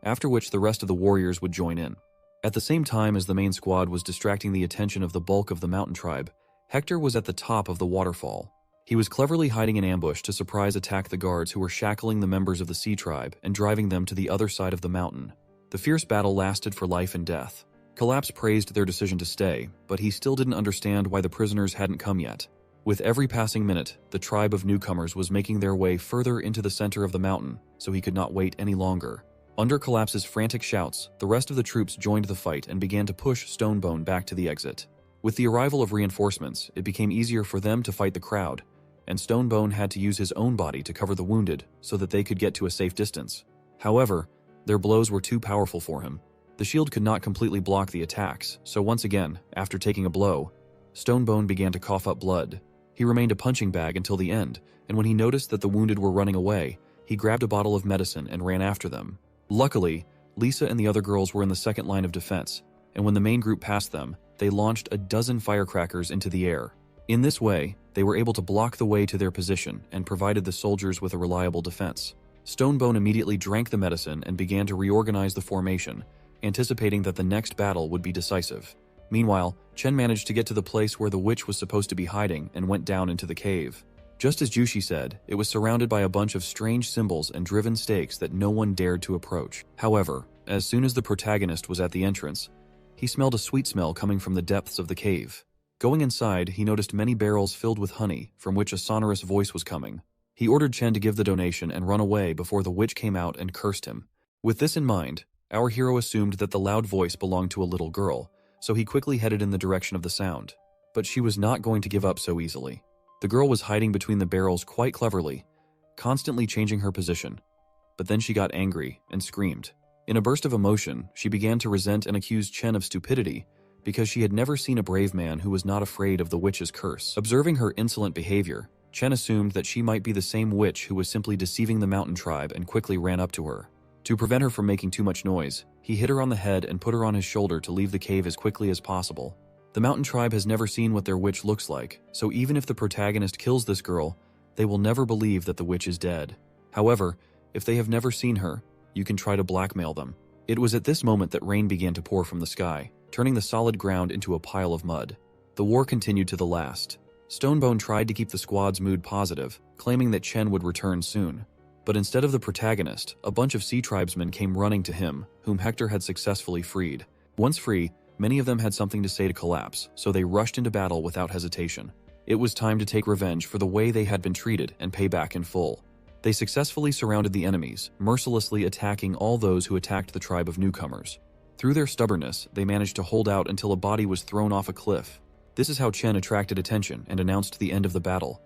after which the rest of the warriors would join in. At the same time as the main squad was distracting the attention of the bulk of the mountain tribe, Hector was at the top of the waterfall. He was cleverly hiding in ambush to surprise attack the guards who were shackling the members of the sea tribe and driving them to the other side of the mountain. The fierce battle lasted for life and death. Collapse praised their decision to stay, but he still didn't understand why the prisoners hadn't come yet. With every passing minute, the tribe of newcomers was making their way further into the center of the mountain, so he could not wait any longer. Under Collapse's frantic shouts, the rest of the troops joined the fight and began to push Stonebone back to the exit. With the arrival of reinforcements, it became easier for them to fight the crowd, and Stonebone had to use his own body to cover the wounded so that they could get to a safe distance. However, their blows were too powerful for him. The shield could not completely block the attacks, so once again, after taking a blow, Stonebone began to cough up blood. He remained a punching bag until the end, and when he noticed that the wounded were running away, he grabbed a bottle of medicine and ran after them. Luckily, Lisa and the other girls were in the second line of defense, and when the main group passed them, they launched a dozen firecrackers into the air. In this way, they were able to block the way to their position and provided the soldiers with a reliable defense. Stonebone immediately drank the medicine and began to reorganize the formation, anticipating that the next battle would be decisive. Meanwhile, Chen managed to get to the place where the witch was supposed to be hiding and went down into the cave. Just as Jushi said, it was surrounded by a bunch of strange symbols and driven stakes that no one dared to approach. However, as soon as the protagonist was at the entrance, he smelled a sweet smell coming from the depths of the cave. Going inside, he noticed many barrels filled with honey, from which a sonorous voice was coming. He ordered Chen to give the donation and run away before the witch came out and cursed him. With this in mind, our hero assumed that the loud voice belonged to a little girl, so he quickly headed in the direction of the sound. But she was not going to give up so easily. The girl was hiding between the barrels quite cleverly, constantly changing her position. But then she got angry and screamed. In a burst of emotion, she began to resent and accuse Chen of stupidity because she had never seen a brave man who was not afraid of the witch's curse. Observing her insolent behavior, Chen assumed that she might be the same witch who was simply deceiving the mountain tribe and quickly ran up to her. To prevent her from making too much noise, he hit her on the head and put her on his shoulder to leave the cave as quickly as possible. The mountain tribe has never seen what their witch looks like, so even if the protagonist kills this girl, they will never believe that the witch is dead. However, if they have never seen her, you can try to blackmail them. It was at this moment that rain began to pour from the sky, turning the solid ground into a pile of mud. The war continued to the last. Stonebone tried to keep the squad's mood positive, claiming that Chen would return soon. But instead of the protagonist, a bunch of sea tribesmen came running to him, whom Hector had successfully freed. Once free, many of them had something to say to Collapse, so they rushed into battle without hesitation. It was time to take revenge for the way they had been treated and pay back in full. They successfully surrounded the enemies, mercilessly attacking all those who attacked the tribe of newcomers. Through their stubbornness, they managed to hold out until a body was thrown off a cliff. This is how Chen attracted attention and announced the end of the battle.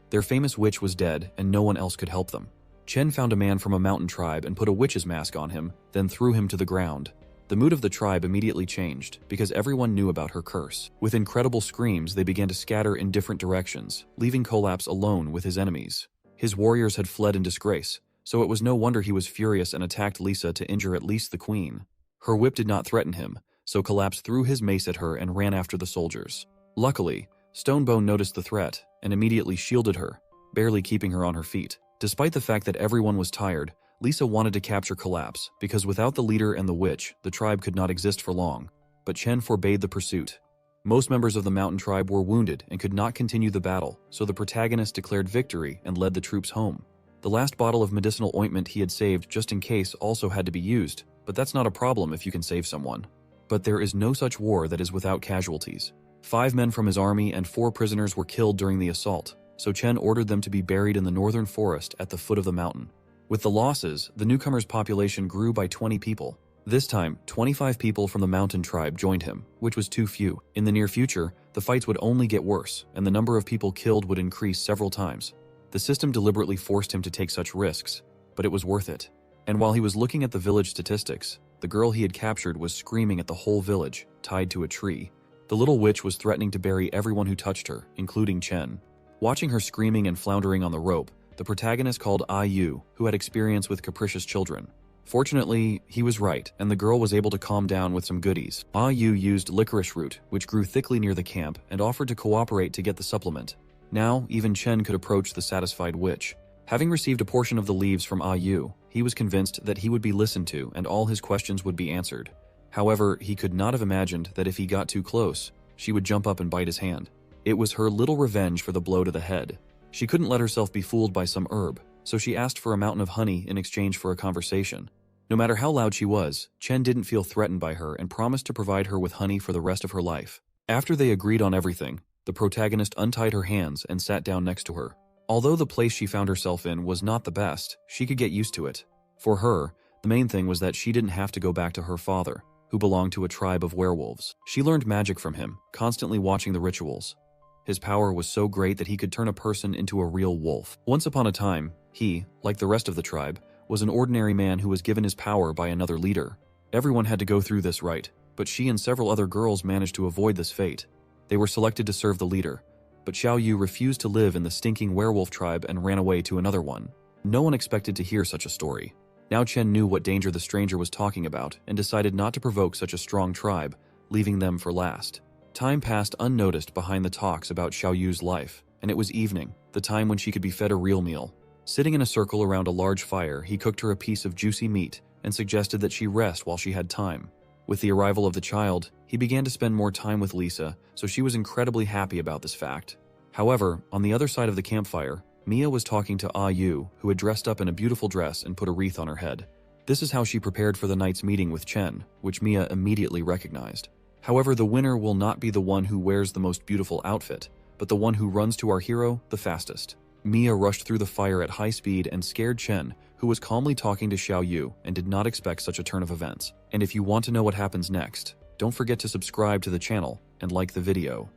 Their famous witch was dead, and no one else could help them. Chen found a man from a mountain tribe and put a witch's mask on him, then threw him to the ground. The mood of the tribe immediately changed, because everyone knew about her curse. With incredible screams, they began to scatter in different directions, leaving Collapse alone with his enemies. His warriors had fled in disgrace, so it was no wonder he was furious and attacked Lisa to injure at least the queen. Her whip did not threaten him, so Collapse threw his mace at her and ran after the soldiers. Luckily, Stonebone noticed the threat and immediately shielded her, barely keeping her on her feet. Despite the fact that everyone was tired, Lisa wanted to capture Collapse, because without the leader and the witch, the tribe could not exist for long. But Chen forbade the pursuit. Most members of the mountain tribe were wounded and could not continue the battle, so the protagonist declared victory and led the troops home. The last bottle of medicinal ointment he had saved just in case also had to be used, but that's not a problem if you can save someone. But there is no such war that is without casualties. 5 men from his army and 4 prisoners were killed during the assault, so Chen ordered them to be buried in the northern forest at the foot of the mountain. With the losses, the newcomers' population grew by 20 people. This time, 25 people from the mountain tribe joined him, which was too few. In the near future, the fights would only get worse, and the number of people killed would increase several times. The system deliberately forced him to take such risks, but it was worth it. And while he was looking at the village statistics, the girl he had captured was screaming at the whole village, tied to a tree. The little witch was threatening to bury everyone who touched her, including Chen. Watching her screaming and floundering on the rope, the protagonist called Yu, who had experience with capricious children. Fortunately, he was right, and the girl was able to calm down with some goodies. Yu used licorice root, which grew thickly near the camp, and offered to cooperate to get the supplement. Now, even Chen could approach the satisfied witch. Having received a portion of the leaves from Yu, he was convinced that he would be listened to and all his questions would be answered. However, he could not have imagined that if he got too close, she would jump up and bite his hand. It was her little revenge for the blow to the head. She couldn't let herself be fooled by some herb, so she asked for a mountain of honey in exchange for a conversation. No matter how loud she was, Chen didn't feel threatened by her and promised to provide her with honey for the rest of her life. After they agreed on everything, the protagonist untied her hands and sat down next to her. Although the place she found herself in was not the best, she could get used to it. For her, the main thing was that she didn't have to go back to her father, who belonged to a tribe of werewolves. She learned magic from him, constantly watching the rituals. His power was so great that he could turn a person into a real wolf. Once upon a time, he, like the rest of the tribe, was an ordinary man who was given his power by another leader. Everyone had to go through this rite, but she and several other girls managed to avoid this fate. They were selected to serve the leader, but Xiao Yu refused to live in the stinking werewolf tribe and ran away to another one. No one expected to hear such a story. Now Chen knew what danger the stranger was talking about and decided not to provoke such a strong tribe, leaving them for last. Time passed unnoticed behind the talks about Xiao Yu's life, and it was evening, the time when she could be fed a real meal. Sitting in a circle around a large fire, he cooked her a piece of juicy meat and suggested that she rest while she had time. With the arrival of the child, he began to spend more time with Lisa, so she was incredibly happy about this fact. However, on the other side of the campfire, Mia was talking to Yu, who had dressed up in a beautiful dress and put a wreath on her head. This is how she prepared for the night's meeting with Chen, which Mia immediately recognized. However, the winner will not be the one who wears the most beautiful outfit, but the one who runs to our hero the fastest. Mia rushed through the fire at high speed and scared Chen, who was calmly talking to Xiao Yu and did not expect such a turn of events. And if you want to know what happens next, don't forget to subscribe to the channel and like the video.